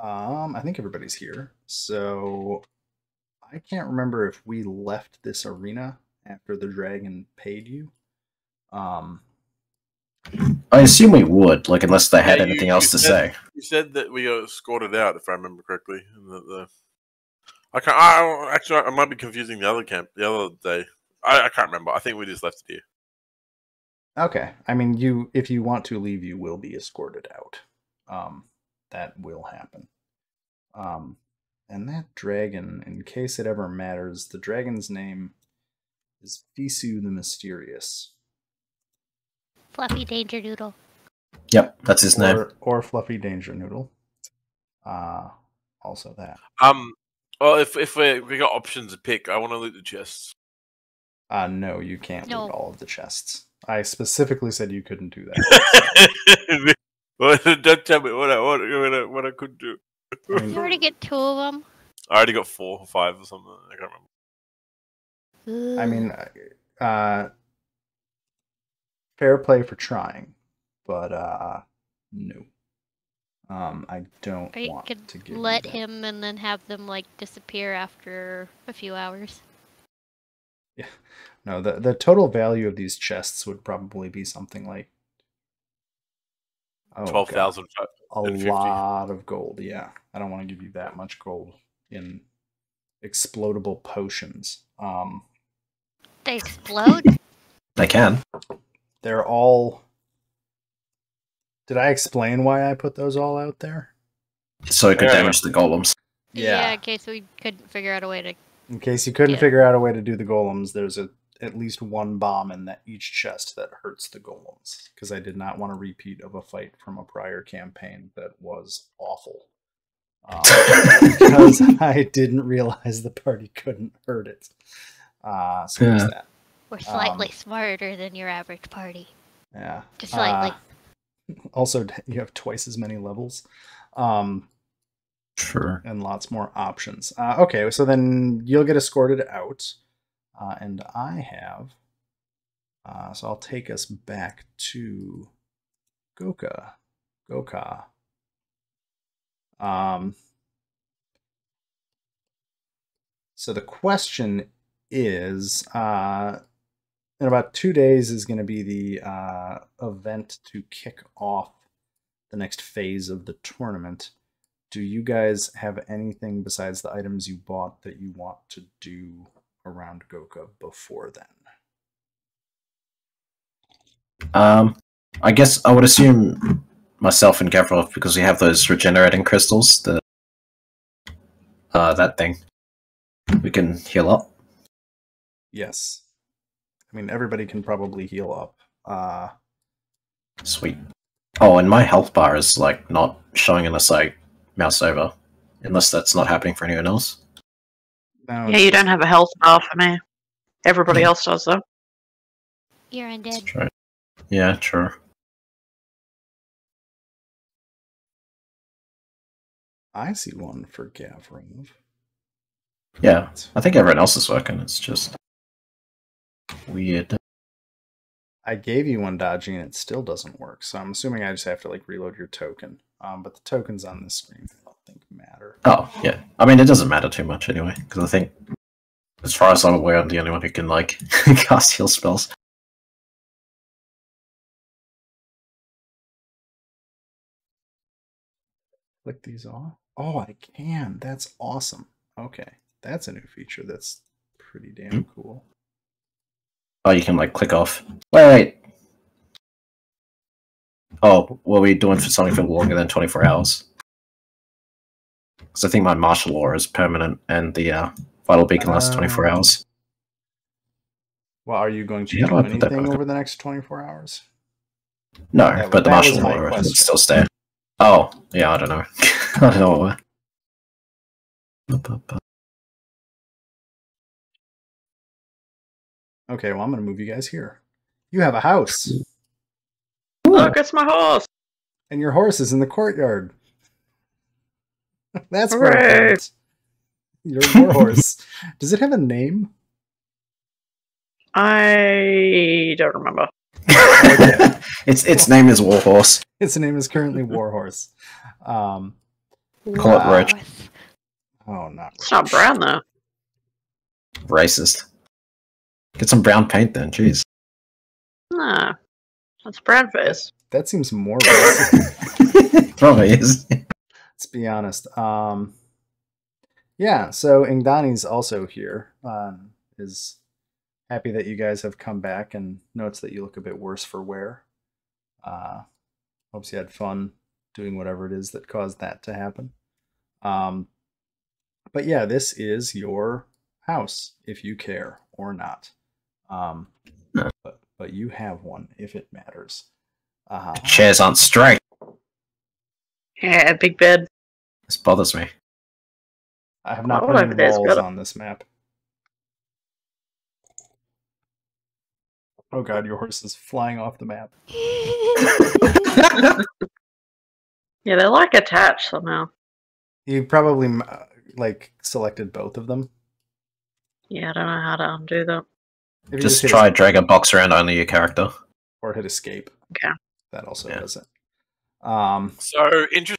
I think everybody's here. So I can't remember if we left this arena after the dragon paid you. Um, I assume we would, like, unless they had anything else to say. You said that we got escorted out, if I remember correctly. I can't. I might be confusing the other camp the other day. I can't remember. I think we just left it here. Okay. I mean, if you want to leave, you will be escorted out. That will happen. And that dragon, in case it ever matters, the dragon's name is Fisu the Mysterious. Fluffy Danger Noodle. Yep, that's his name. Or Fluffy Danger Noodle. Also that. Well, if we got options to pick, I want to loot the chests. No, you can't loot all of the chests. I specifically said you couldn't do that. Well, don't tell me what I could do. You already get 2 of them. I already got 4 or 5 or something. I can't remember. I mean, fair play for trying, but no. I don't want to give let him and then have them like disappear after a few hours. Yeah, no. The total value of these chests would probably be something like 12,000. A lot of gold. Yeah, I don't want to give you that much gold in explodable potions. They explode? They can. They're all... Did I explain why I put those all out there? So it could damage the golems. Yeah, in case we couldn't figure out a way to... In case you couldn't figure out a way to do the golems, there's at least one bomb in each chest that hurts the golems. Because I did not want a repeat of a fight from a prior campaign that was awful. Because I didn't realize the party couldn't hurt it. So there's that. We're slightly smarter than your average party. Yeah. Just slightly. Also, you have twice as many levels. Sure. And lots more options. Okay, so then you'll get escorted out. And I have... so I'll take us back to Goka. So the question is... in about 2 days is going to be the event to kick off the next phase of the tournament. Do you guys have anything besides the items you bought that you want to do around Goka before then? I guess I would assume myself and Gavrov, because we have those regenerating crystals, that thing. We can heal up. Yes. I mean, everybody can probably heal up. Sweet. Oh, and my health bar is, like, not showing unless I mouse over. Unless that's not happening for anyone else. No, yeah, you don't have a health bar for me. Everybody else does, though. You're undead. That's right. Yeah, true. I see one for Gavrov. Yeah, I think everyone else is working. It's just... weird. I gave you one dodging and it still doesn't work, so I'm assuming I just have to like reload your token. But the tokens on this screen I don't think matter. Oh, yeah. I mean, it doesn't matter too much anyway, because I think, as far as I'm aware, I'm the only one who can, like, cast heal spells. Click these off. Oh, I can. That's awesome. Okay, that's a new feature that's pretty damn cool. Oh, you can, like, click off. Wait! Oh, what are we doing for something for longer than 24 hours? Because I think my martial law is permanent, and the vital beacon lasts 24 hours. Well, are you going to do anything over the next 24 hours? No, but the martial law will still stay. Oh, yeah, I don't know. I don't know what. Okay, well, I'm going to move you guys here. You have a house. Look, it's my horse! And your horse is in the courtyard. That's perfect. Your warhorse. Does it have a name? I don't remember. Its name is Warhorse. Its name is currently Warhorse. Call it roach. Oh, not It's not brown though. Racist. Get some brown paint then, jeez. No, that's brown face. That seems more racist. Probably is. Let's be honest. Yeah, so Ingdani's also here. Is happy that you guys have come back and notes that you look a bit worse for wear. Hopes you had fun doing whatever it is that caused that to happen. But yeah, this is your house, if you care or not. But you have one, if it matters. Chairs aren't straight. Yeah, big bed. This bothers me. I have not Oh, put over any there's walls got a- on this map. Oh god, your horse is flying off the map. Yeah, they're like attached somehow. You probably like selected both of them. Yeah, I don't know how to undo that. If you Just hit try drag a box around only your character. or hit escape. Okay. That also Yeah. does it. So interesting.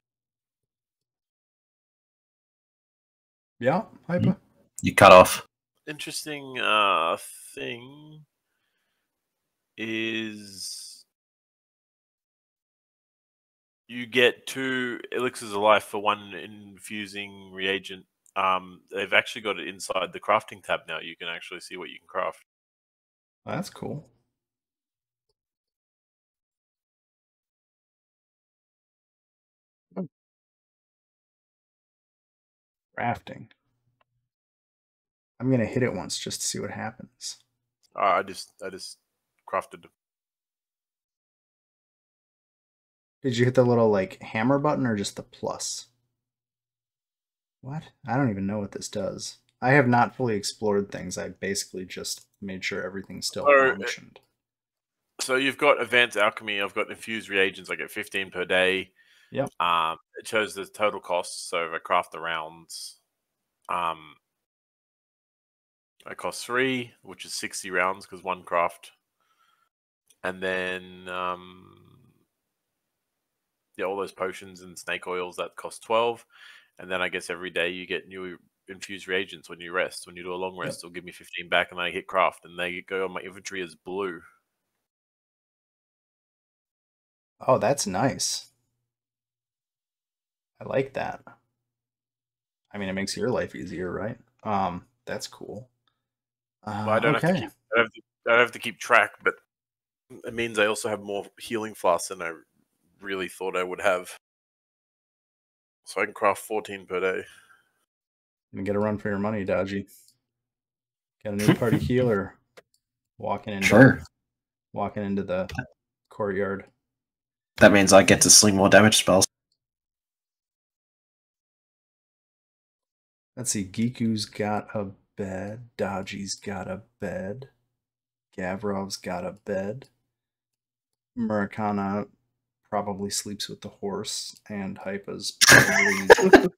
Yeah, Hyper. You cut off. Interesting thing is you get 2 elixirs of life for 1 infusing reagent. They've actually got it inside the crafting tab now. You can actually see what you can craft. That's cool. Crafting. I'm gonna hit it once just to see what happens. I just crafted. Did you hit the little like hammer button or just the plus? What? I don't even know what this does. I have not fully explored things. I basically just made sure everything still functioned. So you've got advanced alchemy. I've got infused reagents. I get 15 per day. Yep. It shows the total costs. So if I craft the rounds, it costs 3, which is 60 rounds because 1 craft. And then yeah, all those potions and snake oils that cost 12. And then I guess every day you get new infused reagents when you rest. When you do a long rest, it'll give me 15 back, and then I hit craft, and they go on my inventory as blue. Oh, that's nice. I like that. I mean, it makes your life easier, right? That's cool. Well, I don't have to keep. I don't have to keep track, but it means I also have more healing flasks than I really thought I would have. So I can craft 14 per day. And get a run for your money, Dodgy. Got a new party healer walking into the courtyard. That means I get to sling more damage spells. Let's see. Giku's got a bed. Dodgy's got a bed. Gavrov's got a bed. Murakana probably sleeps with the horse, and Hypa's probably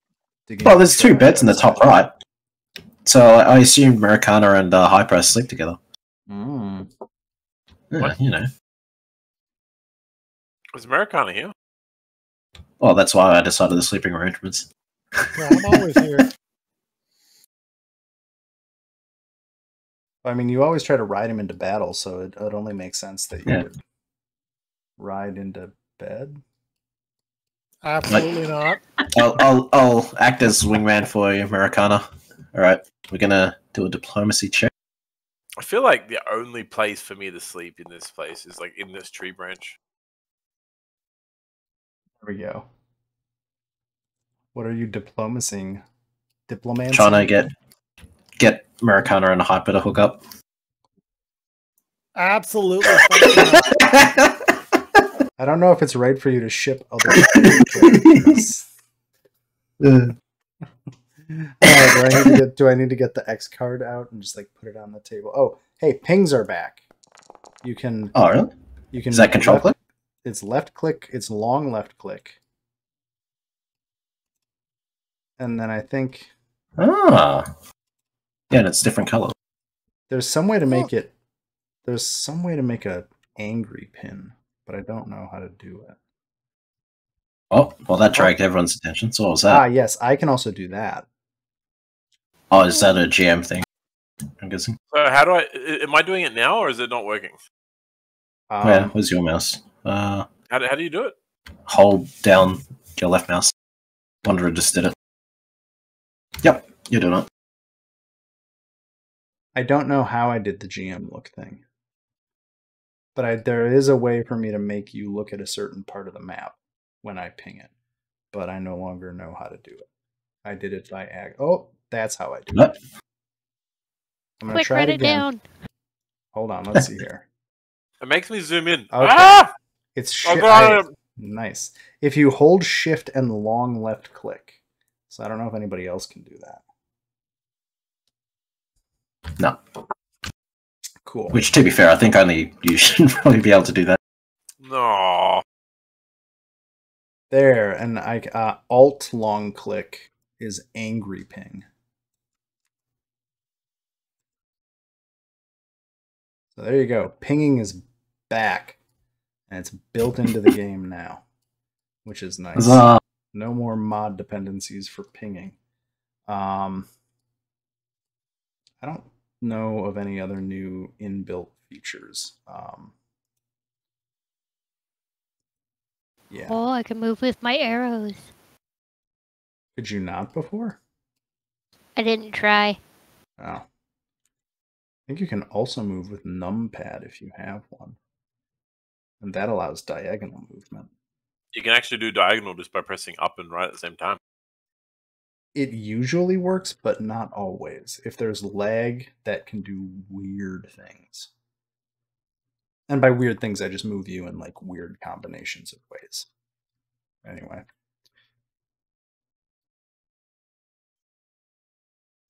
digging. Well, there's 2 beds in the top right. So I assume Murakana and Hyper sleep together. Mm. Yeah, you know. Is Americana here? Well, that's why I decided the sleeping arrangements. Yeah, I'm always here. I mean, you always try to ride him into battle, so it only makes sense that you would ride into bed. Absolutely not. I'll act as wingman for you, Murakana. All right, we're gonna do a diplomacy check. I feel like the only place for me to sleep in this place is like in this tree branch. There we go. What are you diplomacying? Diplomancy? Trying to get Murakana and Hyper to hook up. Absolutely fucking not. I don't know if it's right for you to ship other characters. Do I need to get the X card out and just like put it on the table? Oh, hey, pings are back. You can. Oh, really? You can. Is that control click? It's left click. It's long left click. And then I think. Ah. Yeah, and it's different color. There's some way to make it. There's some way to make a angry pin, but I don't know how to do it. Oh, well, that dragged everyone's attention. So what was that? Ah, yes, I can also do that. Oh, is that a GM thing? I'm guessing. So how do I? Am I doing it now, or is it not working? Where was your mouse? How do you do it? Hold down your left mouse. Wanderer just did it. Yep, you're doing it. I don't know how I did the GM look thing. But there is a way for me to make you look at a certain part of the map when I ping it. But I no longer know how to do it. I did it by oh, that's how I do it. I'm going to try it again. Down. Hold on, let's see here. It makes me zoom in. Okay. Ah! It's Oh, nice. If you hold shift and long left click. So I don't know if anybody else can do that. No. Cool. Which, to be fair, I think only you should probably be able to do that. No. There, and Alt long click is angry ping. So there you go. Pinging is back, and it's built into the game now, which is nice. No more mod dependencies for pinging. I don't know of any other new inbuilt features. Yeah. Oh, I can move with my arrows. Could you not before? I didn't try. Oh. I think you can also move with numpad if you have one. And that allows diagonal movement. You can actually do diagonal just by pressing up and right at the same time. It usually works, but not always. If there's lag, that can do weird things. And by weird things, I just move you in like weird combinations of ways. Anyway.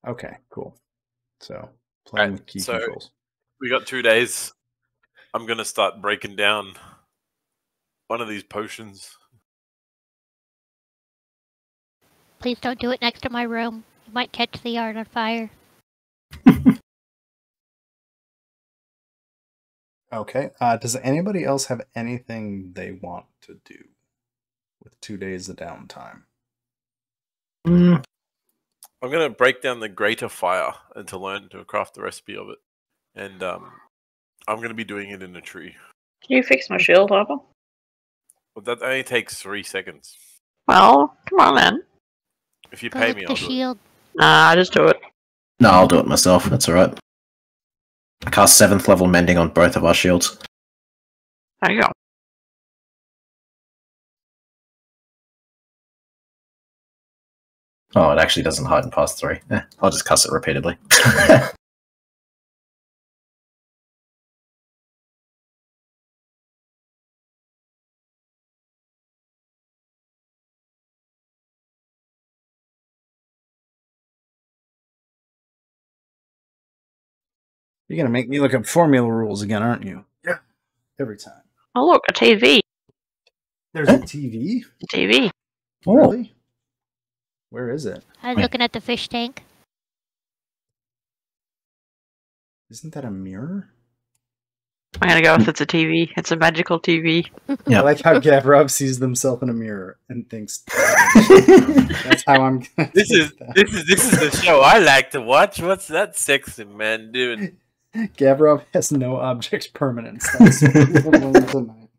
Okay, cool. So, playing with key controls. We got 2 days. I'm going to start breaking down one of these potions. Please don't do it next to my room. You might catch the yard on fire. Okay. Does anybody else have anything they want to do with 2 days of downtime? I'm going to break down the greater fire and to learn to craft the recipe of it. And I'm going to be doing it in a tree. Can you fix my shield, Harper? But that only takes 3 seconds. Well, come on then. If you pay me, I'll do shield. Nah, just do it. No, I'll do it myself. That's alright. I cast 7th level mending on both of our shields. There you go. Oh, it actually doesn't hide and pass 3. I'll just cast it repeatedly. You're going to make me look up formula rules again, aren't you? Yeah. Every time. Oh, look, a TV. There's a TV? A TV. Really? Where is it? I'm looking at the fish tank. Isn't that a mirror? I'm gonna go with it's a TV. It's a magical TV. Yeah. I like how Gavrov sees himself in a mirror and thinks that's how I'm gonna This is the show I like to watch. What's that sexy man doing? Gavrov has no object permanence. That's what we'll learn tonight.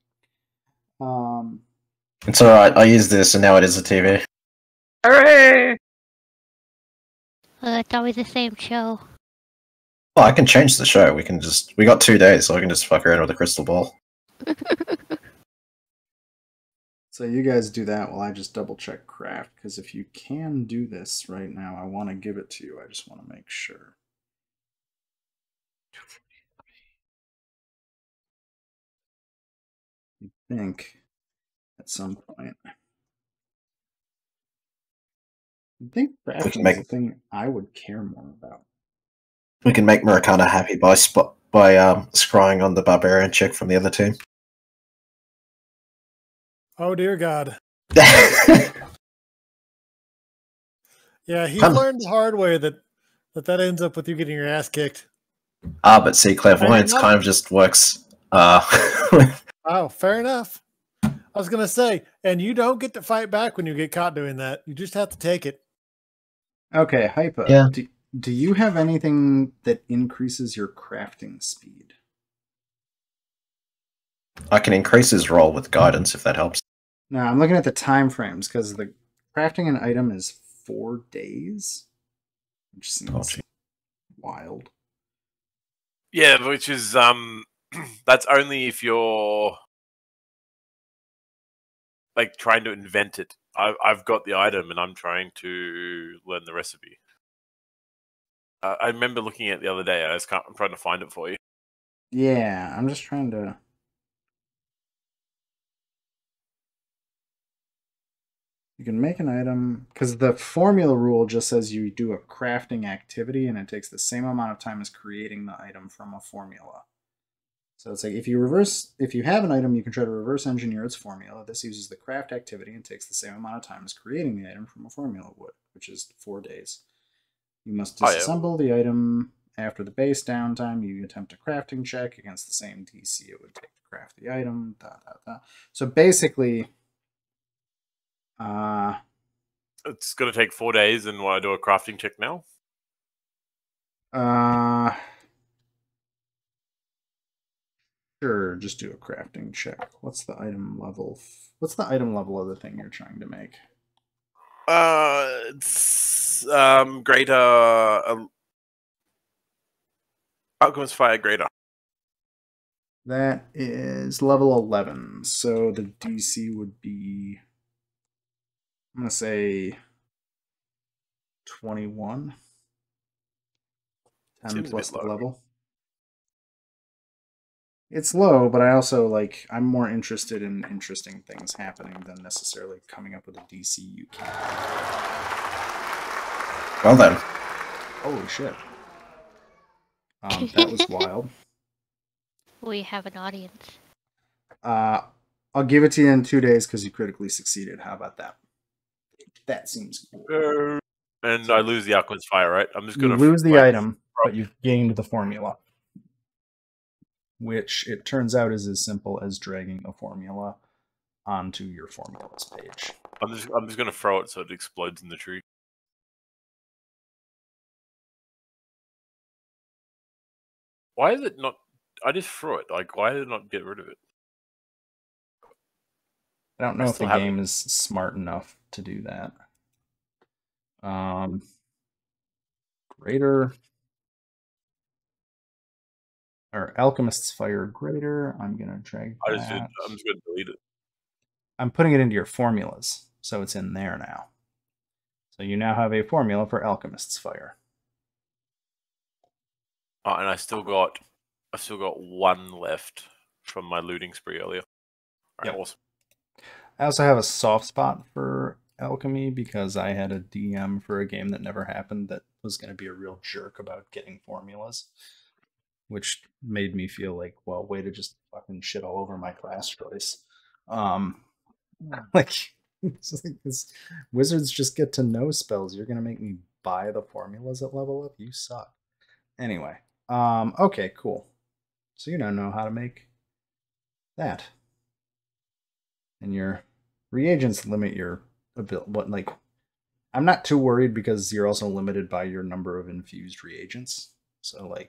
It's alright, I used this and now it is a TV. Hooray! It's always the same show. Well, I can change the show. We got 2 days, so I can just fuck around with a crystal ball. So you guys do that while I just double check craft, because if you can do this right now, I want to give it to you. I just want to make sure. You think at some point. I think crafting is the thing I would care more about. We can make Murakana happy by scrying on the barbarian chick from the other team. Oh dear God. Yeah, he learned the hard way that ends up with you getting your ass kicked. But see, clairvoyance kind of just works. Oh, fair enough. I was going to say, and you don't get to fight back when you get caught doing that. You just have to take it. Okay, Hypa. Yeah. Do you have anything that increases your crafting speed? I can increase his roll with guidance if that helps. No, I'm looking at the time frames because the crafting an item is 4 days, which seems wild. Yeah, which is that's only if you're like trying to invent it. I've got the item and I'm trying to learn the recipe. I remember looking at it the other day. I'm trying to find it for you. Yeah, I'm just trying to. You can make an item because the formula rule just says you do a crafting activity and it takes the same amount of time as creating the item from a formula. So it's like if you have an item, you can try to reverse engineer its formula. This uses the craft activity and takes the same amount of time as creating the item from a formula would, which is 4 days. You must disassemble the item after the base downtime. You attempt a crafting check against the same DC it would take to craft the item. So basically, it's going to take 4 days, and I do a crafting check now? Sure, just do a crafting check. What's the item level? What's the item level of the thing you're trying to make? It's greater. Alchemist Fire Greater. That is level 11. So the DC would be, I'm going to say 21. 10 Seems plus the low. level. It's low, but I also I'm more interested in interesting things happening than necessarily coming up with a DC you can't. Well then. Holy shit. That was wild. We have an audience. I'll give it to you in 2 days because you critically succeeded. How about that? That seems cool. And I lose the Alchemist Fire, right? I'm just going to lose the item, but you've gained the formula. Which it turns out is as simple as dragging a formula onto your formulas page. I'm just going to throw it so it explodes in the tree. Why is it not? I just threw it. Why did it not get rid of it? I don't know if the game is smart enough to do that. Greater. Or Alchemist's Fire Greater. I'm going to drag that. I'm just going to delete it. I'm putting it into your formulas, so it's in there now. So you now have a formula for Alchemist's Fire. Oh, and I still got 1 left from my looting spree earlier. All right, awesome. I also have a soft spot for alchemy because I had a DM for a game that never happened that was going to be a real jerk about getting formulas, which made me feel like, well, way to just fucking shit all over my class choice. This wizards just get to know spells. You're going to make me buy the formulas at level up? You suck. Anyway, okay, cool. So you don't know how to make that. And your reagents limit your ability. I'm not too worried because you're also limited by your number of infused reagents. So, I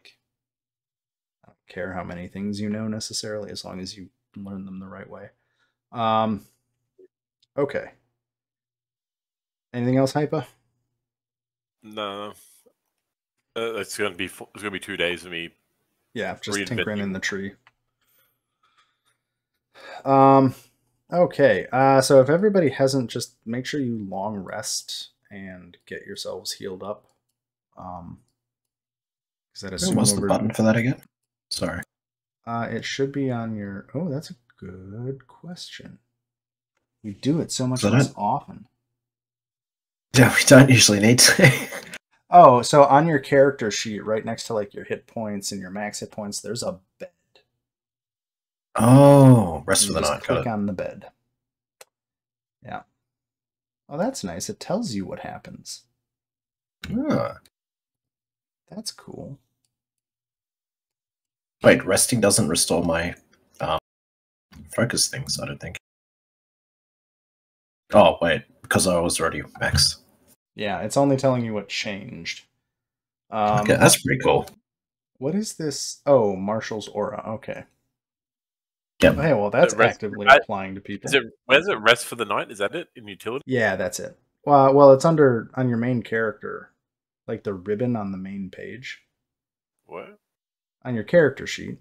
don't care how many things you know necessarily, as long as you learn them the right way. Okay. Anything else, Hypa? No. It's gonna be 2 days of me. Yeah, just tinkering in the tree. Okay. So if everybody hasn't, just make sure you long rest and get yourselves healed up. What's the button for that again? Sorry. It should be on your. Oh, that's a good question. We do it so much less often. Yeah, we don't usually need to. Oh, so on your character sheet, right next to your hit points and your max hit points, there's a bed. Oh, rest for the night. Click on the bed. Yeah. Oh, that's nice. It tells you what happens. Ah. That's cool. Wait, resting doesn't restore my focus things, I don't think. Oh, wait, because I was already max. Yeah, it's only telling you what changed. Okay, that's pretty cool. What is this? Oh, Marshall's aura. Okay. Yep. Oh, hey, well, that's actively applying to people. Where's it? Rest for the night? Is that it in utility? Yeah, that's it. Well, it's on your main character, like the ribbon on the main page. What? On your character sheet.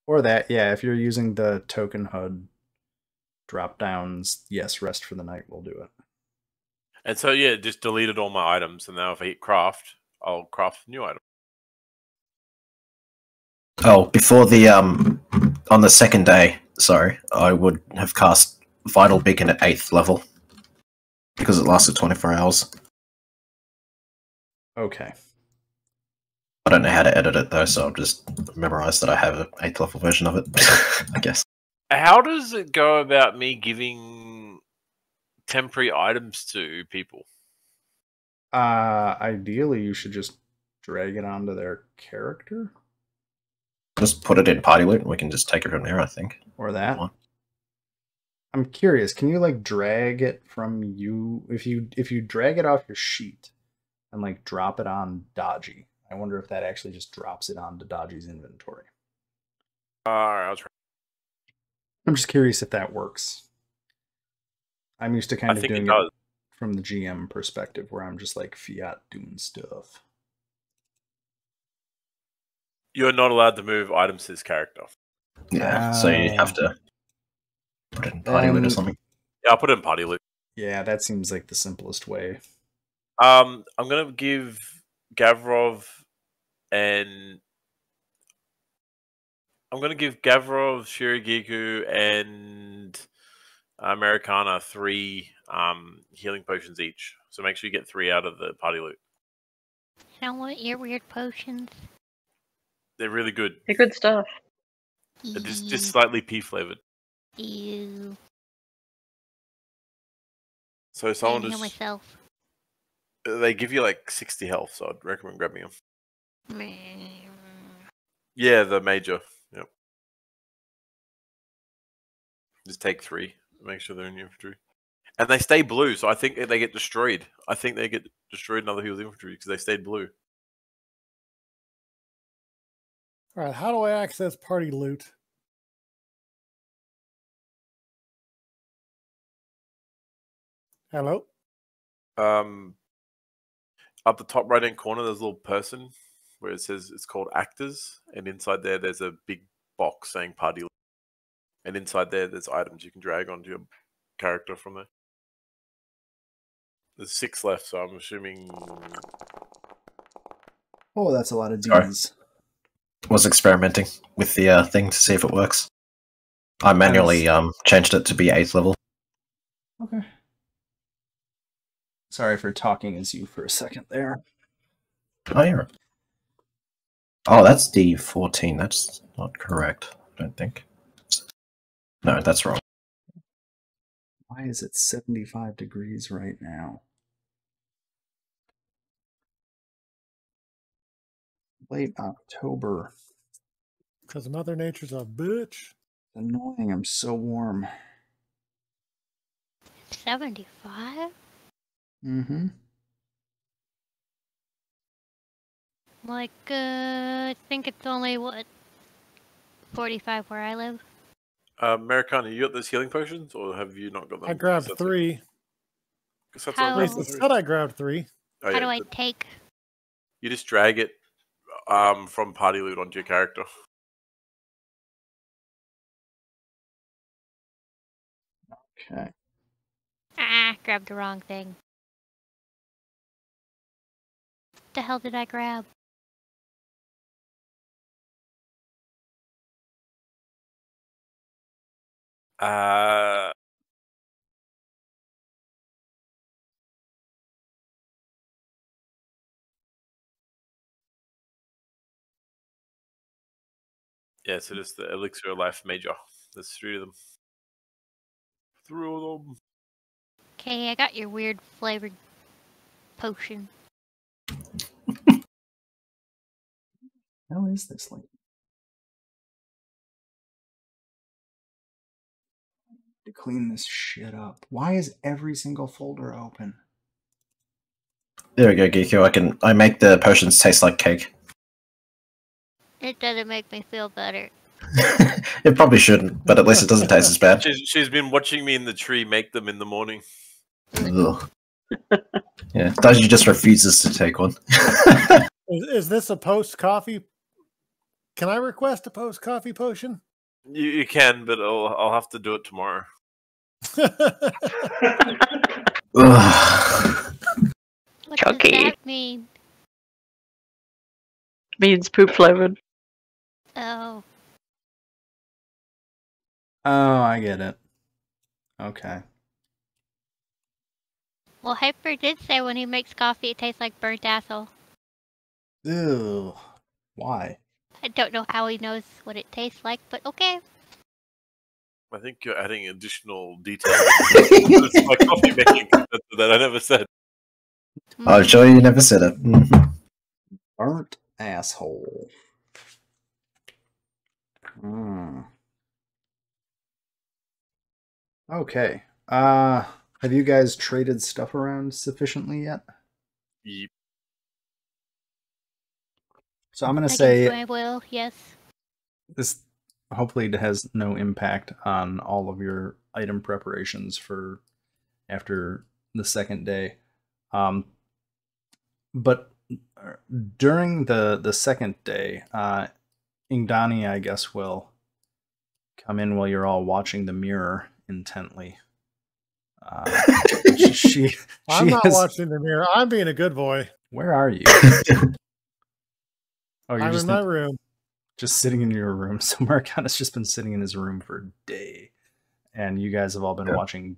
Or that, yeah, if you're using the token HUD drop downs, yes, rest for the night will do it. And so, yeah, just deleted all my items, and now if I hit craft, I'll craft a new item. Oh, before the on the second day, sorry, I would have cast Vital Beacon at 8th level because it lasted 24 hours. Okay. I don't know how to edit it though, so I've just memorized that I have an 8th level version of it, I guess. How does it go about me giving temporary items to people? Ideally, you should just drag it onto their character. Just put it in party loot and we can just take it from there, I think. Or that. I'm curious, can you like drag it from you if you drag it off your sheet and like drop it on Dodgy? I wonder if that actually just drops it onto Dodgy's inventory. Alright, I'll try. I'm just curious if that works. I'm used to kind of doing it from the GM perspective where I'm just like fiat doing stuff. You're not allowed to move items to this character. Yeah, so you have to put it in party loot or something. Yeah, I'll put it in party loot. Yeah, that seems like the simplest way. I'm gonna give Gavrov Shirigiku, and Americana 3 healing potions each. So make sure you get 3 out of the party loot. I don't want your weird potions. They're really good. They're good stuff. They're just slightly pea flavored. Ew. So someone heal myself. They give you like 60 health, so I'd recommend grabbing them. Yeah, the major. Yep. Just take 3. Make sure they're in your infantry. And they stay blue, so I think they get destroyed. I think they get destroyed in other heroes' infantry because they stayed blue. Alright, how do I access party loot? Hello? Up the top right-hand corner, there's a little person where it says it's called Actors, and inside there's a big box saying Party Loot. And inside there's items you can drag onto your character from there. There's 6 left, so I'm assuming... Oh, that's a lot of Ds. Was experimenting with the thing to see if it works. I manually changed it to be 8th level. Okay. Sorry for talking as you for a second there. Oh, yeah. Oh, that's D14. That's not correct, I don't think. No, that's wrong. Why is it 75 degrees right now? Late October. Because Mother Nature's a bitch. Annoying, I'm so warm. 75? Mm-hmm. Like, I think it's only, 45 where I live? Americana, you got those healing potions, or have you not got them? I grabbed 3. How? At least it said I grabbed 3. Oh, How do I take? You just drag it from party loot onto your character. Okay. Grabbed the wrong thing. What the hell did I grab? Yeah, so just the Elixir of Life Major. There's 3 of them. 3 of them. Okay, I got your weird flavored potion. How is this like? clean this shit up. Why is every single folder open? There we go, Geeko. I make the potions taste like cake. It doesn't make me feel better. It probably shouldn't, but at least it doesn't taste as bad. She's been watching me in the tree make them in the morning. Ugh. Yeah, Daiji just refuses to take one. Is this a post-coffee? Can I request a post-coffee potion? You can, but I'll have to do it tomorrow. What Chunky. does that mean? Means poop flavored. Oh. Oh, I get it. Okay. Well, Hyper did say when he makes coffee it tastes like burnt asshole. Ew. Why? I don't know how he knows what it tastes like, but okay. I think you're adding additional details to my coffee making that I never said. I'm sure you never said it. Burnt asshole. Okay. Have you guys traded stuff around sufficiently yet? Yep. So I'm gonna say I will, yes. this hopefully has no impact on all of your item preparations for after the second day. But during the second day, Ingdani, I guess, will come in while you're all watching the mirror intently. I'm not watching the mirror. I'm being a good boy. Where are you? Oh, you're I'm just in my room. Just sitting in your room. So Marcana's just been sitting in his room for a day, and you guys have all been watching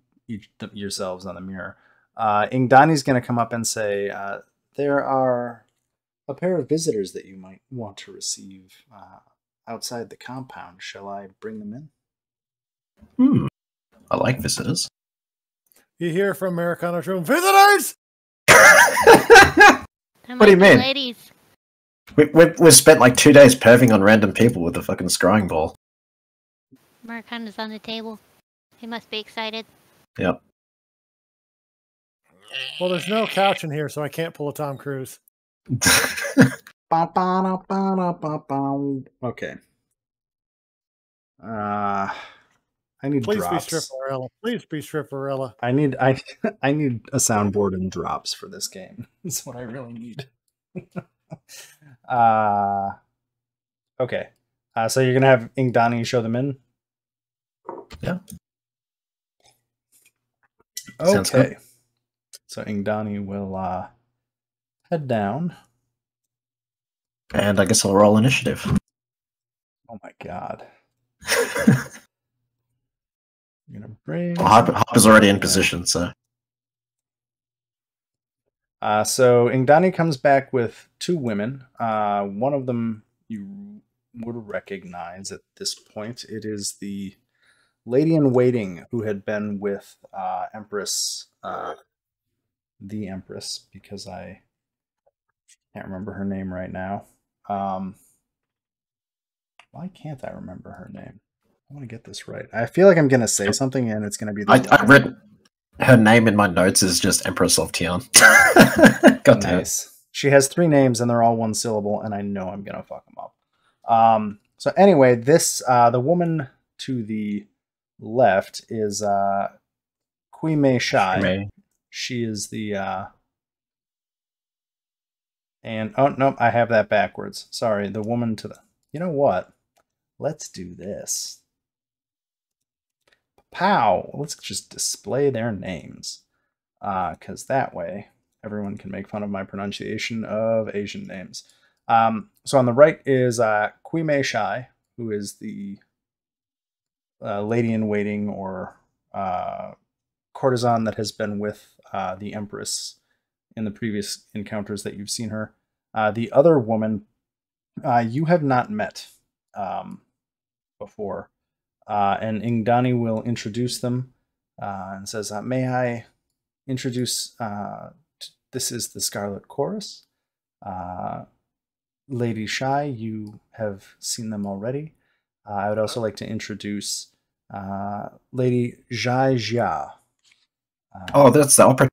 yourselves on the mirror. Ingdani's going to come up and say, there are a pair of visitors that you might want to receive outside the compound. Shall I bring them in? I like visitors. You hear from Americano's room, visitors! What do you mean? Ladies. We've spent like 2 days perving on random people with a fucking scrying ball. Marcana's on the table. He must be excited. Yep. Well, there's no couch in here, so I can't pull a Tom Cruise. Okay. I need Please drops. be Stripperella. Please be Stripperella. I need a soundboard and drops for this game. That's what I really need. Okay. So you're gonna have Ingdani show them in? Yeah. Okay. So Ingdani will head down. And I guess I'll roll initiative. Oh my god. You're gonna bring Harper's already in position, so. So Ingdani comes back with two women. One of them you would recognize at this point. It is the lady in waiting who had been with Empress, the Empress, because I can't remember her name right now. Why can't I remember her name? I want to get this right. I feel like I'm going to say something and it's going to be this. I read her name in my notes is just Empress of Tian. God damn. Nice. She has 3 names and they're all one syllable, and I know I'm going to fuck them up. So anyway, this the woman to the left is Kui Mei Shai. She is the and oh nope, I have that backwards. Sorry, the woman to the. You know what? Let's do this. Pow! Let's just display their names, because that way everyone can make fun of my pronunciation of Asian names. So on the right is Kui Mei Shai, who is the lady in waiting or courtesan that has been with the Empress in the previous encounters that you've seen her. The other woman you have not met before. And Ingdani will introduce them and says, may I introduce, this is the Scarlet Chorus. Lady Shai, you have seen them already. I would also like to introduce Lady Zhai Jia. Oh, that's the opera.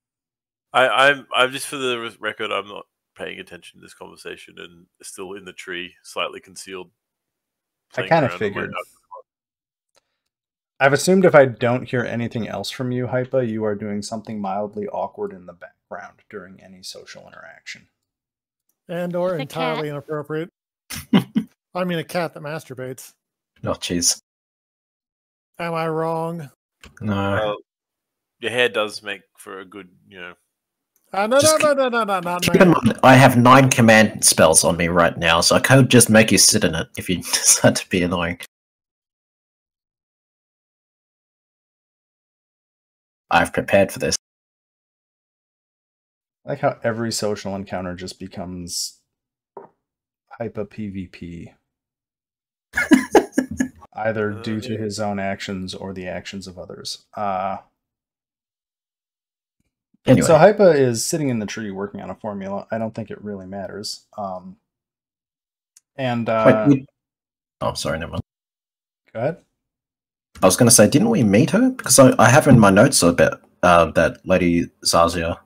I'm just for the record, I'm not paying attention to this conversation and still in the tree, slightly concealed. I kind of figured. I've assumed if I don't hear anything else from you, Hypa, you are doing something mildly awkward in the background during any social interaction. And or entirely inappropriate. I mean, a cat that masturbates. Oh, jeez. Am I wrong? No. Your hair does make for a good, No. Keep in mind, I have 9 command spells on me right now, so I could just make you sit in it if you decide to be annoying. I've prepared for this. I like how every social encounter just becomes Hypa PvP. Either due to his own actions or the actions of others. Anyway. So Hypa is sitting in the tree working on a formula. I don't think it really matters. Oh, sorry, never mind. Go ahead. I was going to say, didn't we meet her? Because I have in my notes a bit that Lady Zazia.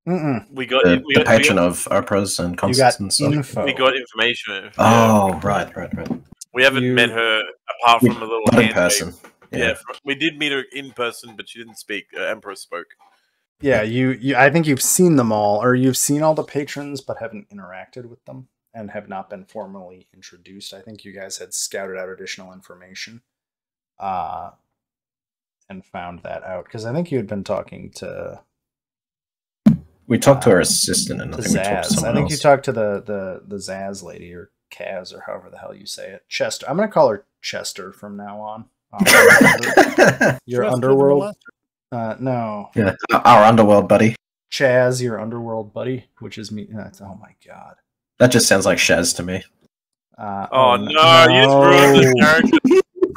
We got the patron of operas and concerts and stuff. Info. We got information. Oh, right. We haven't met her apart from a little not in person. Yeah, we did meet her in person, but she didn't speak. Emperor spoke. Yeah, you. I think you've seen them all, or you've seen all the patrons, but haven't interacted with them and have not been formally introduced. I think you guys had scouted out additional information, and found that out because I think you had been talking to. We talked to her assistant, and I think we talked to someone else. You talked to the Zaz lady or Kaz or however the hell you say it. Chester. I'm gonna call her Chester from now on. Your underworld. No. Yeah, our underworld buddy. Chaz, your underworld buddy, which is me. Oh my god. That just sounds like Shaz to me. No, you just ruined the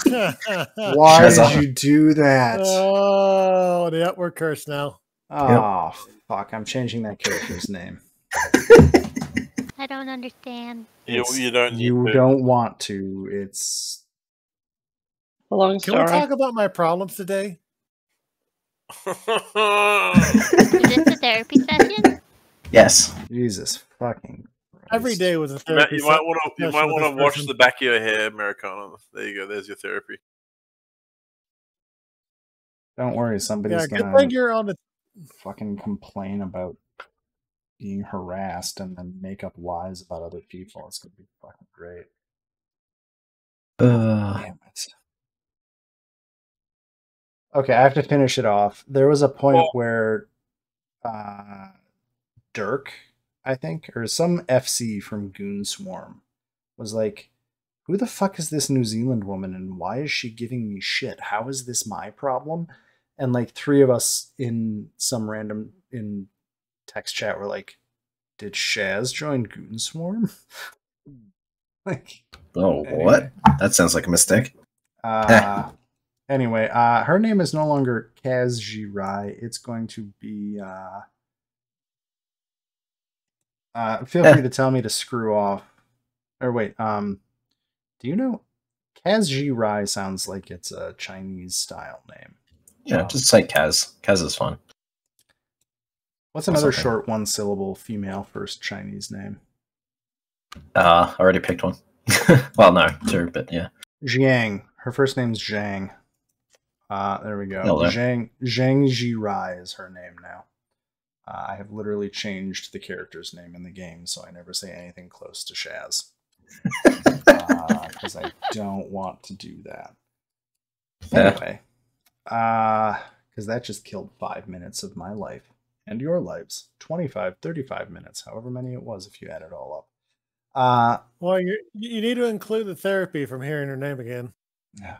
character. Why did you do that? Oh, yeah, we're cursed now. Oh, fuck. I'm changing that character's name. I don't understand. You don't want to. It's a long story. Can we talk about my problems today? Is this a therapy session? Yes. Jesus fucking Christ. Every day was a therapy session. You might want to wash the back of your hair, Americana. There you go. There's your therapy. Don't worry. Somebody's good thing you're on the fucking complain about being harassed and then make up lies about other people. It's gonna be fucking great. Damn it. Okay, I have to finish it off. There was a point where Dirk, I think, or some FC from Goon Swarm was like, who the fuck is this New Zealand woman and why is she giving me shit? How is this my problem? And like 3 of us in some random in text chat were like, did Shaz join Goon Swarm? What? That sounds like a mistake. Anyway, her name is no longer Kaz Rai. It's going to be feel free to tell me to screw off. Or wait, do you know Kaz Rai sounds like it's a Chinese style name. Yeah, just say Kaz. Kaz is fun. What's another short 1-syllable female first Chinese name? I already picked one. Well, no, 2, but yeah. Jiang. Her first name's Zhang. There we go. Zhang Jirai is her name now. I have literally changed the character's name in the game, so I never say anything close to Shaz. Because I don't want to do that. Anyway, because that just killed 5 minutes of my life and your lives. 25, 35 minutes, however many it was if you add it all up. Well, you need to include the therapy from hearing her name again. Yeah.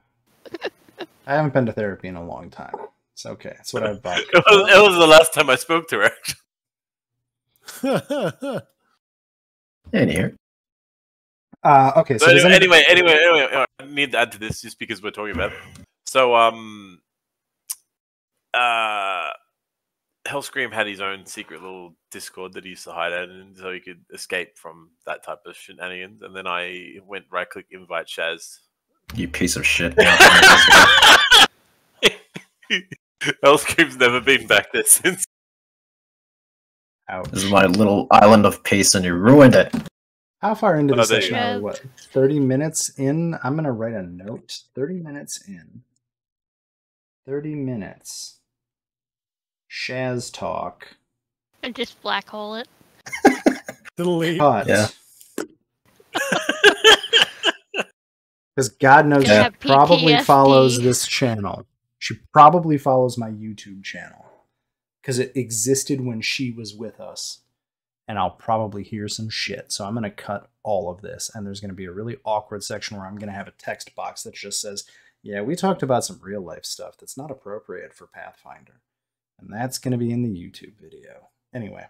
I haven't been to therapy in a long time. It's okay. It's what I've bought. It was the last time I spoke to her, actually. Anyway. Okay. So anyway, I need to add to this just because we're talking about it. So, Hellscream had his own secret little Discord that he used to hide at, and so he could escape from that type of shenanigans. And then I went right-click invite Shaz You piece of shit. Hellscape's never been back there since. Ouch. This is my little island of peace, and you ruined it. How far into the there you session are we? What, 30 minutes in? I'm going to write a note. 30 minutes in. 30 minutes. Shaz talk. And just black hole it. Delete. Cut. Yeah. Because God knows Gonna she have probably PTSD. follows this channel. She probably follows my YouTube channel. Because it existed when she was with us. And I'll probably hear some shit. So I'm going to cut all of this. And there's going to be a really awkward section where I'm going to have a text box that just says, yeah, we talked about some real life stuff that's not appropriate for Pathfinder. And that's going to be in the YouTube video. Anyway.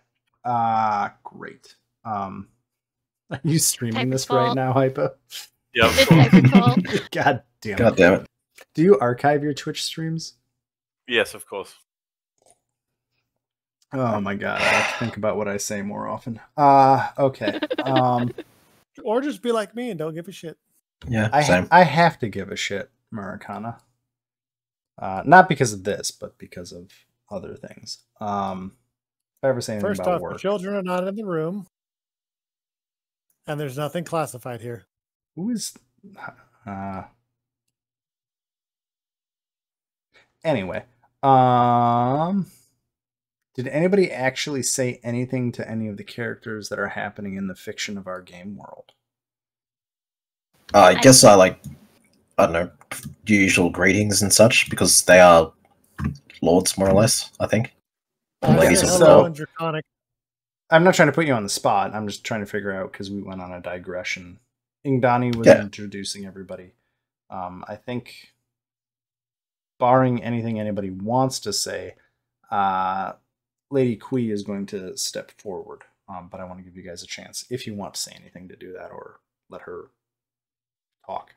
Great. Are you streaming this right now, Hypa? Yep. It's Hyperfault. God damn it. God damn it. Do you archive your Twitch streams? Yes, of course. Oh my god, I have to think about what I say more often. Okay. Or just be like me and don't give a shit. Yeah, same. I have to give a shit, Murakana. Not because of this, but because of other things. If I ever say anything First about off, work. the children are not in the room. And there's nothing classified here. Who is... Anyway. Did anybody actually say anything to any of the characters that are happening in the fiction of our game world? I guess I don't know, usual greetings and such, because they are lords, more or less, I think. Ladies of the Hello law. and Draconic. I'm not trying to put you on the spot. I'm just trying to figure out, because we went on a digression. Ingdani was introducing everybody. I think, barring anything anybody wants to say, Lady Kui is going to step forward. But I want to give you guys a chance, if you want to say anything, to do that, or let her talk.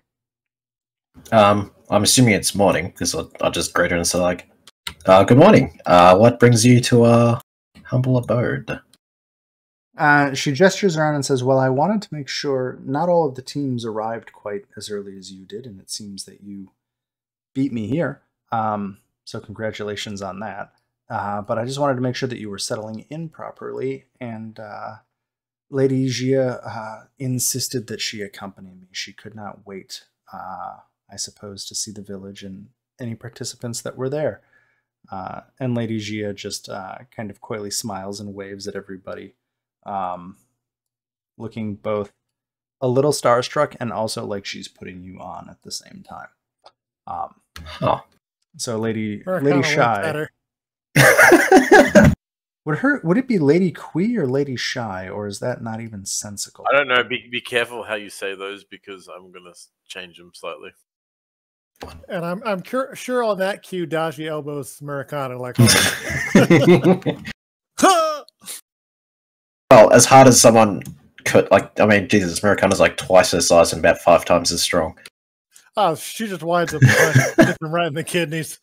I'm assuming it's morning, because I'll just greet her and say, like, good morning. What brings you to our humble abode? She gestures around and says, well, I wanted to make sure not all of the teams arrived quite as early as you did, and it seems that you beat me here. So congratulations on that. But I just wanted to make sure that you were settling in properly, and Lady Jia insisted that she accompany me. She could not wait, I suppose, to see the village and any participants that were there. And Lady Jia just kind of coyly smiles and waves at everybody, looking both a little starstruck and also like she's putting you on at the same time. So Lady Shy. Would it be Lady Kui or Lady Shy, or is that not even sensical? I don't know. Be careful how you say those, because I'm gonna change them slightly. And I'm sure on that cue, Daji elbows Murakana like. Well, as hard as someone could, like, I mean, Jesus, Murakana's like twice her size and about 5 times as strong. Oh, she just winds up him right in the kidneys.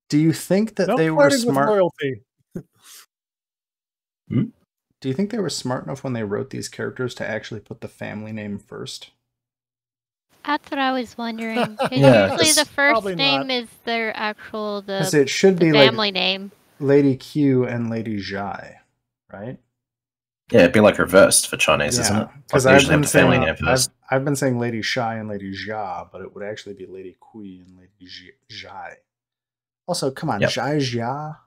Do you think that they were smart? Royalty. Do you think they were smart enough when they wrote these characters to actually put the family name first? That's what I was wondering. Yeah, Usually the first probably name not. is their actual Because it should be family like name. Lady Q and Lady Jai, right? Yeah, it'd be like reversed for Chinese, isn't it? Because Like, I've usually been have the family saying name first. I've been saying Lady Shy and Lady Jia, but it would actually be Lady Kui and Lady Jai. Also, come on, Jai Jia.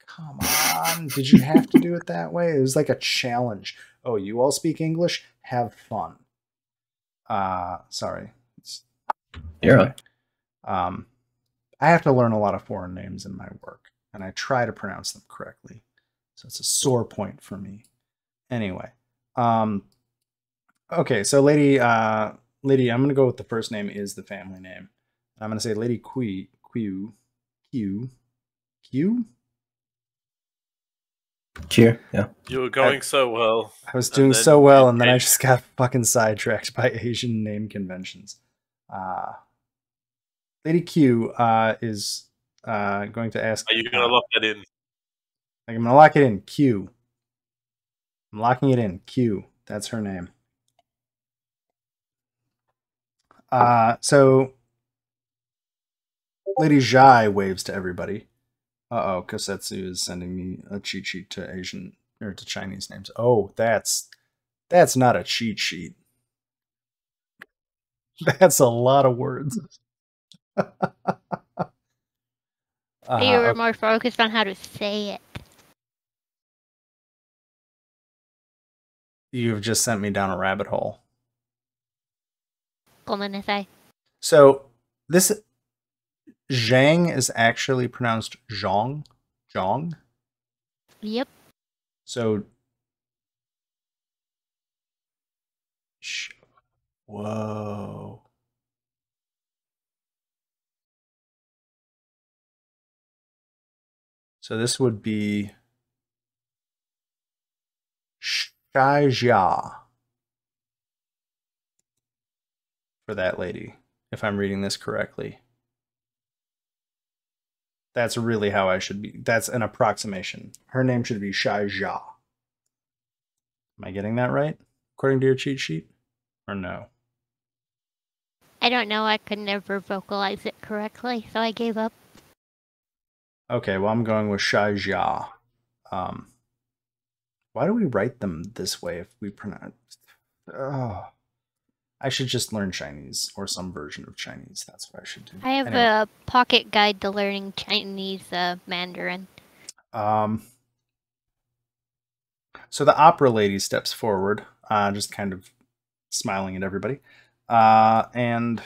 Come on, did you have to do it that way? It was like a challenge. Oh, you all speak English? Have fun. Sorry. You're right. I have to learn a lot of foreign names in my work, and I try to pronounce them correctly. So it's a sore point for me. Anyway, okay, so Lady, I'm going to go with the first name is the family name. I'm going to say Lady Q. Q, yeah. You were going so well. I was doing so well, and then I just got fucking sidetracked by Asian name conventions. Lady Q is going to ask... Are you going to lock that in? I'm going to lock it in. Q. I'm locking it in. Q. That's her name. So Lady Zhai waves to everybody. Uh-oh, Kosetsu is sending me a cheat sheet to Asian or to Chinese names. Oh, that's not a cheat sheet. That's a lot of words. You were more focused on how to say it. You've just sent me down a rabbit hole. So this Zhang is actually pronounced Zhong. Zhong? Yep. So whoa. So this would be Shaijia for that lady, if I'm reading this correctly. That's really how I should be. That's an approximation. Her name should be Shaijia. Am I getting that right, according to your cheat sheet? Or no? I don't know. I could never vocalize it correctly, so I gave up. Okay, well, I'm going with Shaijia. Why do we write them this way if we pronounce... Oh, I should just learn Chinese, or some version of Chinese. That's what I should do. I have a pocket guide to learning Chinese Mandarin. So the opera lady steps forward, just kind of smiling at everybody. And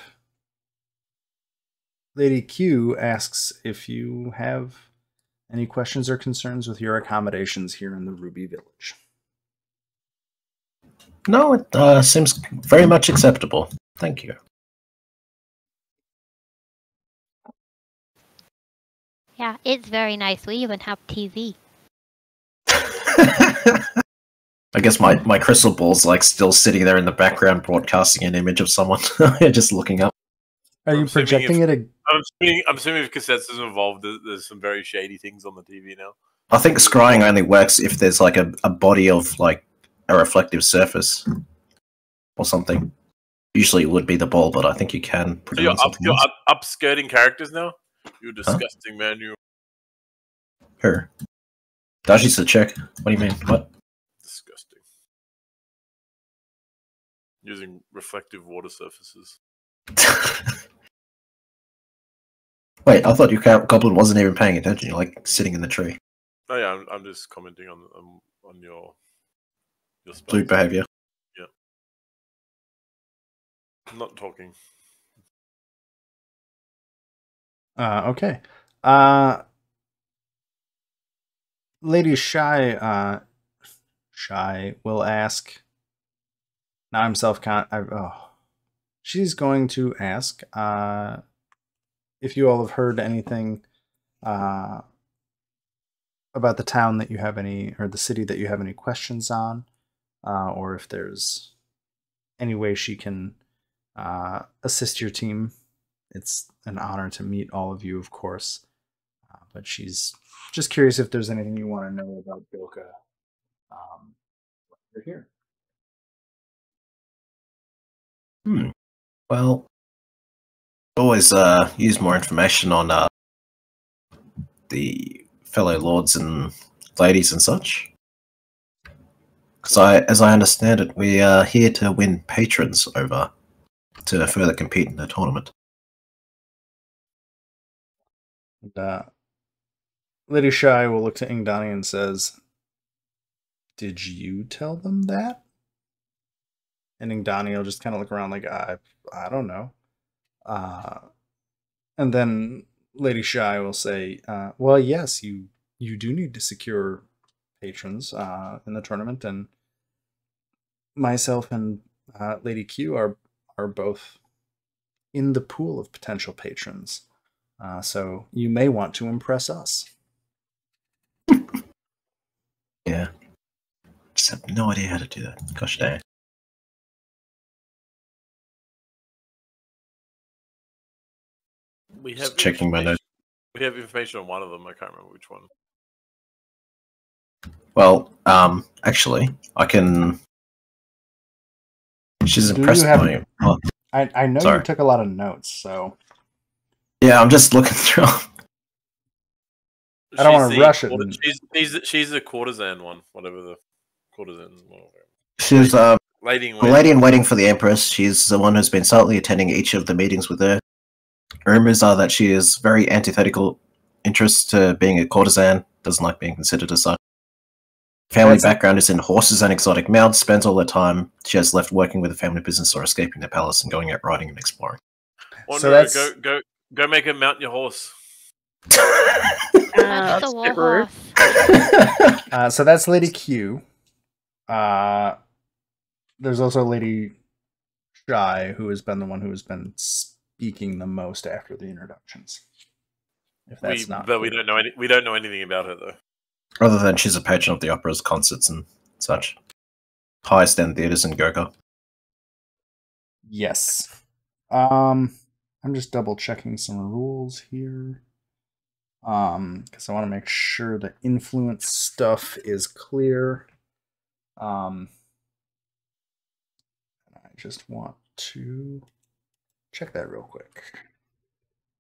Lady Q asks if you have any questions or concerns with your accommodations here in the Ruby Village. No, it seems very much acceptable. Thank you. Yeah, it's very nice. We even have TV. I guess my crystal ball's like still sitting there in the background broadcasting an image of someone just looking up. Are you projecting it? I'm assuming if cassettes is involved, there's some very shady things on the TV now. I think scrying only works if there's like a body of like a reflective surface or something. Usually it would be the ball, but I think you can put it on something else. You're upskirting characters now? You disgusting man, you. Her. Daji's the check. What do you mean? What? Disgusting. Using reflective water surfaces. Wait, I thought your goblin wasn't even paying attention. You're like sitting in the tree. Oh yeah, I'm just commenting on your spells. Blue behavior. Yeah. I'm not talking. Okay. Lady Shy will ask. Now I'm she's going to ask if you all have heard anything about the town that you have any, or the city that you have any questions on, or if there's any way she can assist your team. It's an honor to meet all of you, of course, but she's just curious if there's anything you want to know about Bilka. You're here. Well, always use more information on the fellow lords and ladies and such. Because as I understand it, we are here to win patrons over to further compete in the tournament. And, Lady Shy will look to Ingdani and says, "Did you tell them that?" And Ingdani will just kind of look around like, I don't know. And then Lady Shy will say, well, yes, you do need to secure patrons in the tournament, and myself and Lady Q are both in the pool of potential patrons. So you may want to impress us. Yeah. Just have no idea how to do that. Gosh dang. We have just checking my notes. We have information on one of them. I can't remember which one. Well, actually, I can. She's impressed by you. I know Sorry. you took a lot of notes, so Yeah, I'm just looking through. I don't want to rush it. She's the courtesan one, whatever the courtesan. She's Lady in the lady in waiting for the Empress. She's the one who's been silently attending each of the meetings with her. Rumors are that she is very antithetical interest to being a courtesan, doesn't like being considered as such. Family background is in horses and exotic mounts, spends all her time she has left working with a family business or escaping the palace and going out riding and exploring. Wanderer, go make her mount your horse. That's the war horse. So that's Lady Q. There's also Lady Shy, who has been the one who has been speaking the most after the introductions. If that's but we don't know anything about her though. Other than she's a patron of the operas, concerts, and such. Highest end theaters in Goka. Yes. I'm just double checking some rules here. Because I want to make sure the influence stuff is clear. I just want to check that real quick.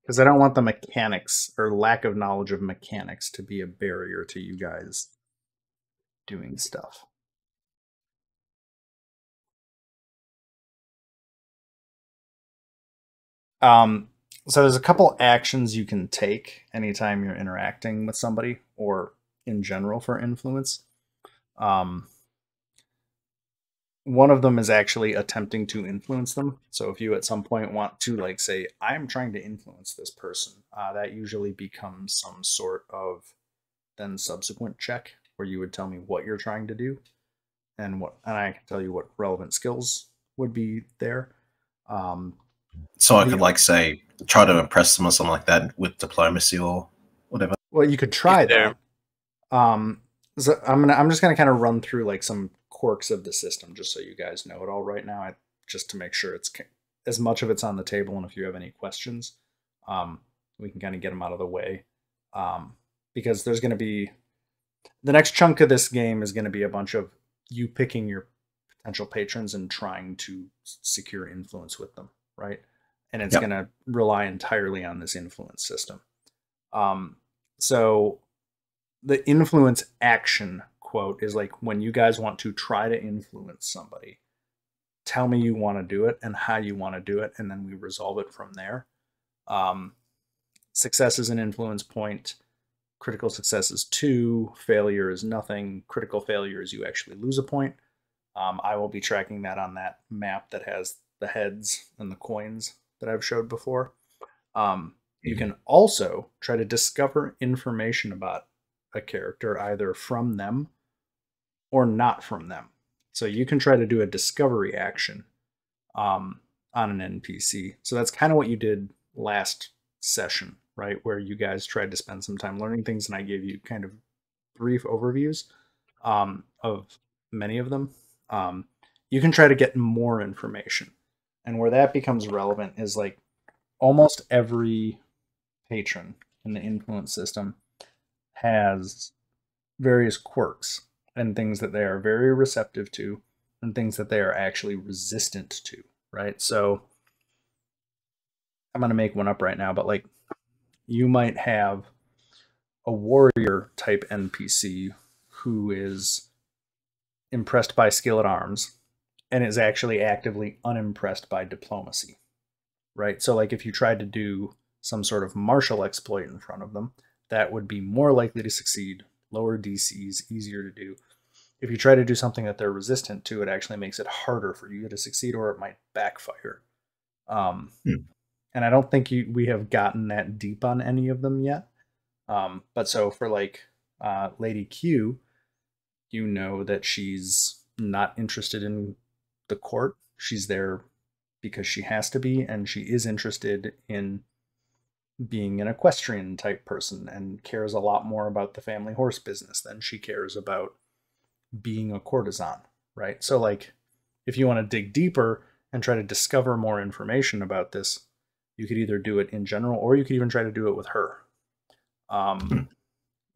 Because I don't want the mechanics or lack of knowledge of mechanics to be a barrier to you guys doing stuff. So there's a couple actions you can take anytime you're interacting with somebody or in general for influence. One of them is actually attempting to influence them. So if you at some point want to like say, I'm trying to influence this person, that usually becomes some sort of then subsequent check where you would tell me what you're trying to do and I can tell you what relevant skills would be there. So I could like say try to impress them or something like that with diplomacy or whatever. Well, you could try that. So I'm just gonna kind of run through like some quirks of the system just so you guys know it all right now, just to make sure it's as much of it's on the table, and if you have any questions, we can kind of get them out of the way, because there's going to be the next chunk of this game is going to be a bunch of you picking your potential patrons and trying to secure influence with them, right? And it's going to rely entirely on this influence system. So the influence action quote is like, when you guys want to try to influence somebody, tell me you want to do it and how you want to do it, and then we resolve it from there. Success is an influence point. Critical success is 2. Failure is nothing. Critical failure is you actually lose a point. I will be tracking that on that map that has the heads and the coins that I've showed before. You can also try to discover information about a character either from them or not from them. So you can try to do a discovery action on an NPC. So that's kind of what you did last session, right? Where you guys tried to spend some time learning things, and I gave you kind of brief overviews of many of them. You can try to get more information. And where that becomes relevant is like almost every patron in the influence system has various quirks and things that they are very receptive to and things that they are actually resistant to, right? So I'm going to make one up right now, but like you might have a warrior type NPC who is impressed by skill at arms and is actually actively unimpressed by diplomacy, right? So like if you tried to do some sort of martial exploit in front of them, that would be more likely to succeed, lower DCs, easier to do. If you try to do something that they're resistant to, it actually makes it harder for you to succeed, or it might backfire. And I don't think we have gotten that deep on any of them yet. But so for like Lady Q, you know that she's not interested in the court. She's there because she has to be, and she is interested in being an equestrian type person and cares a lot more about the family horse business than she cares about being a courtesan, right? So like if you want to dig deeper and try to discover more information about this, you could either do it in general, or you could even try to do it with her.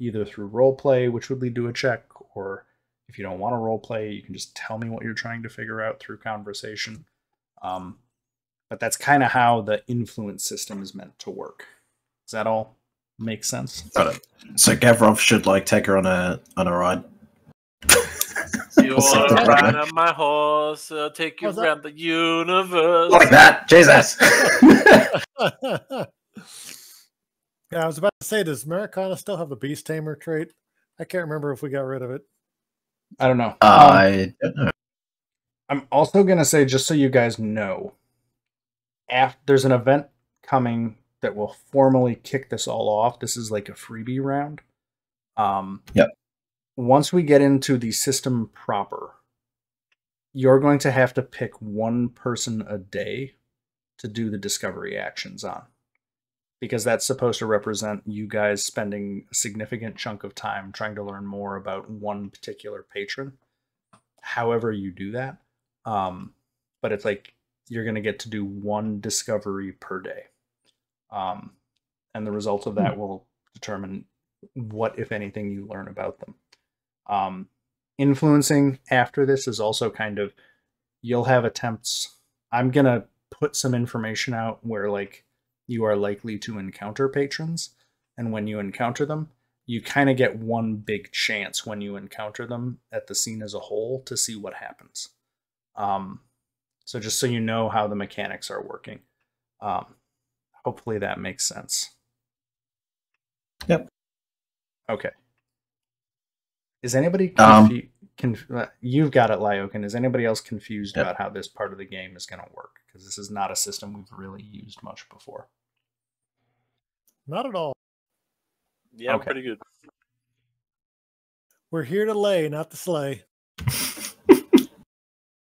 Either through role play, which would lead to a check, or if you don't want to role play, you can just tell me what you're trying to figure out through conversation. But that's kind of how the influence system is meant to work. Does that all make sense? Got it. So Gavrov should like take her on a ride. You want to ride on my horse? I'll take you around the universe. Like that, Jesus. Yeah, I was about to say, does Americana still have the Beast Tamer trait? I can't remember if we got rid of it. I don't know. I don't know. I'm also going to say, just so you guys know, there's an event coming that will formally kick this all off. This is like a freebie round. Yep. Once we get into the system proper, you're going to have to pick one person a day to do the discovery actions on. Because that's supposed to represent you guys spending a significant chunk of time trying to learn more about one particular patron. However you do that. But it's like you're going to get to do one discovery per day. And the result of that will determine what, if anything, you learn about them. Influencing after this is also kind of, you'll have attempts. I'm going to put some information out where like you are likely to encounter patrons. And when you encounter them, you kind of get one big chance when you encounter them at the scene as a whole to see what happens. So just so you know how the mechanics are working. Hopefully that makes sense. Yep. Okay. Is anybody you've got it, Lyokin. Is anybody else confused about how this part of the game is going to work? Because this is not a system we've really used much before. Not at all. Yeah, okay. Pretty good. We're here to lay, not to slay.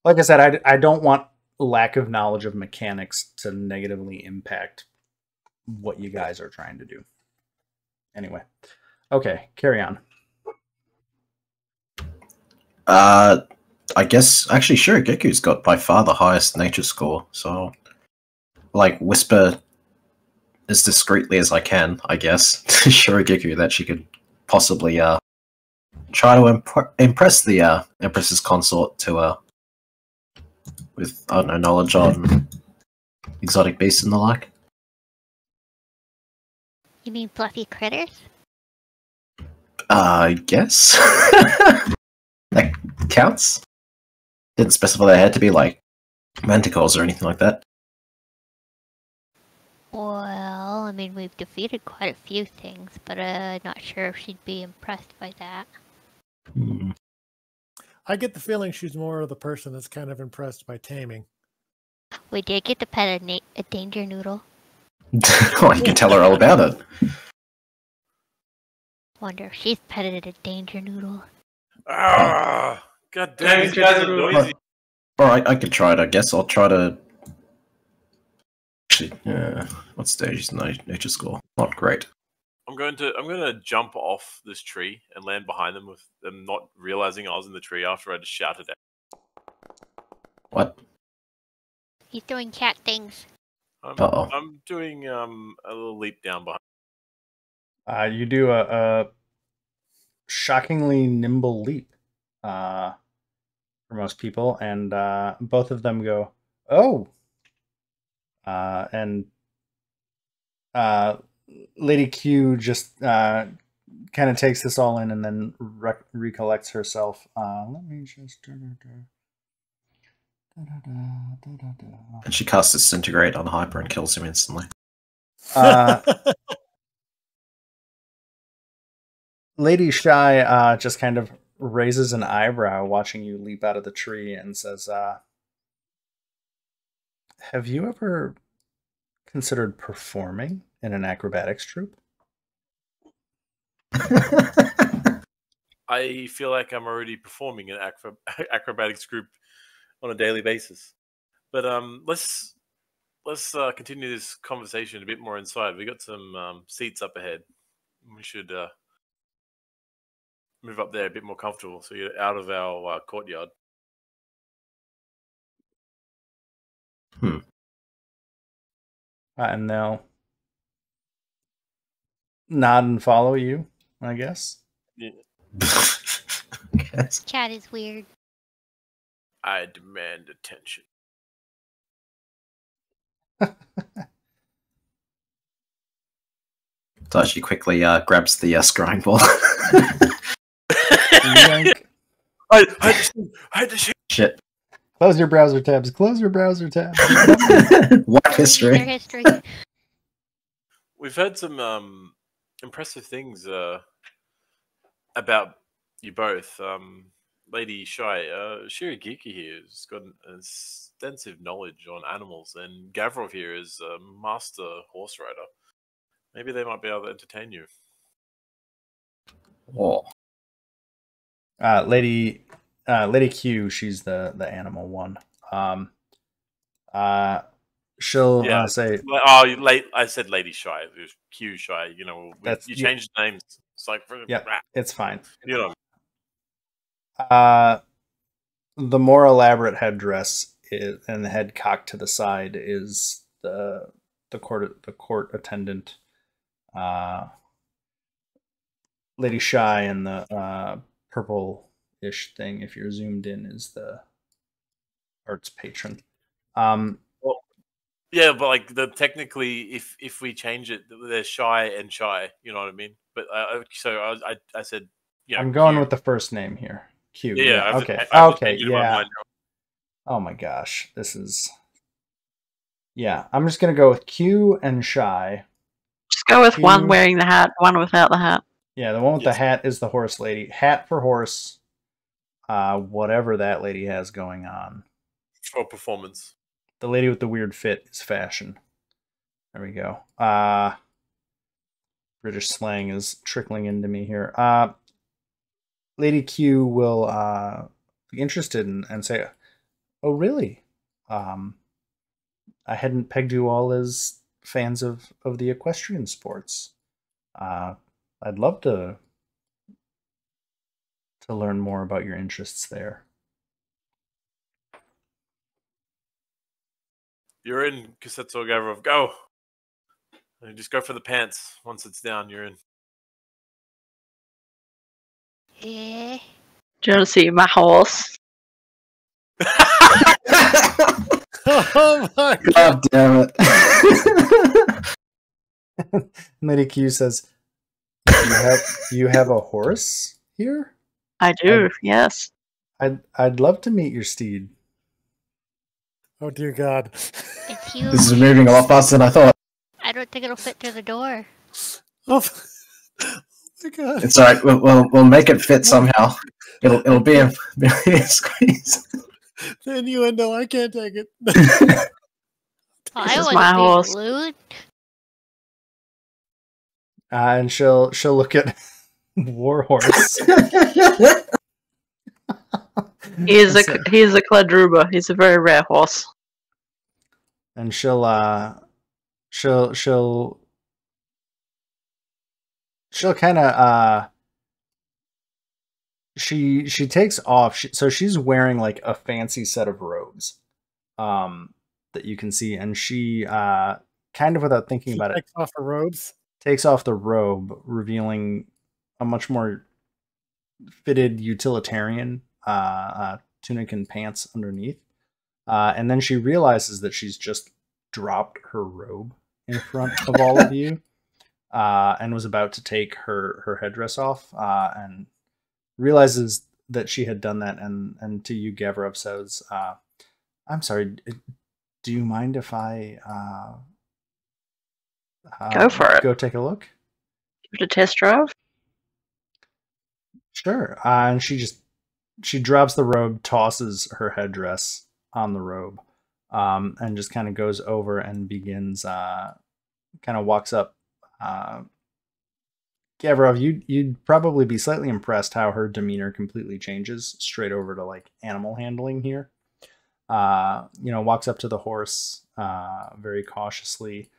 Like I said, I don't want lack of knowledge of mechanics to negatively impact what you guys are trying to do. Anyway. Okay, carry on. I guess actually Shirogeku's got by far the highest nature score, so like whisper as discreetly as I can, I guess, to Shirigeku that she could possibly try to impress the Empress's consort to with, I don't know, knowledge on exotic beasts and the like. You mean fluffy critters? I guess. That counts? Didn't specify they had to be like manticores or anything like that. Well, I mean, we've defeated quite a few things, but I'm not sure if she'd be impressed by that. I get the feeling she's more of the person that's kind of impressed by taming. We did get to pet a danger noodle. Oh, you can tell her all about it. Wonder if she's petted a danger noodle. Ah, god damn, these guys are noisy. Alright, I can try it, I guess. I'll try to... Actually, what stage is nature score? Not great. I'm going to jump off this tree and land behind them with them not realizing I was in the tree after I just shouted at them. What? He's doing cat things. I'm doing a little leap down behind. You do a shockingly nimble leap for most people, and both of them go, "Oh!" And Lady Q just kind of takes this all in and then recollects herself. Let me just... And she casts Disintegrate on Hyper and kills him instantly. Lady Shy just kind of raises an eyebrow watching you leap out of the tree and says, have you ever considered performing in an acrobatics troupe? I feel like I'm already performing in acrobatics group on a daily basis. But let's continue this conversation a bit more inside. We got some seats up ahead. We should move up there a bit more comfortable so you're out of our courtyard. And they'll nod and follow you, I guess. Yeah. Cat is weird. I demand attention. So she quickly grabs the scrying ball. Yank. I had to shoot. Shit. Close your browser tabs. Close your browser tabs. What Their history? history. We've heard some impressive things about you both. Lady Shy, Shirigiki here has got an extensive knowledge on animals, and Gavrov here is a master horse rider. Maybe they might be able to entertain you. Oh. Lady Q, she's the animal one. She'll say, I said Lady Shy. It was Q Shy. You know, you changed names. It's like, yeah, it's fine. You know. The more elaborate headdress and the head cocked to the side is the court attendant, Lady Shy, and the purple-ish thing, if you're zoomed in, is the arts patron. Yeah, but like technically, if we change it, there's Shy and Shy. You know what I mean? But so I said, yeah. I'm going with the first name here. Q. Yeah. Okay. Okay. Yeah. Oh my gosh, this is. Yeah, I'm just gonna go with Q and Shy. Just go with one wearing the hat, one without the hat. Yeah, the one with the hat is the horse lady. Hat for horse. Whatever that lady has going on. For performance. The lady with the weird fit is fashion. There we go. British slang is trickling into me here. Lady Q will be interested and say, "Oh, really? I hadn't pegged you all as fans of the equestrian sports. I'd love to learn more about your interests there." You're in, Kasetsu Gavrov. Go! And just go for the pants. Once it's down, you're in. Yeah. Do you want to see my horse? Oh my God damn it. Lady Q says, you have a horse here? I do, yes. I'd love to meet your steed. Oh dear God. It's huge. This is moving a lot faster than I thought. I don't think it'll fit through the door. Oh my God. It's alright, we'll make it fit somehow. It'll be a squeeze. The innuendo, I can't take it. I is was my horse. Lewd. And she'll look at Warhorse. He's a Kladruba. He's a very rare horse. And she'll kind of she takes off. So she's wearing like a fancy set of robes that you can see, and she kind of without thinking about it takes off her robes. Takes off the robe, revealing a much more fitted utilitarian tunic and pants underneath. And then she realizes that she's just dropped her robe in front of all of you and was about to take her headdress off and realizes that she had done that. And to you, Gavrov says, I'm sorry, do you mind if I go for it? Go take a look? Give it a test drive? Sure. And she drops the robe, tosses her headdress on the robe, and just kind of goes over and begins, kind of walks up. Gavrov, you'd probably be slightly impressed how her demeanor completely changes straight over to like animal handling here. Walks up to the horse very cautiously,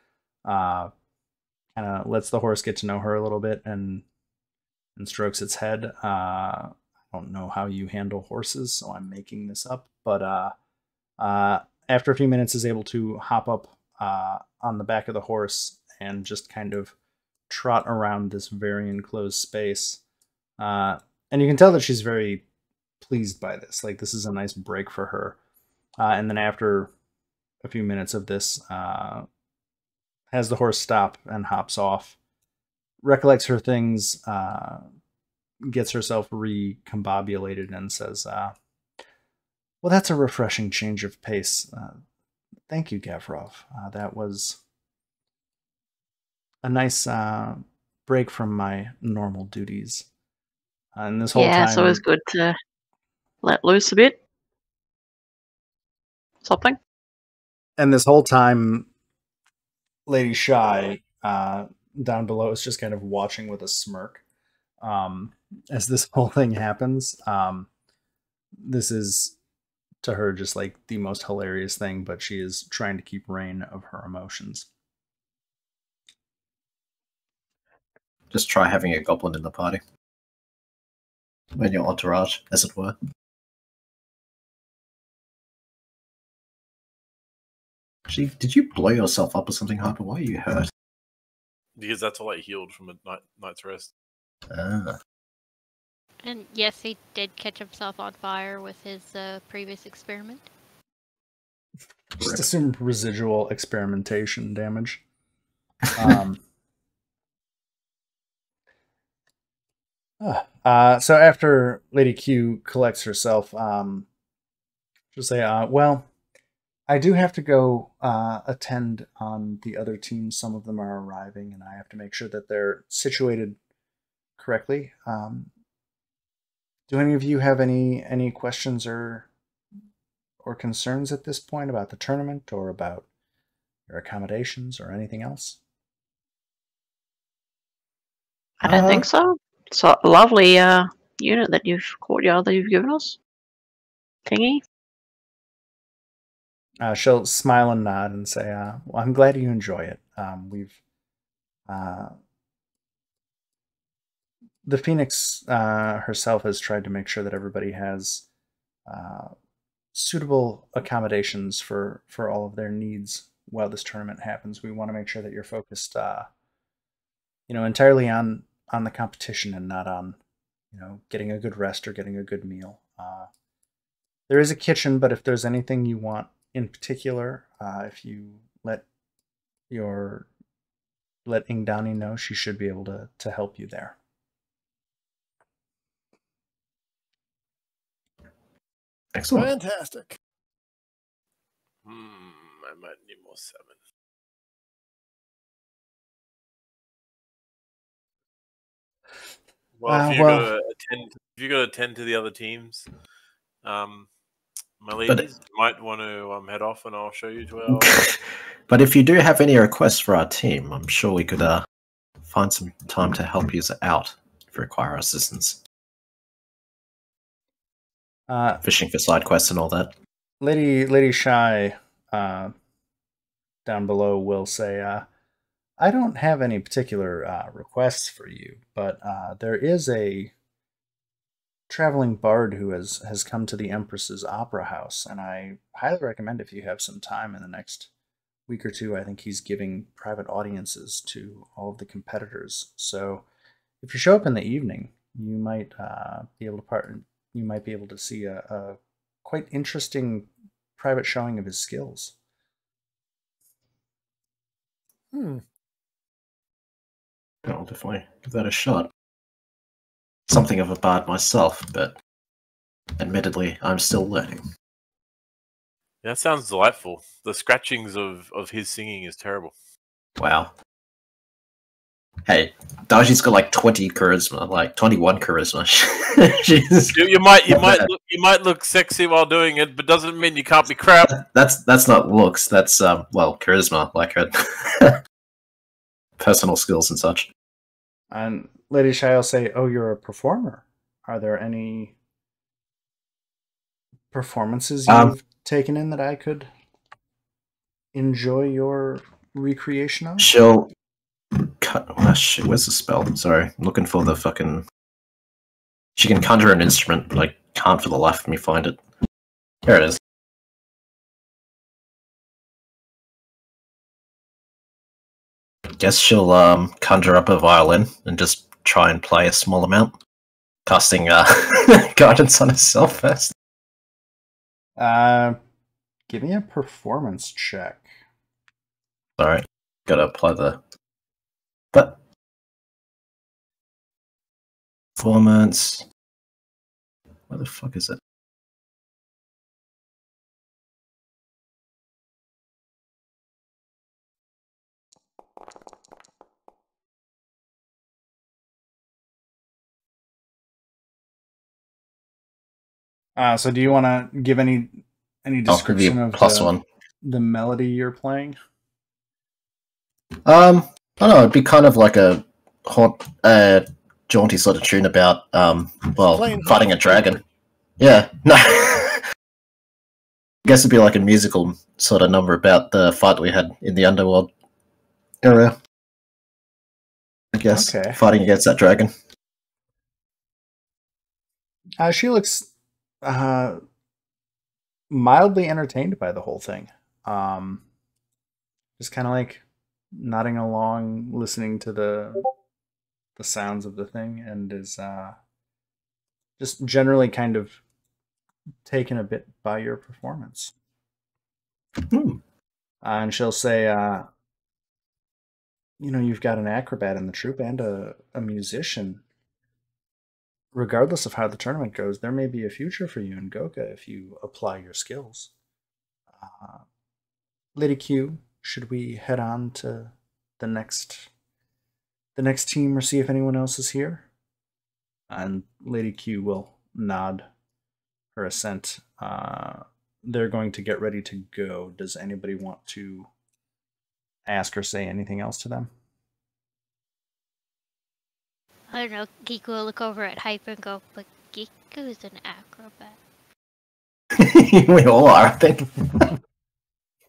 kind of lets the horse get to know her a little bit and strokes its head. I don't know how you handle horses, so I'm making this up. But after a few minutes is able to hop up on the back of the horse and just kind of trot around this very enclosed space. And you can tell that she's very pleased by this. Like, this is a nice break for her. And then after a few minutes of this, has the horse stop and hops off, recollects her things, gets herself recombobulated, and says, well, that's a refreshing change of pace. Thank you, Gavrov. That was a nice break from my normal duties. And this whole time, it's always good to let loose a bit. Something. And this whole time, Lady Shy down below is just kind of watching with a smirk as this whole thing happens. This is, to her, just like the most hilarious thing, but she is trying to keep rein of her emotions. Just try having a goblin in the party. When your entourage, as it were. Actually, did you blow yourself up or something, Harper? Why are you hurt? Because that's all I healed from a night's rest. Ah. And yes, he did catch himself on fire with his previous experiment. Just assume residual experimentation damage. So after Lady Q collects herself, she'll say, well, I do have to go attend on the other teams. Some of them are arriving, and I have to make sure that they're situated correctly. Do any of you have any questions or concerns at this point about the tournament or about your accommodations or anything else? I don't think so. It's a lovely unit that courtyard that you've given us. Thingy. She'll smile and nod and say, well, I'm glad you enjoy it. The Phoenix herself has tried to make sure that everybody has suitable accommodations for all of their needs while this tournament happens. We want to make sure that you're focused, entirely on the competition and not on, getting a good rest or getting a good meal. There is a kitchen, but if there's anything you want in particular, if you let Ingdani know, she should be able to help you there. Excellent. Fantastic. I might need more 7. Well, if you got to attend to the other teams, my ladies might want to head off, and I'll show you to our. But if you do have any requests for our team, I'm sure we could find some time to help you out if you require assistance. Fishing for side quests and all that. Lady Shy down below will say, I don't have any particular requests for you, but there is a traveling bard who has come to the Empress's Opera House, and I highly recommend, if you have some time in the next week or two, I think he's giving private audiences to all of the competitors. So if you show up in the evening, you might be able to see a quite interesting private showing of his skills. I'll definitely give that a shot. Something of a bard myself, but admittedly, I'm still learning. Yeah, that sounds delightful. The scratchings of his singing is terrible. Wow. Hey, Daji's got like 20 charisma, like 21 charisma. you might look sexy while doing it, but doesn't mean you can't be crap. That's not looks. That's charisma, like her personal skills and such. And Lady Shy will say, "Oh, you're a performer. Are there any performances you've taken in that I could enjoy your recreation of?" She'll cut. Oh shit! Where's the spell? Sorry, I'm looking for the fucking. She can conjure an instrument, but I can't for the life of me find it. Here it is. Guess she'll conjure up a violin and just try and play a small amount, casting guidance on herself first. Give me a performance check. Sorry, gotta apply the. But performance. Where the fuck is it? So do you want to give any description of +1. The melody you're playing? I don't know. It'd be kind of like a jaunty sort of tune about fighting a dragon. Yeah, no. I guess it'd be like a musical sort of number about the fight we had in the underworld area. I guess fighting against that dragon. She looks mildly entertained by the whole thing. Just kind of like nodding along, listening to the sounds of the thing, and is just generally kind of taken a bit by your performance. And she'll say, you've got an acrobat in the troupe and a musician. Regardless of how the tournament goes, there may be a future for you in Goka if you apply your skills. Lady Q, should we head on to the next team or see if anyone else is here? And Lady Q will nod her assent. They're going to get ready to go. Does anybody want to ask or say anything else to them? I don't know. Geeko will look over at Hyper and go, but Geeko's an acrobat. We all are, I think.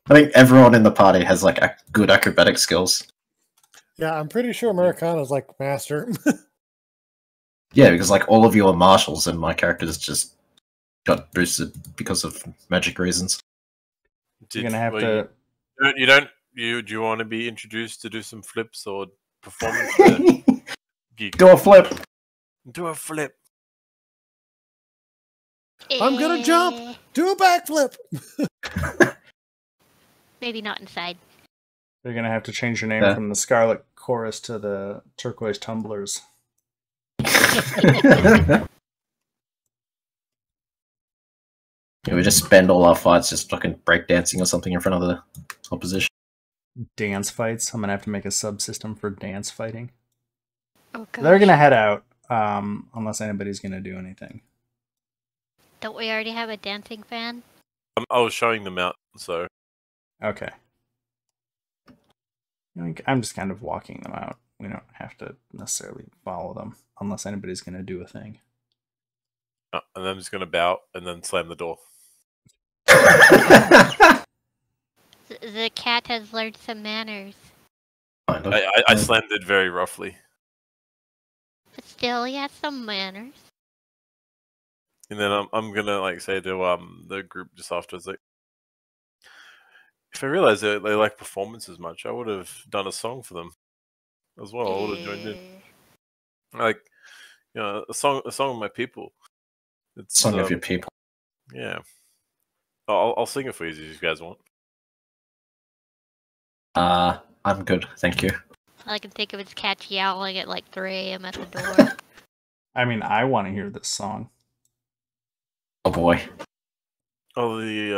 I think everyone in the party has like good acrobatic skills. Yeah, I'm pretty sure Americana's like master. Yeah, because like all of you are marshals, and my character's just got boosted because of magic reasons. You're gonna have to. Do you want to be introduced to do some flips or performance? Do a flip. Do a flip. I'm gonna jump. Do a backflip. Maybe not inside. You're gonna have to change your name from the Scarlet Chorus to the Turquoise Tumblers. Yeah, we just spend all our fights just fucking breakdancing or something in front of the opposition. Dance fights. I'm gonna have to make a subsystem for dance fighting. Oh, gosh. They're gonna head out, unless anybody's gonna do anything. Don't we already have a dancing fan? I was showing them out, so. Okay. I'm just kind of walking them out. We don't have to necessarily follow them, unless anybody's gonna do a thing. And then I'm just gonna bow and then slam the door. The cat has learned some manners. I slammed it very roughly. But still, he has some manners. And then I'm gonna like say to the group just afterwards, like, if I realized they like performance as much, I would have done a song for them as well. I would have joined in, like, a song of my people. It's song of your people. Yeah, I'll sing it for you if you guys want. I'm good, thank you. All I can think of is cats yowling at like 3 a.m. at the door. I mean, I want to hear this song. Oh boy. Oh, it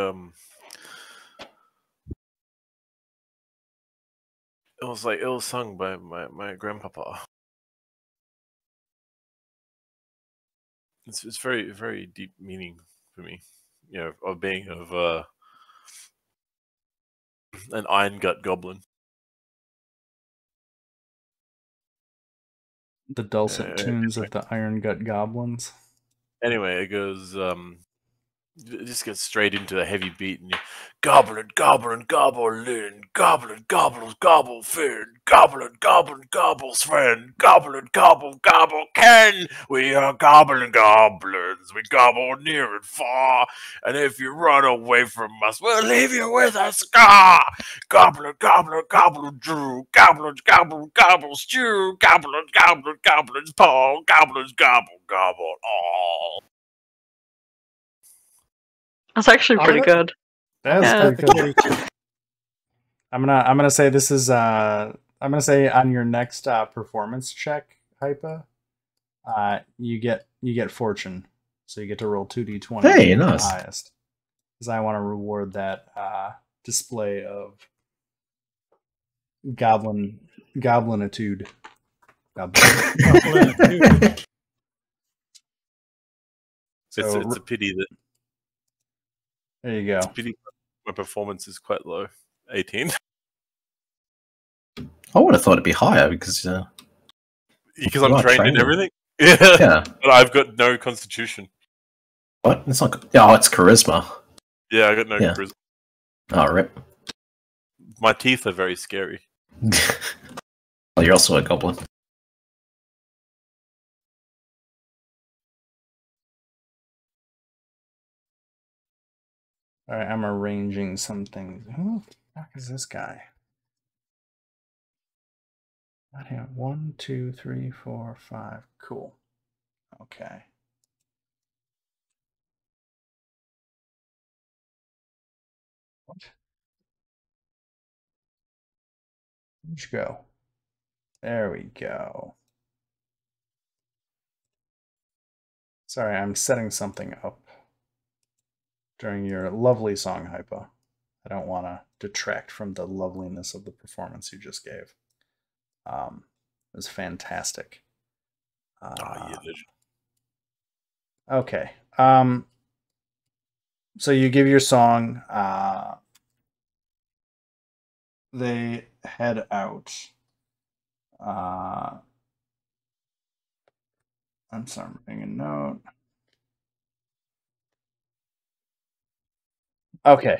was sung by my grandpapa. It's very, very deep meaning for me, of being of an iron gut goblin. The dulcet tunes of the Iron Gut Goblins. Anyway, it goes, it just gets straight into a heavy beat, and goblin, goblin, goblin, goblin, gobbles, gobble, fin, goblin, goblin, gobbles, friend, goblin, gobble, gobble, can. We are goblin goblins. We gobble near and far, and if you run away from us, we'll leave you with a scar. Goblin, goblin, gobble, drew, goblins, gobble, gobble, stew, goblin, goblin, goblins, paw, goblins, gobble, gobble, all. That's actually pretty good. That's pretty cool. I'm gonna say this is I'm gonna say on your next performance check, Hypa, you get fortune, so you get to roll 2d20. Hey, nice. The highest, because I want to reward that display of goblinitude. So, it's a pity that. There you go. It's a pity my performance is quite low. 18. I would have thought it'd be higher because I'm trained in everything. Yeah. But I've got no constitution. What? It's not. Oh, it's charisma. Yeah, I got no charisma. Oh, rip. My teeth are very scary. Well, you're also a goblin. All right, I'm arranging some things. Who the fuck is this guy? 1, 2, 3, 4, 5. Cool. Okay. What? Where'd you go? There we go. Sorry, I'm setting something up during your lovely song, Hypa. I don't want to detract from the loveliness of the performance you just gave. It was fantastic. Okay. So you give your song. They head out. I'm sorry, I'm making a note. Okay.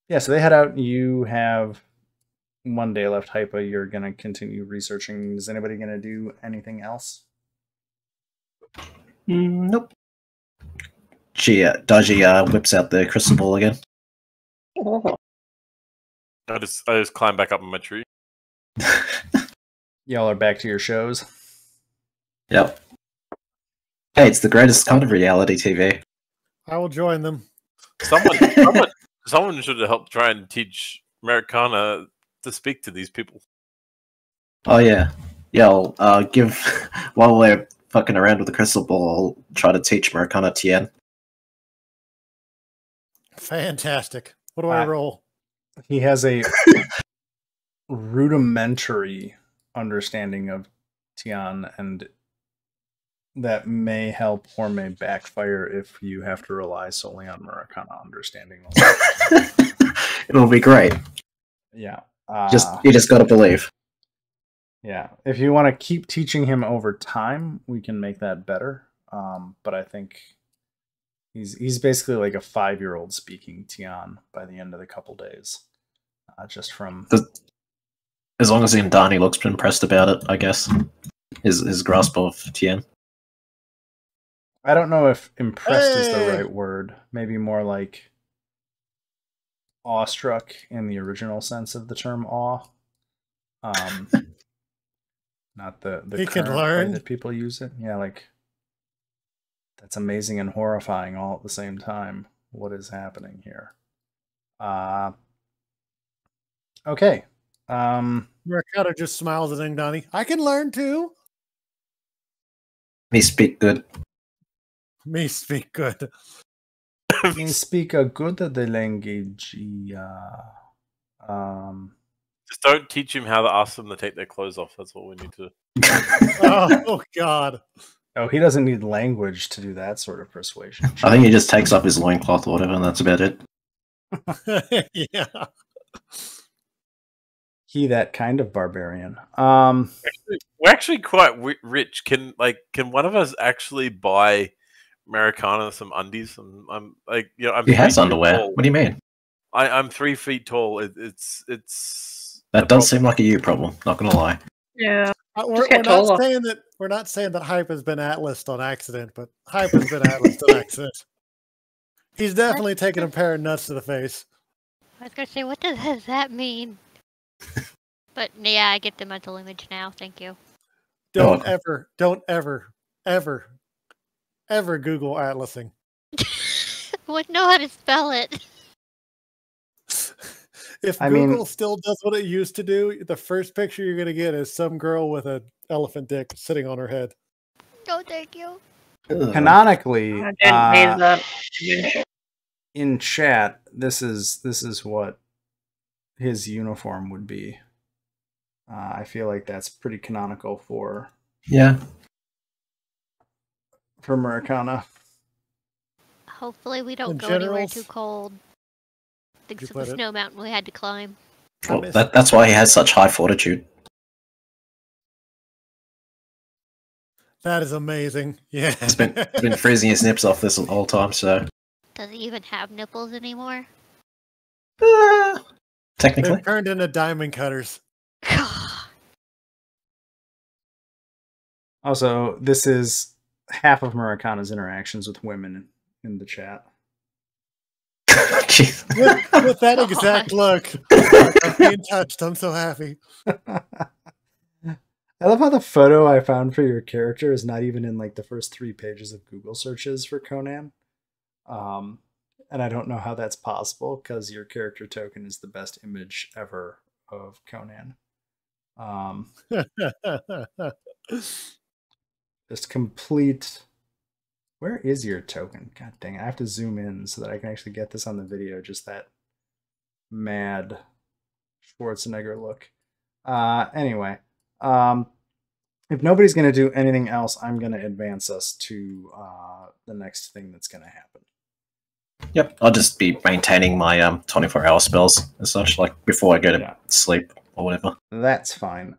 Yeah, so they head out. You have 1 day left, Hypa. You're going to continue researching. Is anybody going to do anything else? Nope. Daji whips out the crystal ball again. Oh. I just climb back up in my tree. Y'all are back to your shows. Yep. Hey, it's the greatest kind of reality TV. I will join them. Someone should have helped try and teach Americana to speak to these people. Oh yeah, yeah. I'll give while we're fucking around with the crystal ball, I'll try to teach Americana Tien. Fantastic. What do I roll? He has a rudimentary understanding of Tian, and that may help or may backfire if you have to rely solely on Americana understanding. It'll be great. Yeah. You just gotta believe. Yeah. If you want to keep teaching him over time, we can make that better. But I think he's basically like a 5-year-old speaking Tian by the end of the couple days. Just from as long as Indani looks impressed about it, I guess. His grasp of Tien. I don't know if impressed is the right word. Maybe more like awestruck in the original sense of the term awe. Not the he current can learn way that people use it. Yeah, like that's amazing and horrifying all at the same time. What is happening here? Okay. Mercado just smiles at Ingdani. I can learn too. Me speak good. Me speak good. Me speak a good the language. Just don't teach him how to ask them to take their clothes off. That's what we need to. Oh God. Oh, he doesn't need language to do that sort of persuasion. I think he just takes off his loincloth or whatever, and that's about it. Yeah. He that kind of barbarian. We're actually quite rich. Can one of us actually buy Americana some undies? I'm he has underwear. Tall. What do you mean? I'm 3 feet tall. It's that does seem like a you problem. Not gonna lie. Yeah. We're not saying that Hype has been atlased on accident, but Hype has been atlased on accident. He's definitely taken a pair of nuts to the face. I was gonna say, what does that mean? But yeah, I get the mental image now. Thank you. Don't ever Google atlasing. wouldn't know how to spell it. If I Google mean- still does what it used to do, the first picture you're going to get is some girl with an elephant dick sitting on her head. No, thank you. Canonically, I didn't need that image. in chat, this is what his uniform would be. I feel like that's pretty canonical for Americana. Hopefully we don't In go anywhere generals- too cold. Thanks You to the put it- snow mountain we had to climb. Well, that's why he has such high fortitude. That is amazing. Yeah. He's been freezing his nips off this whole time, so Does he even have nipples anymore? technically. They've turned into diamond cutters. Also, this is half of Americana's interactions with women in the chat. Jeez. With that exact look. I'm being touched. I'm so happy. I love how the photo I found for your character is not even in like the first 3 pages of Google searches for Conan. And I don't know how that's possible because your character token is the best image ever of Conan. Just complete. Where is your token? God dang it. I have to zoom in so that I can actually get this on the video. Just that mad Schwarzenegger look. Anyway. If nobody's going to do anything else, I'm going to advance us to the next thing that's going to happen. Yep, I'll just be maintaining my 24-hour spells as such, like before I go to sleep or whatever. That's fine.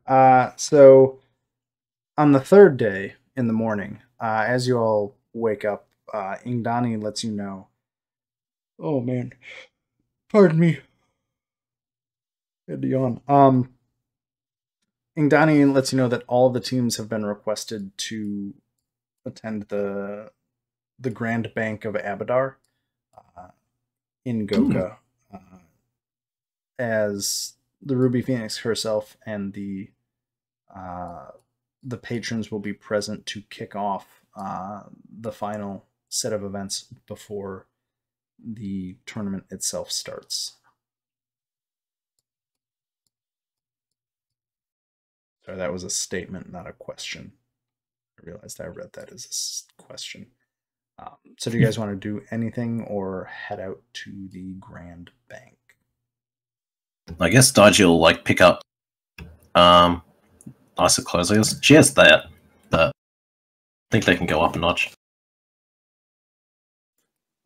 So on the 3rd day in the morning, as you all wake up, Ingdani lets you know. Oh man, pardon me. Had to yawn. Ingdani lets you know that all of the teams have been requested to attend the Grand Bank of Abadar in Goka, as the Ruby Phoenix herself and the patrons will be present to kick off the final set of events before the tournament itself starts. Sorry, that was a statement, not a question. I realized I read that as a question. So do you guys want to do anything or head out to the Grand Bank? I guess Daiji will like pick up nicer clothes. She has that, but I think they can go up a notch.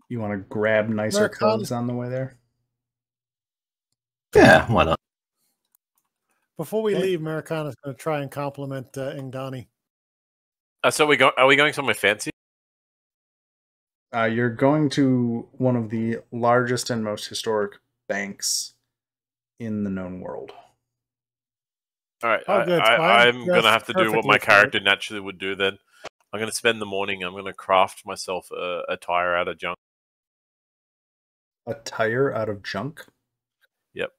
You want to grab nicer Americana. clothes on the way there? Yeah, why not? Before we leave, Americana's going to try and compliment Ingdani. So are we going somewhere fancy? You're going to one of the largest and most historic banks in the known world. All right, Oh, good. I'm going to have to do what my perfectly for it. character naturally would do then. I'm going to spend the morning, I'm going to craft myself a tire out of junk. A tire out of junk? Yep.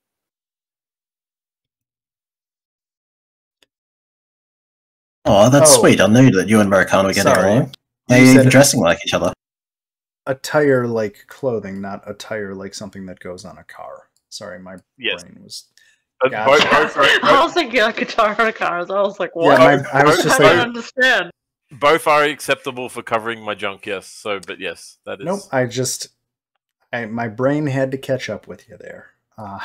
Oh, that's Oh. sweet. I knew that you and Americana were getting Sorry. along. You Are you said even it. dressing like each other? Attire like clothing, not attire like something that goes on a car. Sorry, my Yes. brain was... Both I was thinking like guitar on a car. I was like, what? Yeah, I was just I don't like... understand. both are acceptable for covering my junk, yes. So, but yes, that is... Nope, my brain had to catch up with you there. I'm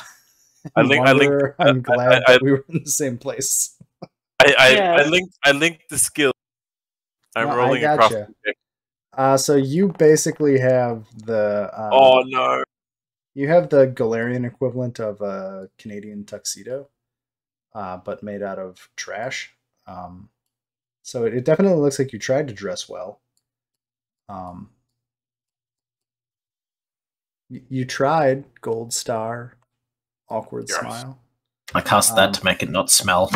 I'm glad that we were in the same place. I linked the skill. I'm No, rolling I a gotcha. crafting check. So you basically have the... Oh no. You have the Galarian equivalent of a Canadian tuxedo, but made out of trash. So it definitely looks like you tried to dress well. You tried. Gold star, awkward Yes. smile. I cast that to make it not smell.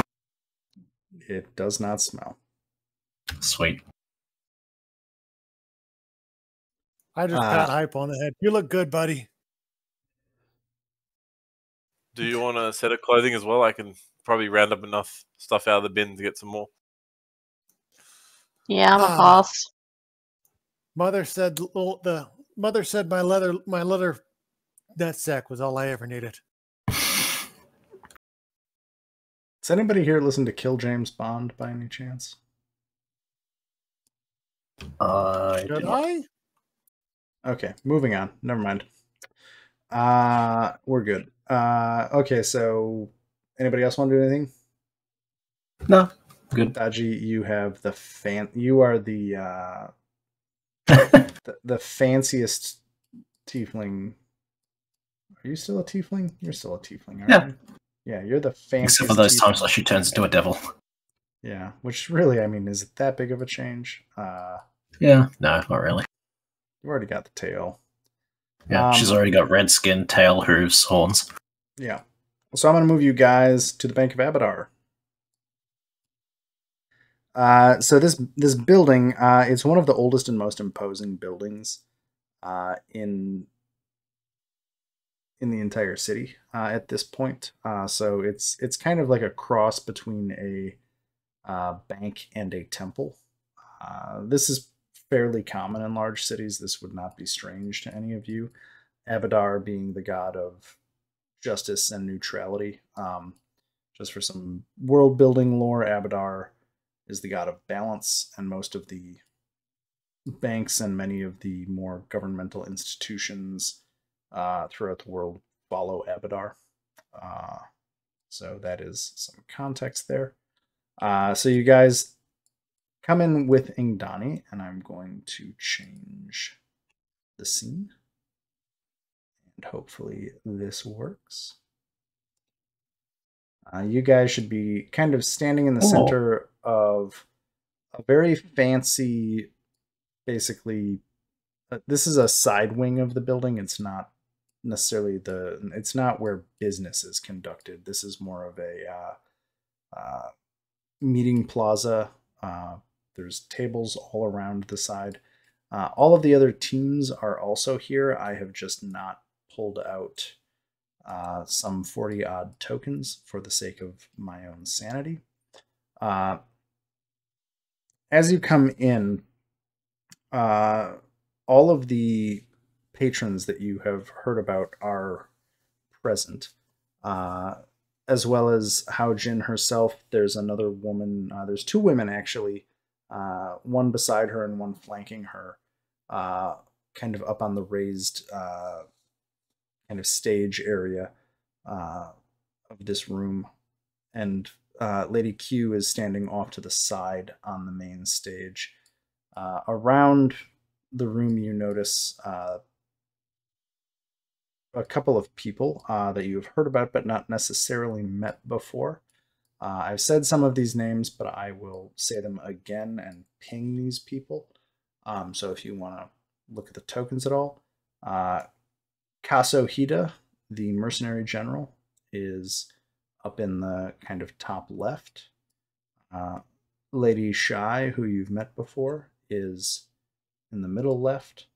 It does not smell. Sweet. I just pat Hype on the head. You look good, buddy. Do you want a set of clothing as well? I can probably round up enough stuff out of the bin to get some more. Yeah, I'm a Ah. pass. Mother said the Mother said my leather nutsack was all I ever needed. Does anybody here listen to Kill James Bond by any chance? Should I? Okay, moving on. Never mind. We're good. Okay, so anybody else want to do anything? No, good. Daji, you have the you are the the fanciest tiefling. Are you still a tiefling? You're still a tiefling, aren't you? Yeah, you're the fanciest. Except for those times where she turns into a devil. Yeah, which really, I mean, is it that big of a change? Yeah, no, not really. You've already got the tail. Yeah, she's already got red skin, tail, hooves, horns. Yeah. So I'm going to move you guys to the Bank of Abadar. So this building, it's one of the oldest and most imposing buildings in the entire city at this point. So it's kind of like a cross between a bank and a temple. This is fairly common in large cities. This would not be strange to any of you. Abadar being the god of justice and neutrality. Just for some world building lore, Abadar is the god of balance, and most of the banks and many of the more governmental institutions throughout the world follow Abadar. So that is some context there. So you guys come in with Ingdani, and I'm going to change the scene. And hopefully this works. You guys should be kind of standing in the center of a very fancy, basically, this is a side wing of the building. It's not necessarily it's not where business is conducted. This is more of a meeting plaza. There's tables all around the side. All of the other teams are also here. I have just not pulled out some 40 odd tokens for the sake of my own sanity. As you come in, all of the patrons that you have heard about are present, as well as Haojin herself. There's another woman. There's two women, actually, one beside her and one flanking her, kind of up on the raised kind of stage area of this room. And Lady Q is standing off to the side on the main stage. Around the room, you notice a couple of people that you have heard about but not necessarily met before. I've said some of these names, but I will say them again and ping these people. So if you want to look at the tokens at all, Kaso Hida, the mercenary general, is up in the kind of top left. Lady Shai, who you've met before, is in the middle left.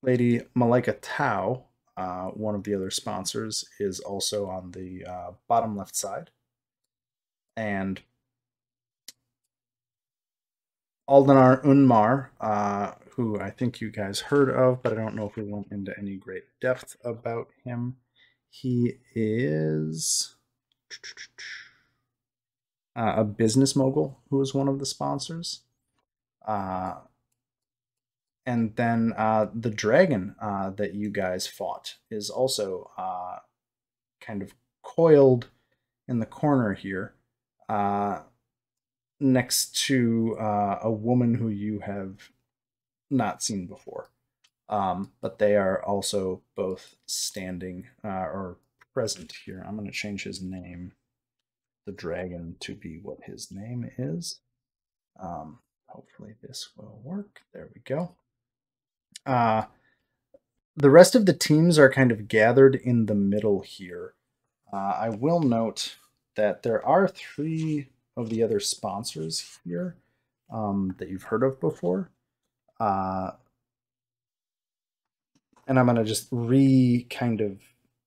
Lady Malika Tao, one of the other sponsors, is also on the bottom left side. And Aldanar Unmar, who I think you guys heard of, but I don't know if we went into any great depth about him. He is a business mogul who is one of the sponsors. And then the dragon that you guys fought is also kind of coiled in the corner here, next to a woman who you have not seen before. But they are also both standing or present here. I'm going to change his name, the dragon, to be what his name is. Hopefully this will work. There we go. The rest of the teams are kind of gathered in the middle here. I will note that there are 3 of the other sponsors here that you've heard of before. And I'm going to just kind of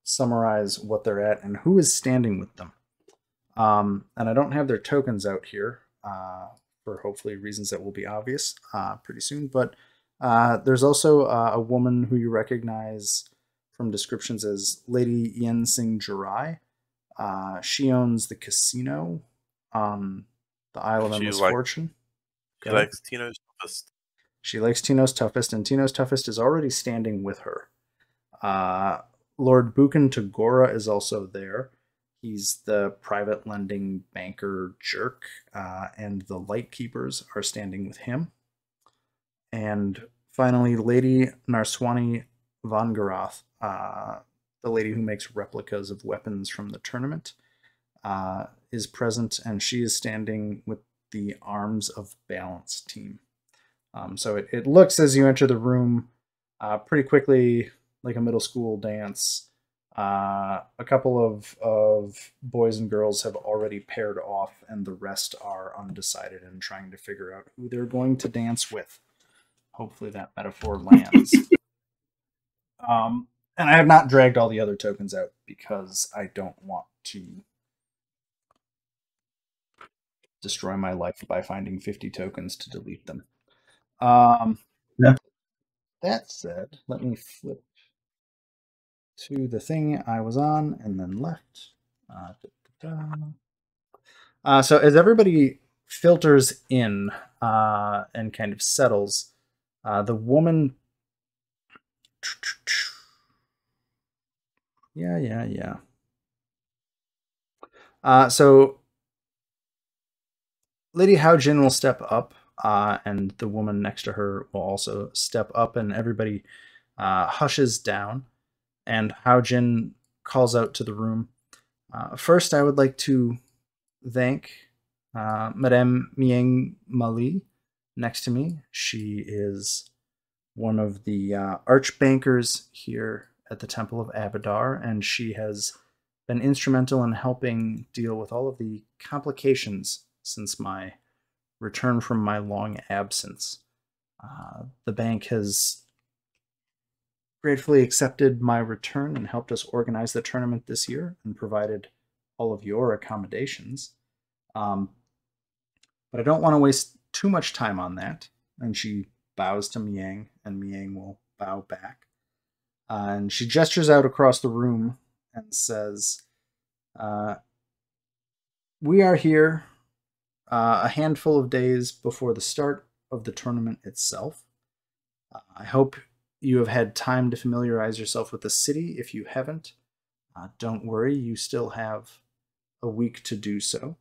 summarize what they're at and who is standing with them. And I don't have their tokens out here for hopefully reasons that will be obvious pretty soon. But There's also a woman who you recognize from descriptions as Lady Yensing Jirai. She owns the casino on the Isle of Endless Fortune. She likes Tino's Toughest. She likes Tino's Toughest, and Tino's Toughest is already standing with her. Lord Buchan Tagora is also there. He's the private lending banker jerk, and the Lightkeepers are standing with him. And finally, Lady Narswani Vangarath, the lady who makes replicas of weapons from the tournament, is present, and she is standing with the Arms of Balance team. So it looks, as you enter the room, pretty quickly like a middle school dance. A couple of boys and girls have already paired off, and the rest are undecided and trying to figure out who they're going to dance with. Hopefully that metaphor lands. And I have not dragged all the other tokens out because I don't want to destroy my life by finding 50 tokens to delete them. Yeah. That said, let me flip to the thing I was on and then left. So as everybody filters in and kind of settles, the woman... Yeah. So Lady Haojin will step up, and the woman next to her will also step up, and everybody hushes down, and Haojin calls out to the room. First, I would like to thank Madame Mieng Mali next to me. She is one of the archbankers here at the Temple of Abadar, and she has been instrumental in helping deal with all of the complications since my return from my long absence. The bank has gratefully accepted my return and helped us organize the tournament this year and provided all of your accommodations. But I don't want to waste too much time on that. And she bows to Miang, and Miang will bow back. And she gestures out across the room and says, we are here a handful of days before the start of the tournament itself. I hope you have had time to familiarize yourself with the city. If you haven't, don't worry, you still have a week to do so.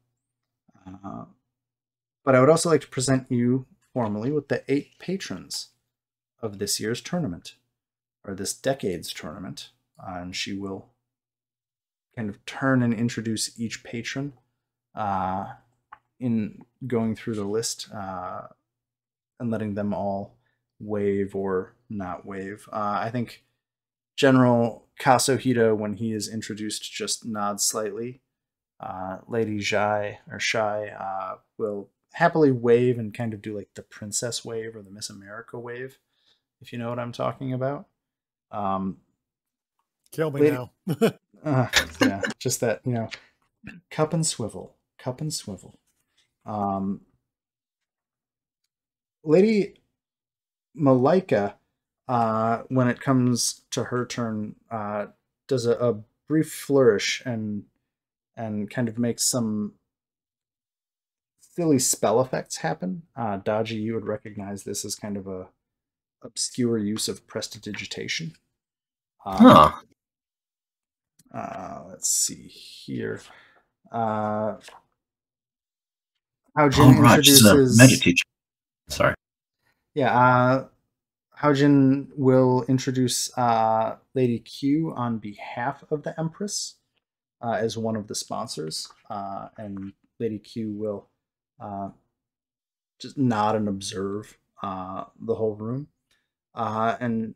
But I would also like to present you formally with the 8 patrons of this year's tournament, or this decade's tournament. And she will kind of turn and introduce each patron in going through the list and letting them all wave or not wave. I think General Kazuhito, when he is introduced, just nods slightly. Lady Shai will happily wave and kind of do like the princess wave or the Miss America wave, if you know what I'm talking about. Kill me now. Yeah, just that, cup and swivel. Lady Malika, when it comes to her turn, does a brief flourish and kind of makes some silly spell effects happen. Dodgy, you would recognize this as kind of a obscure use of prestidigitation. Let's see here. How Jin introduces magic teacher. Sorry. Yeah, Haojin will introduce Lady Q on behalf of the Empress as one of the sponsors, and Lady Q will just nod and observe the whole room, and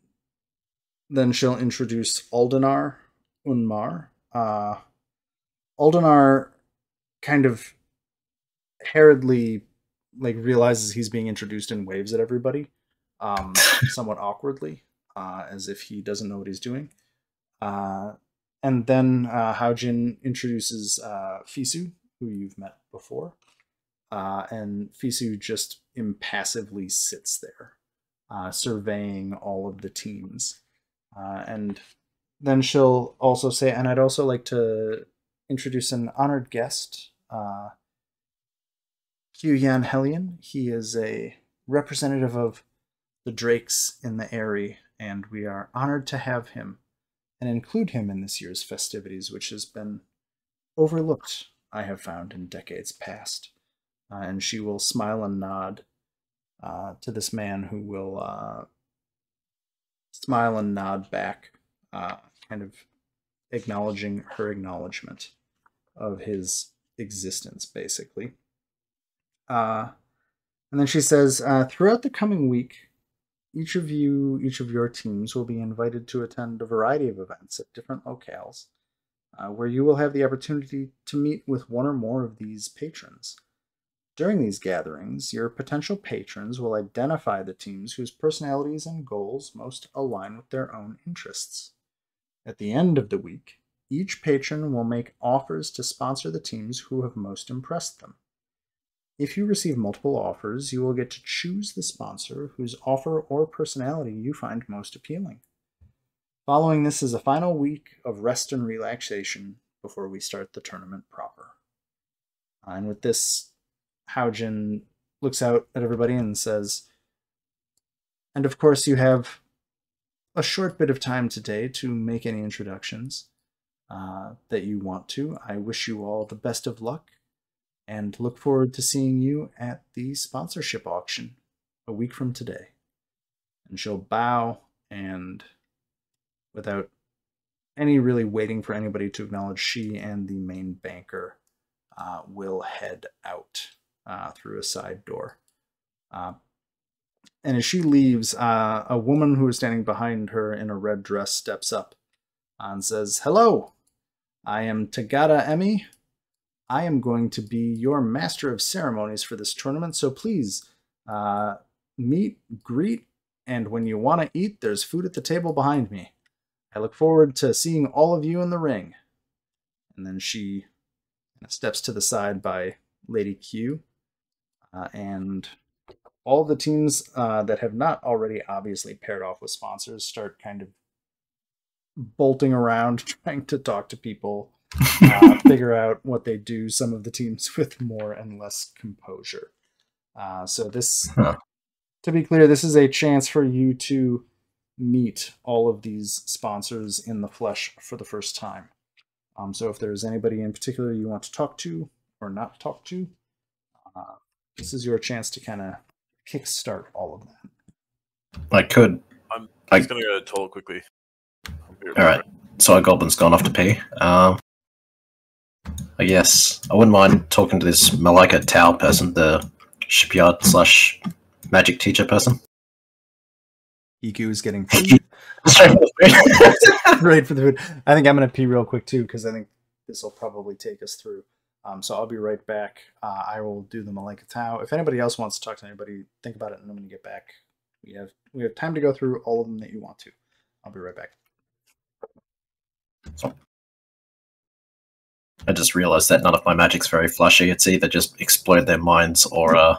then she'll introduce Aldenar Unmar. Aldenar kind of hurriedly realizes he's being introduced and waves at everybody, somewhat awkwardly, as if he doesn't know what he's doing. And then Haojin introduces Fisu, who you've met before, and Fisu just impassively sits there surveying all of the teams. And then she'll also say, and I'd also like to introduce an honored guest, Hugh Yan Hellion. He is a representative of the Drakes in the Aerie, and we are honored to have him and include him in this year's festivities, which has been overlooked, I have found, in decades past. And she will smile and nod to this man, who will smile and nod back, kind of acknowledging her acknowledgement of his existence, basically. And then she says, throughout the coming week, each of your teams will be invited to attend a variety of events at different locales, where you will have the opportunity to meet with one or more of these patrons. During these gatherings, your potential patrons will identify the teams whose personalities and goals most align with their own interests. At the end of the week, each patron will make offers to sponsor the teams who have most impressed them. If you receive multiple offers, you will get to choose the sponsor whose offer or personality you find most appealing. Following this is a final week of rest and relaxation before we start the tournament proper. And with this, Haojin looks out at everybody and says, and of course you have a short bit of time today to make any introductions that you want to. I wish you all the best of luck and look forward to seeing you at the sponsorship auction a week from today. And she'll bow, and without any really waiting for anybody to acknowledge, she and the main banker will head out through a side door. And as she leaves, a woman who is standing behind her in a red dress steps up and says, "Hello, I am Tagada Emi. I am going to be your master of ceremonies for this tournament, so please meet, greet, and when you want to eat, there's food at the table behind me. I look forward to seeing all of you in the ring." And then she steps to the side by Lady Q, and all the teams that have not already obviously paired off with sponsors start kind of bolting around, trying to talk to people, figure out what they do, some of the teams with more and less composure. So this, to be clear, this is a chance for you to meet all of these sponsors in the flesh for the first time. So if there's anybody in particular you want to talk to or not talk to, this is your chance to kind of kickstart all of that. I could. I'm just going to go to the toilet quickly. Alright, so our goblin's gone off to pee. I guess I wouldn't mind talking to this Malika Tao person, the shipyard / magic teacher person. Iku is getting food. Right for the food. I think I'm going to pee real quick too, because I think this will probably take us through. So I'll be right back. I will do the Malika Tao. If anybody else wants to talk to anybody, think about it, and I'm going to get back. We have time to go through all of them that you want to. I'll be right back. I just realized that none of my magic's very flashy. It's either just explode their minds or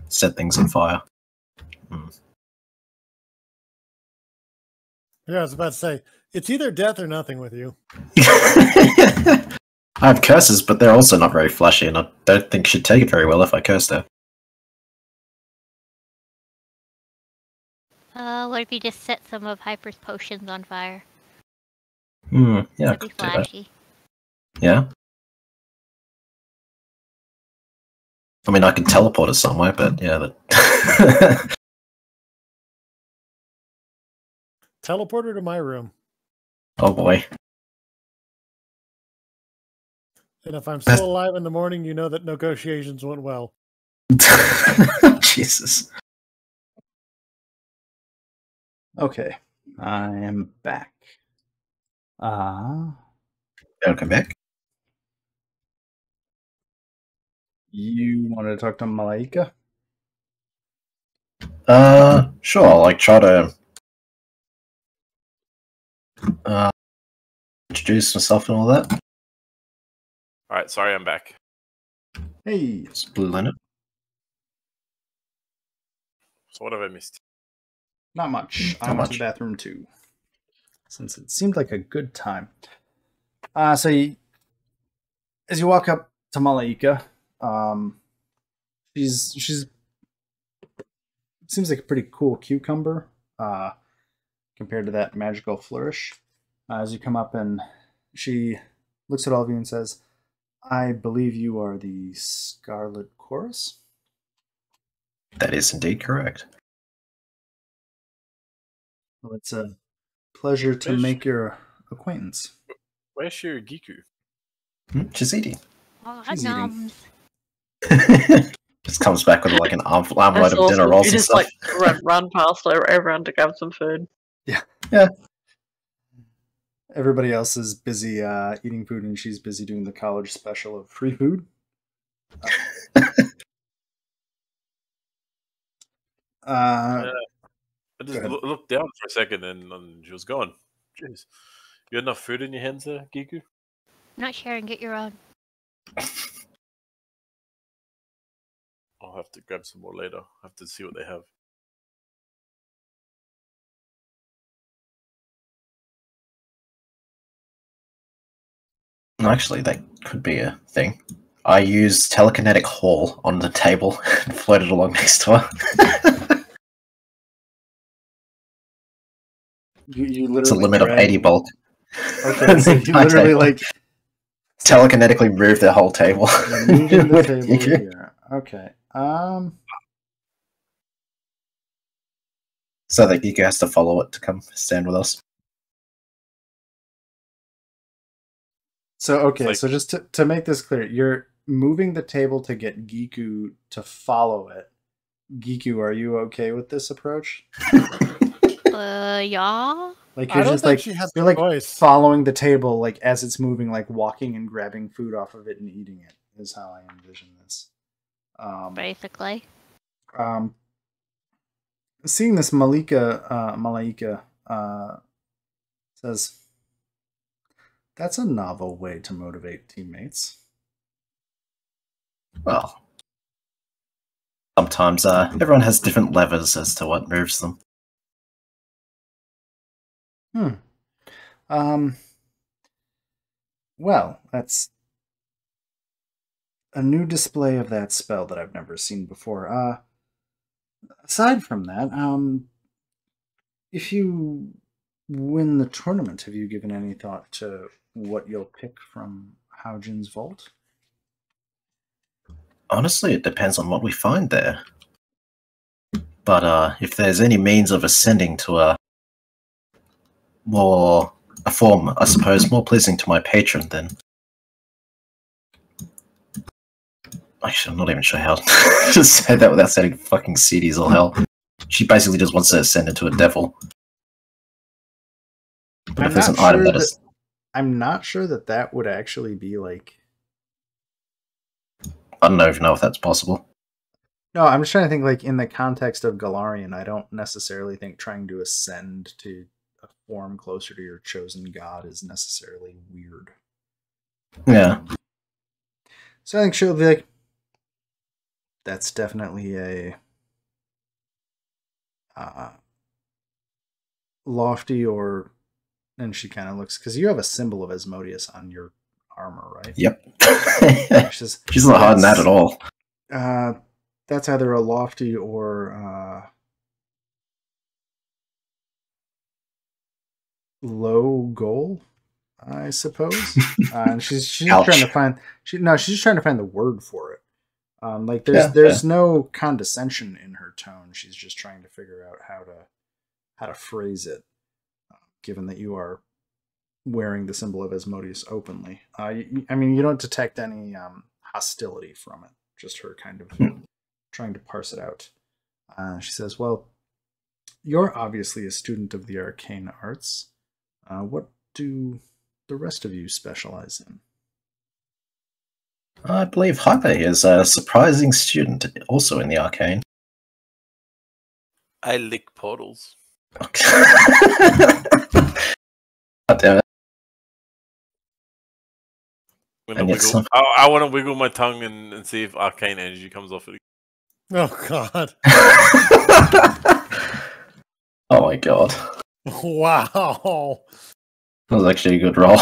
set things on fire. Yeah, I was about to say, it's either death or nothing with you. I have curses, but they're also not very flashy, and I don't think she'd take it very well if I cursed her. What if you just set some of Hyper's potions on fire? Yeah, that'd be flashy. Yeah. I mean, I could teleport us somewhere, but yeah. Teleport her to my room. Oh boy. And if I'm still alive in the morning, you know that negotiations went well. Jesus. Okay, I am back. Welcome back. You wanted to talk to Malaika? Sure. I'll like try to introduce myself and all that. Alright, sorry, I'm back. Hey, It's Blue Leonard. So what have I missed? Not much. I went to the bathroom too, since it seemed like a good time. As you walk up to Malaika, she's seems like a pretty cool cucumber compared to that magical flourish. As you come up, and she looks at all of you and says, "I believe you are the Scarlet Chorus." That is indeed correct. Well, it's a pleasure to make your acquaintance. Where's your Giku? She's eating. Oh, She's eating. Just comes back with like an armload of dinner rolls you and just stuff. like run past everyone to grab some food. Yeah. Everybody else is busy eating food, and she's busy doing the college special of free food. I just looked down for a second, and she was gone. Jeez, you got enough food in your hands there, Giku? Not sharing, get your own. I'll have to grab some more later. I have to see what they have. Actually, that could be a thing. I used telekinetic haul on the table and floated along next to her. You literally It's a limit of 80 bulk. Okay, so you literally like telekinetically move the whole table. moving the table here. Okay. So that Giku has to follow it to come stand with us. So okay, so just to make this clear, you're moving the table to get Giku to follow it. Giku, are you okay with this approach? Yeah. Like you're just like you're like voice. following the table like as it's moving, like walking and grabbing food off of it and eating it is how I envision this. Basically. Seeing this, Malaika says, "That's a novel way to motivate teammates." Well, sometimes everyone has different levers as to what moves them. Well, that's a new display of that spell that I've never seen before. Aside from that, if you win the tournament, have you given any thought to what you'll pick from Haojin's vault? Honestly, it depends on what we find there. But if there's any means of ascending to a form, I suppose, more pleasing to my patron, then actually, I'm not even sure how to just say that without sounding fucking seedy as all hell. She basically just wants to ascend into a devil. But if there's an item that is... I'm not sure that would actually be like... I don't even know if that's possible. No, I'm just trying to think, like, in the context of Galarian, I don't necessarily think trying to ascend to a form closer to your chosen god is necessarily weird. Yeah. So I think she'll be like, that's definitely a lofty or... And she kind of looks... Because you have a symbol of Asmodeus on your armor, right? Yep. She's not hiding that at all. That's either a lofty or low goal, I suppose. And she's trying to find she's trying to find the word for it. Like there's no condescension in her tone. She's just trying to figure out how to phrase it, given that you are wearing the symbol of Asmodeus openly. I mean, you don't detect any hostility from it. Just her kind of trying to parse it out. She says, "Well, you're obviously a student of the arcane arts. What do the rest of you specialize in?" I believe Hyper is a surprising student, also in the arcane. I lick portals. Okay. God damn it. I want to wiggle my tongue and see if arcane energy comes off it. Oh, God. Oh my god. Wow. That was actually a good roll.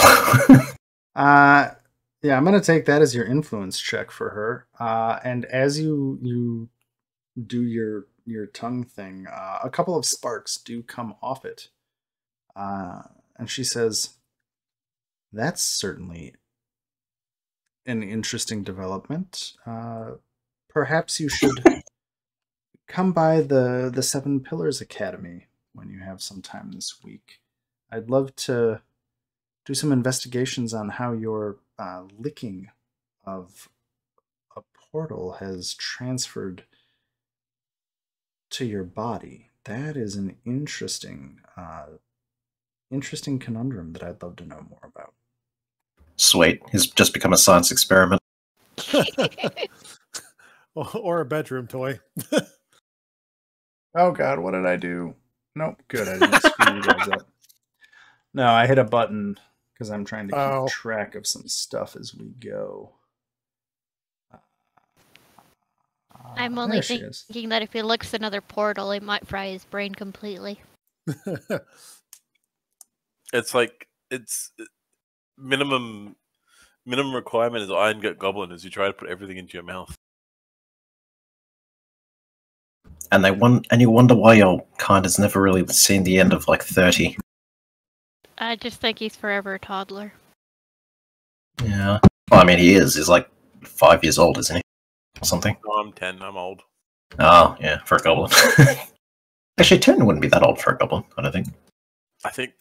Yeah, I'm gonna take that as your influence check for her. And as you do your tongue thing, a couple of sparks do come off it. And she says, "That's certainly an interesting development. Perhaps you should come by the Seven Pillars Academy when you have some time this week. I'd love to do some investigations on how your licking of a portal has transferred to your body. That is an interesting conundrum that I'd love to know more about." Sweet. He's just become a science experiment. Or a bedroom toy. Oh god, what did I do? Nope, good. I didn't screw you guys up. No, I hit a button because I'm trying to keep track of some stuff as we go. I'm only thinking that if he looks another portal, it might fry his brain completely. It's like minimum requirement is Iron Gut Goblin is you try to put everything into your mouth. And you wonder why your kind has never really seen the end of like 30. I just think he's forever a toddler. Yeah. Well, I mean, he is. He's like 5 years old, isn't he? Or something. No, I'm 10. I'm old. Oh, yeah, for a goblin. Actually, 10 wouldn't be that old for a goblin, I don't think. I think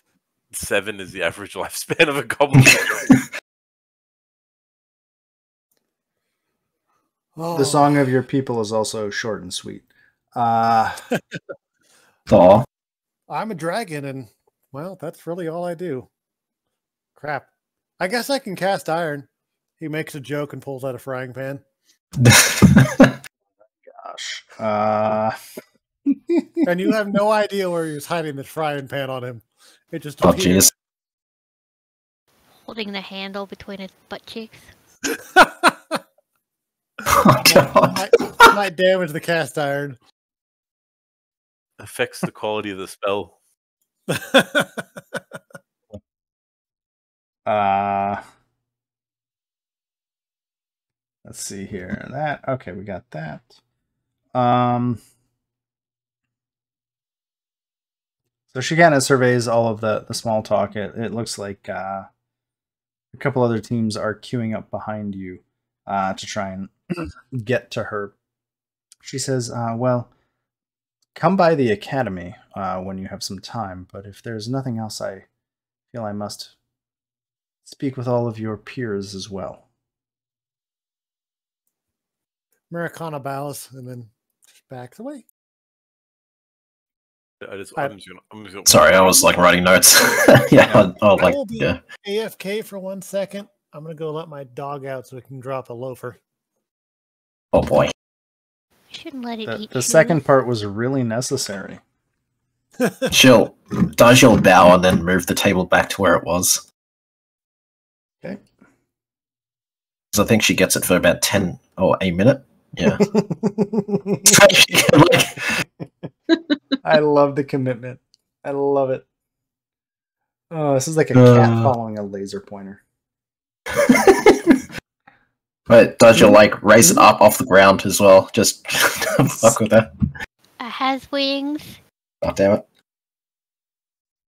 7 is the average lifespan of a goblin. The song of your people is also short and sweet. Aw. I'm a dragon, and, well, that's really all I do. Crap. I guess I can cast iron. He makes a joke and pulls out a frying pan. Gosh. And you have no idea where he was hiding the frying pan on him. It just Oh, appeared. jeez. Holding the handle between his butt cheeks. Oh, God. Might damage the cast iron. Affects the quality of the spell. Let's see here. Okay, we got that. So she kind of surveys all of the small talk. It looks like a couple other teams are queuing up behind you to try and get to her. She says, well, come by the academy when you have some time, but if there's nothing else, I feel I must speak with all of your peers as well. Americana bows and then just backs away. Sorry, I was like writing notes. Yeah, I will be AFK for 1 second. I'm going to go let my dog out so we can drop a loafer. Oh boy. I shouldn't let it eat The second part was really necessary. She'll bow and then move the table back to where it was. Okay. So I think she gets it for about 10 or a minute. Yeah. I love the commitment. I love it. Oh, this is like a cat following a laser pointer. But does you like raise it up off the ground as well? Just fuck with that. It has wings. Oh damn it.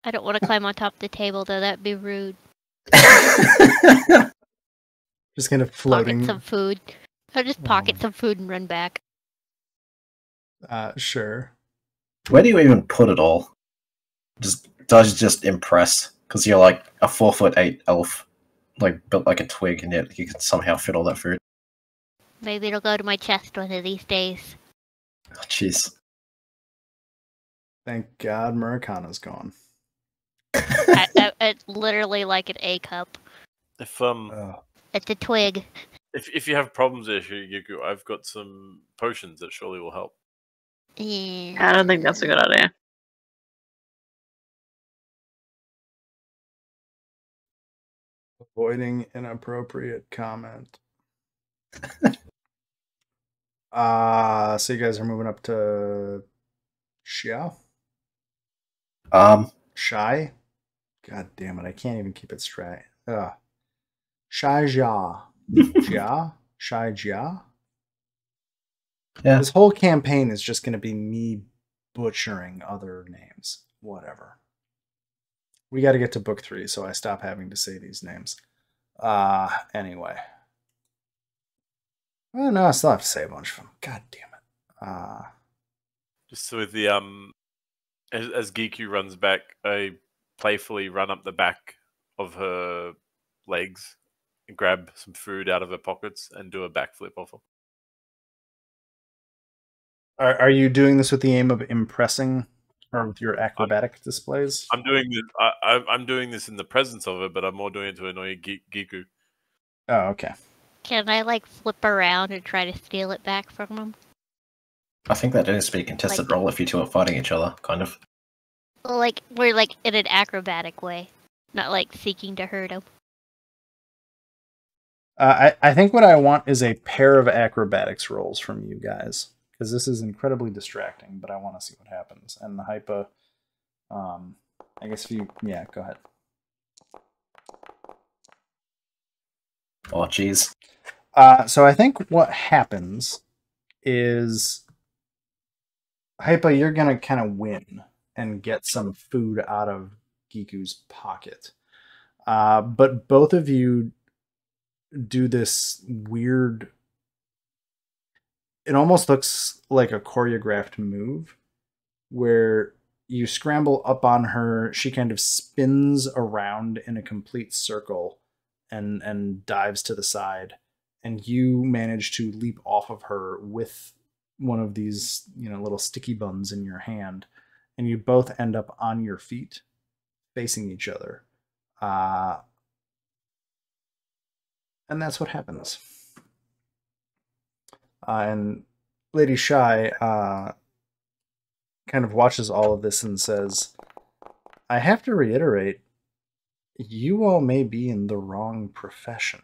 I don't want to climb on top of the table though, that'd be rude. Just kind of floating. Pocket some food. I'll just pocket some food and run back. Sure. Where do you even put it all? Does just impress because you're like a 4'8" elf, like built like a twig, and yet you can somehow fit all that food. Maybe it'll go to my chest one of these days. Oh, jeez. Thank God Murakana's gone. It's literally like an A cup. If It's a twig. If you have problems there, Yuku, I've got some potions that surely will help. Yeah. I don't think that's a good idea. Avoiding inappropriate comment. So you guys are moving up to Xiao? Shy? God damn it, I can't even keep it straight. Shy Jia. Jia? Shy Jia? Yeah. This whole campaign is just going to be me butchering other names. Whatever. We got to get to book 3, so I stop having to say these names. Anyway. Oh, no, I still have to say a bunch of them. God damn it. Just with the as Giku runs back, I playfully run up the back of her legs and grab some food out of her pockets and do a backflip off her. Are you doing this with the aim of impressing her with your acrobatic displays? I'm doing this. I'm doing this in the presence of her, but I'm more doing it to annoy Giku. Oh, okay. Can I like flip around and try to steal it back from him? I think that needs to be a contested role if you two are fighting each other, kind of. Like we're like in an acrobatic way, not like seeking to hurt him. I think what I want is a pair of acrobatics rolls from you guys, because this is incredibly distracting, but I want to see what happens. And the hypa, I guess if you, yeah, go ahead. Oh, jeez. So I think what happens is, Hypa, you're going to kind of win and get some food out of Giku's pocket. But both of you do this weird, it almost looks like a choreographed move where you scramble up on her, she kind of spins around in a complete circle and dives to the side, and you manage to leap off of her with one of these, little sticky buns in your hand, and you both end up on your feet facing each other. And that's what happens. And Lady Shy kind of watches all of this and says, I have to reiterate, you all may be in the wrong profession.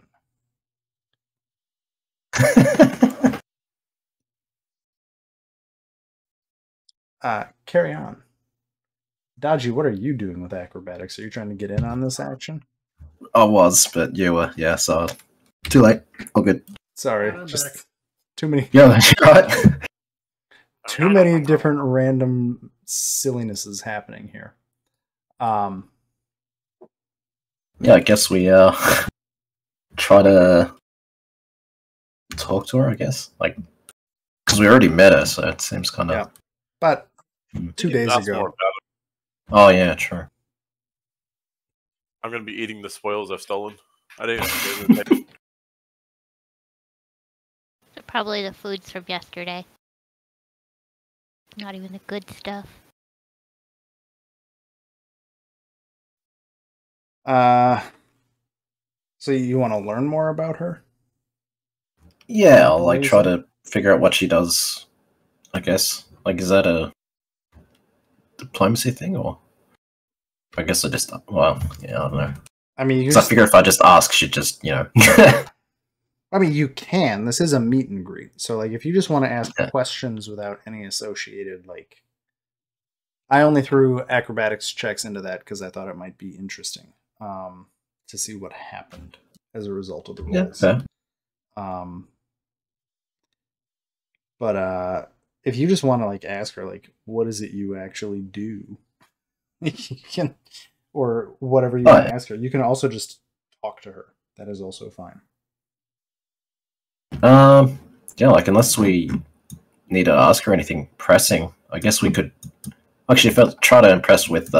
Carry on. Dodgy, what are you doing with acrobatics? Are you trying to get in on this action? I was, but you were, yeah, so too late. All good. Sorry, just too many. Yeah, that's right. Too many different random sillinesses happening here. Yeah, I guess we try to talk to her, I guess. Like, because we already met her, so it seems kind of... Yeah, but 2 days ago. Oh, yeah, true. I'm going to be eating the spoils I've stolen. I didn't. Probably the foods from yesterday. Not even the good stuff. So you want to learn more about her? Yeah, I'll like try to figure out what she does, I guess. Like, is that a diplomacy thing, or I guess I just, well, yeah, I don't know. I mean, I figure if I just ask, she'd just, I mean, you can. This is a meet and greet. So, like, if you just want to ask questions without any associated, like... I only threw acrobatics checks into that because I thought it might be interesting to see what happened as a result of the rolls. Yeah, but if you just want to, like, ask her, like, what is it you actually do? You can... Or whatever you want to ask her. You can also just talk to her. That is also fine. Yeah, like, unless we need to ask her anything pressing, I guess we could actually try to impress with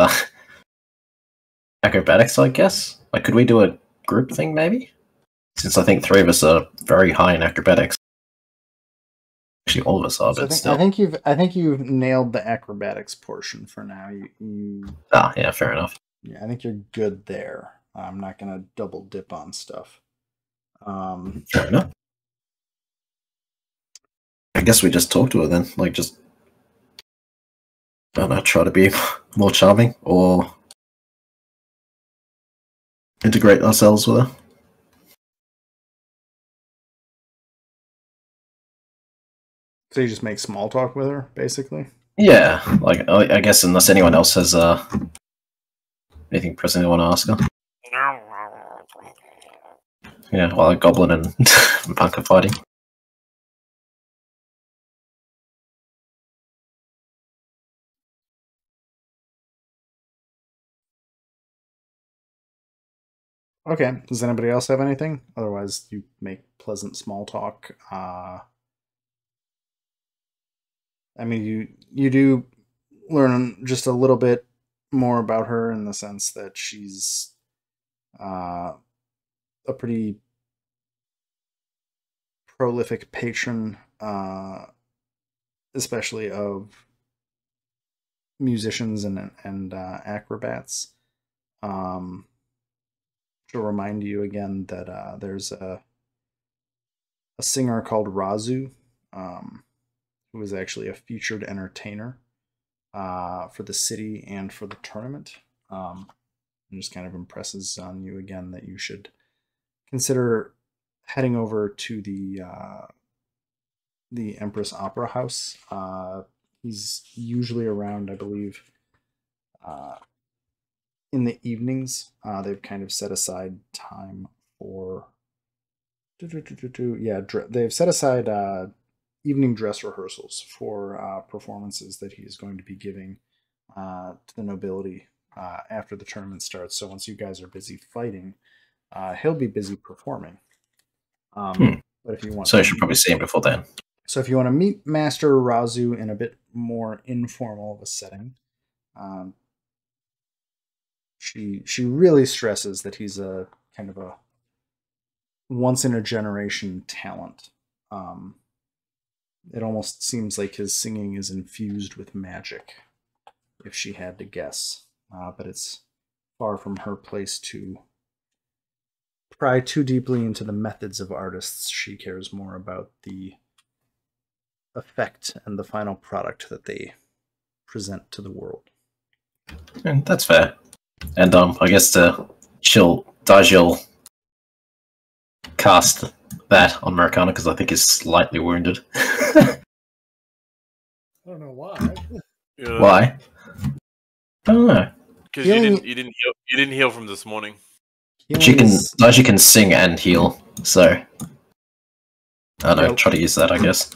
acrobatics, I guess. Like, could we do a group thing, maybe? Since I think 3 of us are very high in acrobatics. Actually, all of us are, but still. I think you've nailed the acrobatics portion for now. Yeah, fair enough. Yeah, I think you're good there. I'm not gonna double dip on stuff. Fair enough. I guess we just talk to her then. Like, just, I don't know, try to be more charming or integrate ourselves with her. So you just make small talk with her, basically? Yeah, like I guess unless anyone else has anything pressing they want to ask her. Yeah, while a goblin and punk are fighting. Okay, does anybody else have anything? Otherwise, you make pleasant small talk. I mean, you do learn just a little bit more about her in the sense that she's a pretty prolific patron, especially of musicians and acrobats. To remind you again that there's a singer called Razu, who is actually a featured entertainer for the city and for the tournament. And just kind of impresses on you again that you should consider heading over to the Empress Opera House. He's usually around, I believe, in the evenings. They've kind of set aside time for. Yeah, they've set aside evening dress rehearsals for performances that he is going to be giving to the nobility after the tournament starts. So once you guys are busy fighting, he'll be busy performing. But if you want, so I should probably see him before then. So if you want to meet Master Razu in a bit more informal of a setting, she really stresses that he's a kind of a once in a generation talent. It almost seems like his singing is infused with magic, if she had to guess. But it's far from her place to pry too deeply into the methods of artists. She cares more about the effect and the final product that they present to the world. And that's fair. And I guess Dajil cast that on Maracana because I think he's slightly wounded. I don't know why. Why? I don't know. Because you didn't heal from this morning. Daji can sing and heal, so I don't know. Try to use that, I guess.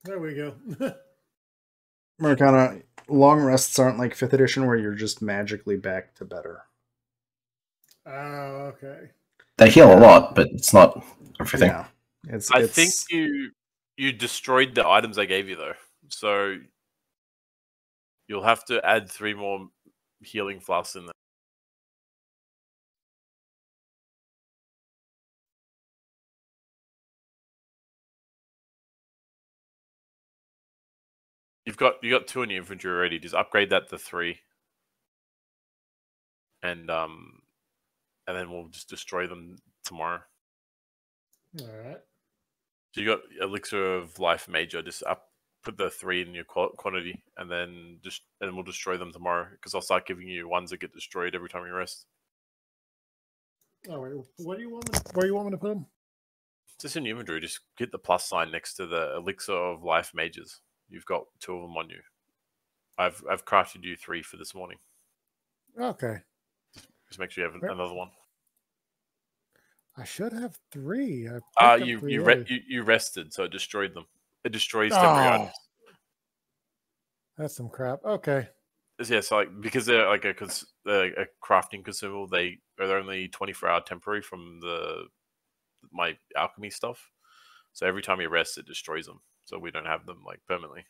There we go. Maracana, long rests aren't like 5th edition where you're just magically back to better. Oh, okay. They heal a lot, but it's not everything. Yeah, I think you destroyed the items I gave you though, so you'll have to add 3 more healing flasks in there. You got 2 in your inventory already. Just upgrade that to 3, and then we'll just destroy them tomorrow. All right. So you got Elixir of Life Major. Just put the 3 in your quantity, and then we'll destroy them tomorrow. Because I'll start giving you ones that get destroyed every time you rest. Oh wait, where do you want me to put them? Just in your inventory. Just hit the plus sign next to the Elixir of Life Mages. You've got 2 of them on you. I've crafted you 3 for this morning. Okay. Just make sure you have another one. I should have 3. You rested, so it destroyed them. It destroys temporary items. That's some crap. Okay. Yeah, so because they're like a crafting consumable, they're only 24-hour temporary from my alchemy stuff. So every time you rest, it destroys them. So we don't have them like permanently.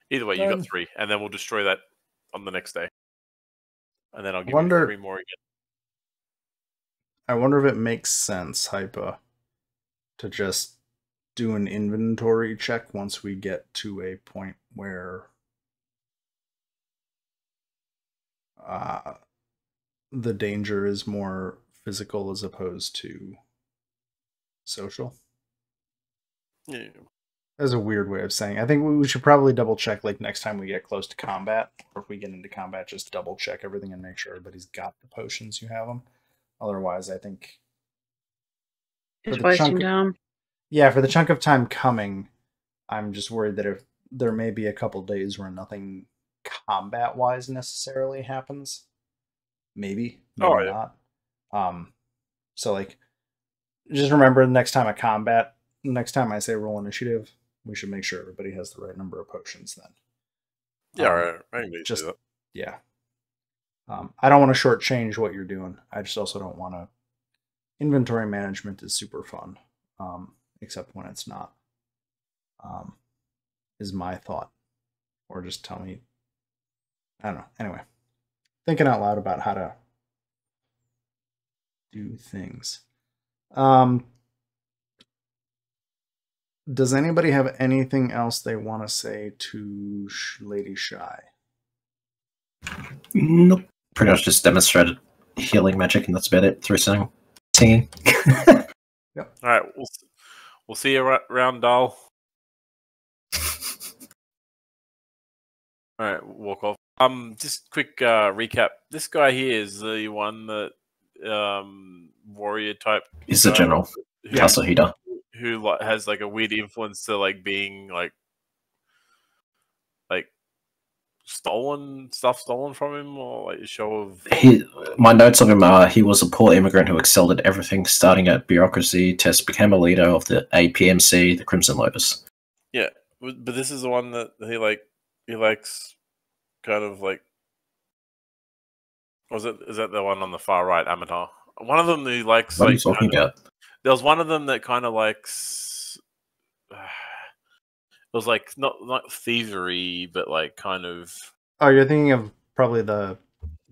Either way, you got 3, and then we'll destroy that on the next day, and then I'll give you 3 more again. I wonder if it makes sense, Hypa, to just do an inventory check once we get to a point where the danger is more physical as opposed to social. Yeah. That's a weird way of saying. I think we should probably double check like next time we get close to combat, or if we get into combat, just double check everything and make sure everybody's got the potions. You have them. Otherwise, I think it's wasting time. Yeah, for the chunk of time coming, I'm just worried that if there may be a couple days where nothing combat-wise necessarily happens. Maybe not. So like, just remember next time I say roll initiative, we should make sure everybody has the right number of potions then. Yeah, right. I can just do that. Yeah. I don't want to shortchange what you're doing. I just also don't want to. Inventory management is super fun, except when it's not. Is my thought, or just tell me. I don't know. Anyway, thinking out loud about how to do things. Does anybody have anything else they want to say to Lady Shy? Nope. Pretty much just demonstrated healing magic, and that's about it through singing. Yep. All right, we'll see you around, doll. All right, walk off. Just quick recap. This guy here is the one that warrior type. He's the general. Yasuhida. Who has like a weird influence to like being like stolen from him, or like a show of. My notes of him are he was a poor immigrant who excelled at everything, starting at bureaucracy, test became a leader of the APMC, the Crimson Lotus. Yeah, but this is the one that he likes, kind of like. Is that the one on the far right, Amatar? One of them he likes. What are you talking about? There was one of them that kind of likes. It was like not thievery, but like kind of. Oh, you're thinking of probably the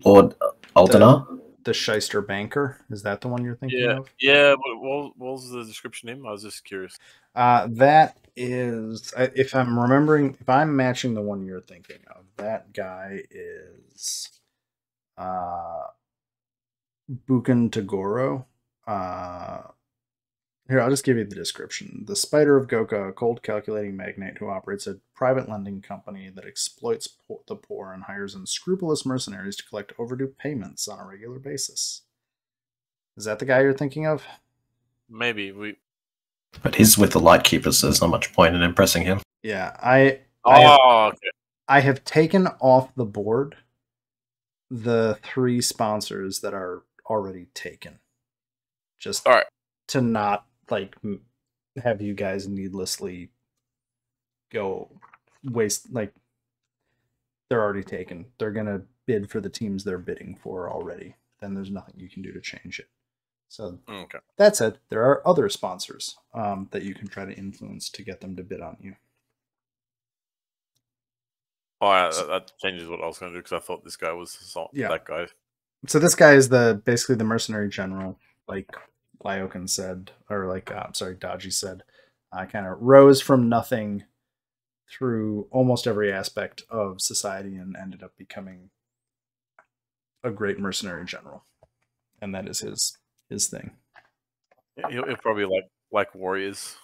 Lord Aldana? The shyster banker. Is that the one you're thinking of? Yeah. What was the description in? I was just curious. That is, if I'm matching the one you're thinking of, that guy is Buken Tagoro. Here, I'll just give you the description. The Spider of Goka, a cold calculating magnate who operates a private lending company that exploits the poor and hires unscrupulous mercenaries to collect overdue payments on a regular basis. Is that the guy you're thinking of? Maybe. But he's with the Lightkeepers, so there's not much point in impressing him. Yeah, okay. I have taken off the board the 3 sponsors that are already taken. Just all right. To not have you guys needlessly go waste, they're already taken. They're gonna bid for the teams they're bidding for already. Then there's nothing you can do to change it. So that said, there are other sponsors that you can try to influence to get them to bid on you. That changes what I was going to do, because I thought this guy was that guy. So this guy is basically the mercenary general, like Lyokan said, or Daji said. Kind of rose from nothing through almost every aspect of society and ended up becoming a great mercenary general, and that is his thing. Yeah, he'll probably like warriors.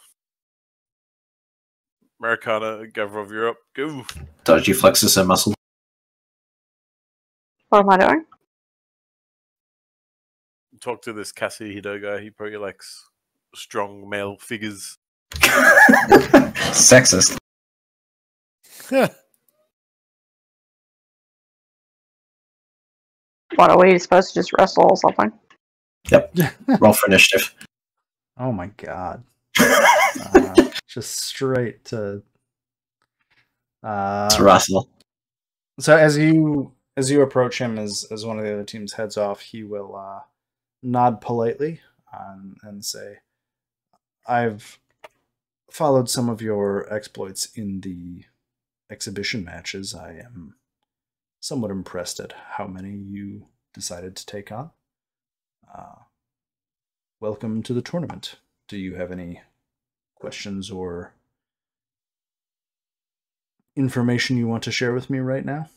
Americana, governor of Europe, go. Daji flexes her muscle. What am I doing? Talk to this Kazuhito guy. He probably likes strong male figures. Sexist. What, are we supposed to just wrestle or something? Yep. Roll for initiative. Oh my god. Just straight to wrestle. So as you approach him, as one of the other teams heads off, he will nod politely and say, "I've followed some of your exploits in the exhibition matches. I am somewhat impressed at how many you decided to take on. Welcome to the tournament. Do you have any questions or information you want to share with me right now?"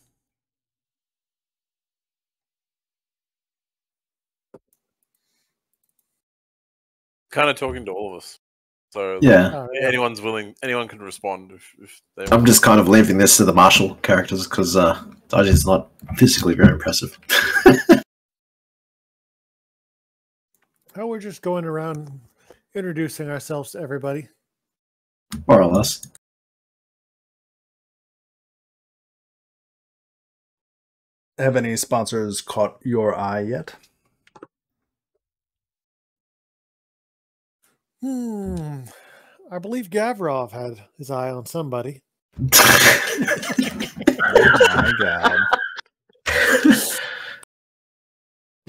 Kind of talking to all of us. So yeah, anyone can respond if they want. I'm just kind of leaving this to the martial characters because Daji's not physically very impressive. We're just going around. introducing ourselves to everybody. More or less. Have any sponsors caught your eye yet? I believe Gavrov had his eye on somebody. Oh my god.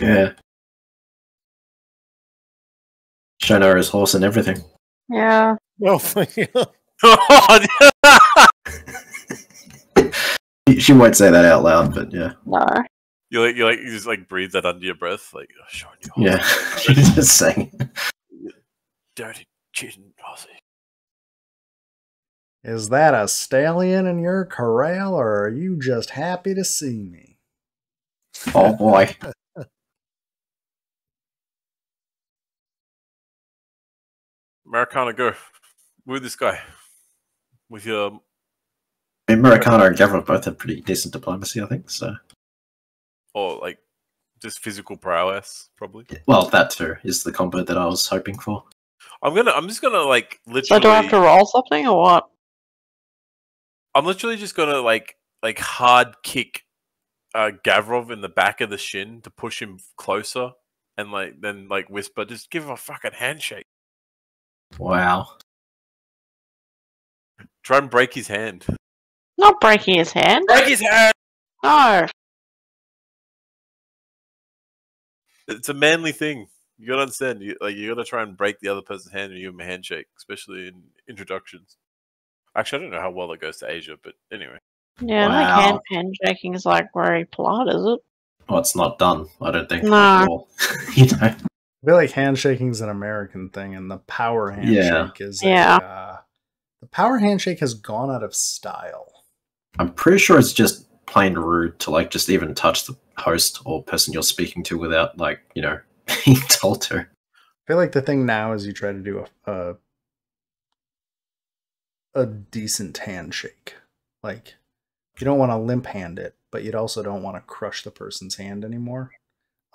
Yeah. Showing her his horse and everything. Yeah. Oh, She won't say that out loud, but yeah. No. you just like breathe that under your breath, like showing you. Yeah. She's just saying. Dirty cheating Aussie. Is that a stallion in your corral, or are you just happy to see me? Oh boy. Americana, go. Woo this guy. With your... I mean, Murakana and Gavrov both have pretty decent diplomacy, I think, so... Or, like, just physical prowess, probably. Well, that too is the combo that I was hoping for. I'm just gonna, like, literally... So do I have to roll something, or what? I'm literally just gonna, like hard kick Gavrov in the back of the shin to push him closer, and, like, then, like, whisper, just give him a fucking handshake. Wow. Try and break his hand. Not breaking his hand. Break his hand! No. It's a manly thing. You gotta understand. You gotta try and break the other person's hand and give him a handshake, especially in introductions. Actually, I don't know how well it goes to Asia, but anyway. Yeah, Wow. like handshaking is like very polite, is it? Well, it's not done, I don't think. No. At all. You know? I feel like handshaking's an American thing, and the power handshake is the power handshake has gone out of style. I'm pretty sure it's just plain rude to, like, just even touch the host or person you're speaking to without, like, you know, being told to. I feel like the thing now is you try to do a decent handshake. Like, you don't want to limp hand it, but you also don't want to crush the person's hand anymore.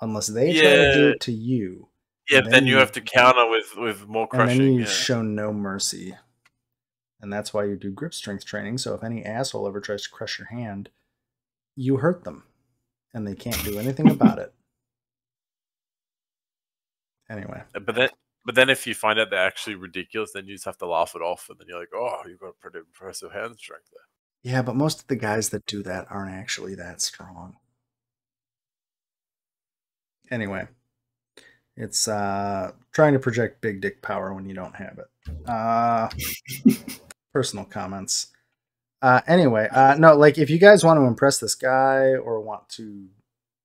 Unless they try to do it to you. Yeah, then you have to counter with more crushing. And then you show no mercy. And that's why you do grip strength training, so if any asshole ever tries to crush your hand, you hurt them. And they can't do anything about it. Anyway. But then if you find out they're actually ridiculous, then you just have to laugh it off, and then you're like, oh, you've got a pretty impressive hand strength there. Yeah, but most of the guys that do that aren't actually that strong. Anyway. It's trying to project big dick power when you don't have it. Personal comments. Anyway, no, like, if you guys want to impress this guy or want to,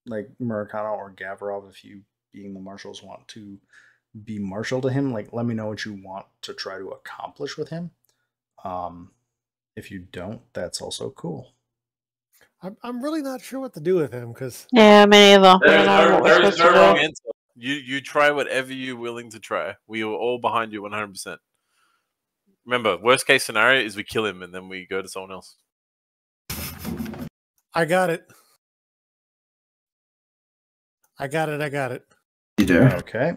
like, Murakana or Gavrov, if you, being the marshals, want to be marshal to him, like, let me know what you want to try to accomplish with him. If you don't, that's also cool. I'm really not sure what to do with him, because... Yeah, me neither. There is no wrong answer. You try whatever you're willing to try. We are all behind you 100%. Remember, worst case scenario is we kill him and then we go to someone else. I got it. I got it. You do? Okay.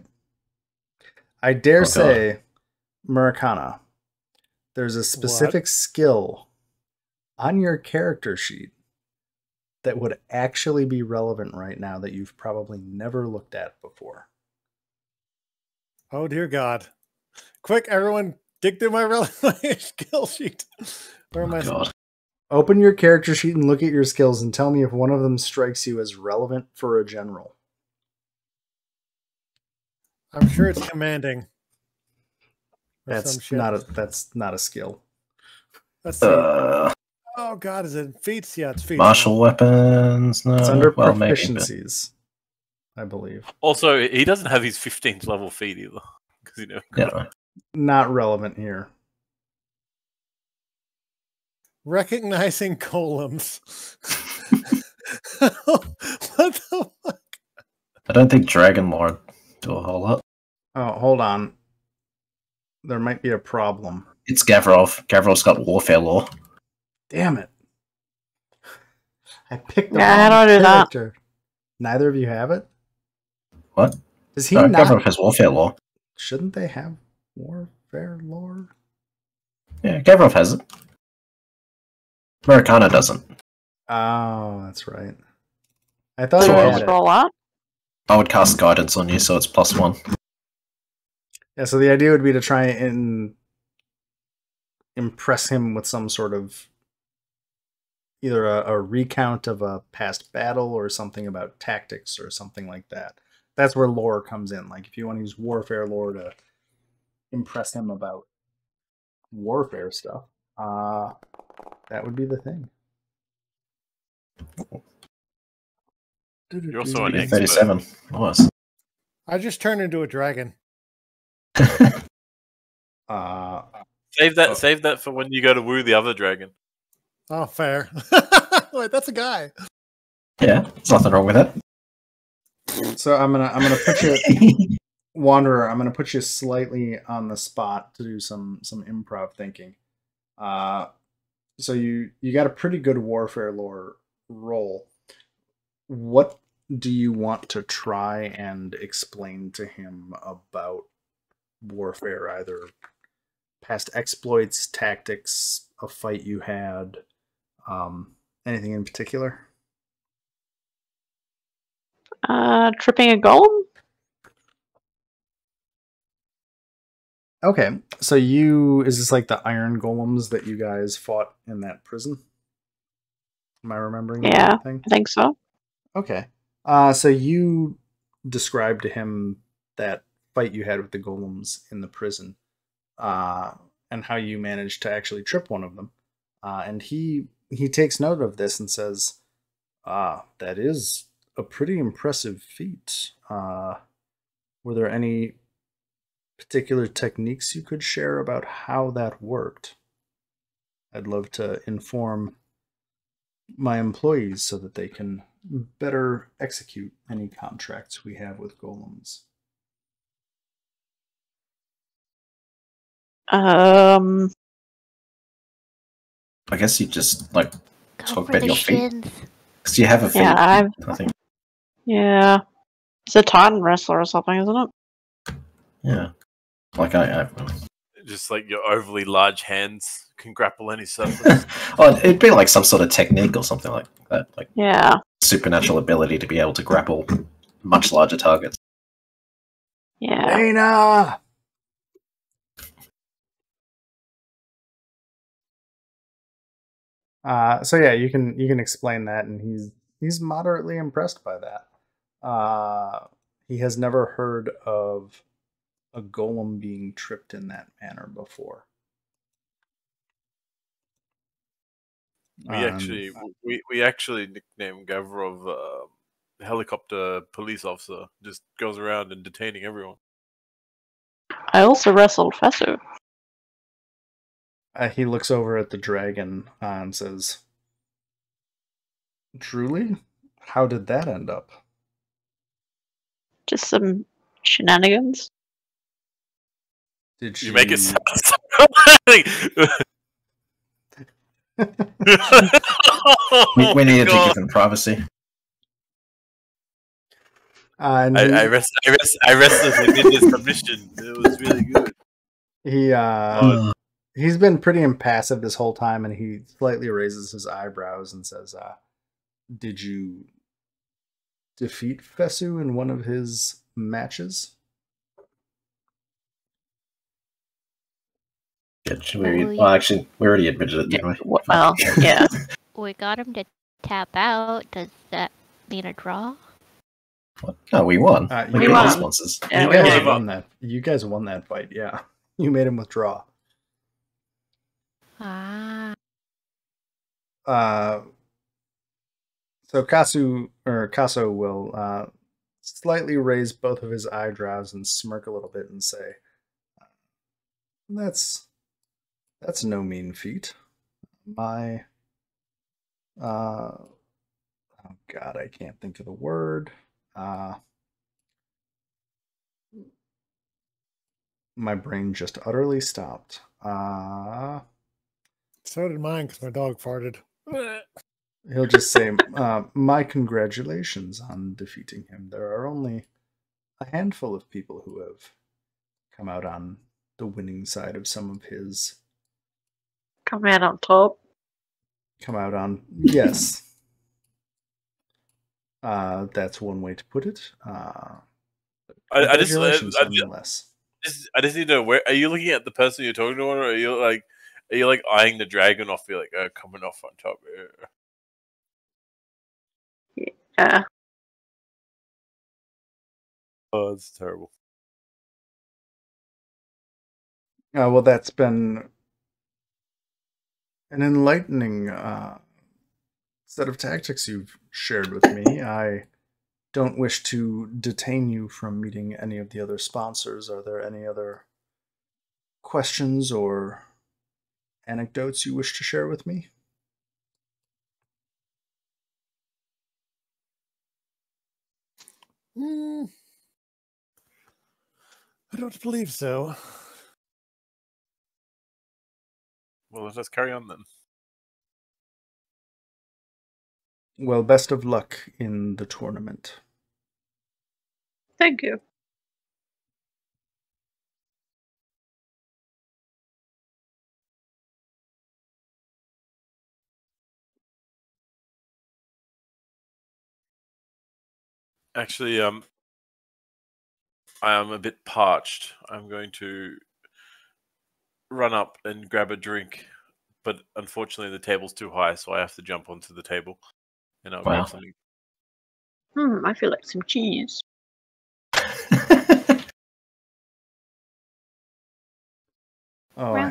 I dare say, Murakana, there's a specific skill on your character sheet that would actually be relevant right now that you've probably never looked at before. Oh, dear God. Quick, everyone, dig through my skill sheet. Where am I? God. Open your character sheet and look at your skills and tell me if one of them strikes you as relevant for a general. I'm sure it's commanding. That's not a skill. Let's see. Oh God, is it feats? Yeah, it's feats. Martial weapons? No. It's under maybe, proficiencies, I believe. Also, he doesn't have his 15th level feat either. Because Not relevant here. Recognizing columns. What the fuck? I don't think Dragon Lord do a whole lot. Oh, hold on. There might be a problem. It's Gavrov. Gavrov's got warfare law. Damn it. I picked the Yeah, wrong I don't do that. character. Neither of you have it? What? Does he No, not? Gavrov has warfare law. Shouldn't they have warfare lore? Yeah, Gavrov has it. Americana doesn't. Oh, that's right. I thought So he I had would- it. roll out. I would cast guidance on you, so it's +1. Yeah, so the idea would be to try and impress him with some sort of either a recount of a past battle or something about tactics or something like that. That's where lore comes in. Like if you want to use warfare lore to impress him about warfare stuff, that would be the thing. You're also an Yeah, expert. 37. Nice. I just turned into a dragon. Save that for when you go to woo the other dragon. Oh, fair. Wait, that's a guy. Yeah, there's nothing wrong with it. So I'm gonna put you, Wanderer. I'm gonna put you slightly on the spot to do some improv thinking. So you got a pretty good warfare lore roll. What do you want to try and explain to him about warfare? Either past exploits, tactics, a fight you had, anything in particular? Tripping a golem? Okay, so is this like the iron golems that you guys fought in that prison? Am I remembering the Yeah, right thing? I think so. Okay. So you described to him that fight you had with the golems in the prison, and how you managed to actually trip one of them. And he takes note of this and says, that is a pretty impressive feat. Were there any particular techniques you could share about how that worked? I'd love to inform my employees so that they can better execute any contracts we have with golems. I guess you just like Go talk for about the your feet. shins. Because you have a feet. Yeah, I think. yeah. It's a Titan wrestler or something, isn't it? Yeah. Like I Just like your overly large hands can grapple any surface. oh, it'd be like some sort of technique or something like that. Like Yeah. supernatural ability to be able to grapple much larger targets. Yeah. Dana! So yeah, you can explain that, and he's moderately impressed by that. He has never heard of a golem being tripped in that manner before. We actually nicknamed Gavrov helicopter police officer. Just goes around and detaining everyone. I also wrestled Fesu. He looks over at the dragon and says, "Truly? How did that end up?" Just some shenanigans. Did You make it sound so We needed to give him privacy. and I wrestled and did this submission. It was really good. He's been pretty impassive this whole time, and he slightly raises his eyebrows and says, "Did you defeat Fesu in one of his matches?" Yeah, actually, we already admitted it, didn't we? Well, yeah. We got him to tap out. Does that mean a draw? What? No, we won. You We won. got sponsors. Yeah, you we guys won. won that. You guys won that fight. Yeah, you made him withdraw. Ah. So Kaso will slightly raise both of his eyebrows and smirk a little bit and say, "That's no mean feat. My oh God, I can't think of the word. My brain just utterly stopped. So did mine because my dog farted. He'll just say, my congratulations on defeating him. There are only a handful of people who have come out on the the winning side of some of his. Come out on top. Come out on, yes. That's one way to put it. I just nonetheless. I just need to know, are you looking at the person you're talking to, or are you like eyeing the dragon off? You're like, coming off on top. Yeah. Oh, that's terrible. Well, that's been an enlightening set of tactics you've shared with me. I don't wish to detain you from meeting any of the other sponsors. Are there any other questions or anecdotes you wish to share with me? I don't believe so. Well, let us carry on then. Well, best of luck in the tournament. Thank you. Actually, I am a bit parched. I'm going to run up and grab a drink, but unfortunately the table's too high, so I have to jump onto the table and I'll grab something. I feel like some cheese.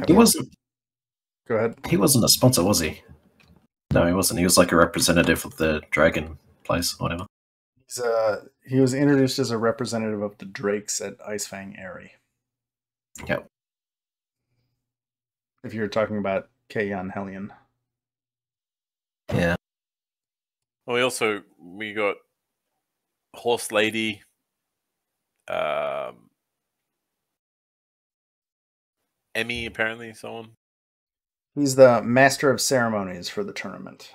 He wasn't. Go ahead. He wasn't a sponsor, was he? No, he wasn't. He was like a representative of the dragon place, or whatever. He was introduced as a representative of the Drakes at Icefang Aerie. Yep. If you're talking about Kayan Hellion. Yeah. Well, we got Horse Lady, Emmy, apparently, someone. He's the master of ceremonies for the tournament.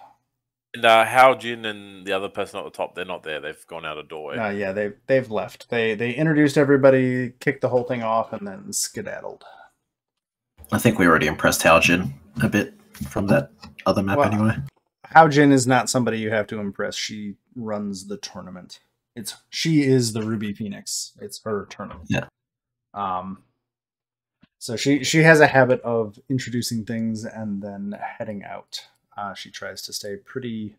And Hao Jin and the other person at the top, they're not there. They've gone out a doorway. Yeah, they've left. They introduced everybody, kicked the whole thing off, and then skedaddled. I think we already impressed Hao Jin a bit from that other map anyway. Hao Jin is not somebody you have to impress. She runs the tournament. She is the Ruby Phoenix. It's her tournament. Yeah. So she has a habit of introducing things and then heading out. She tries to stay pretty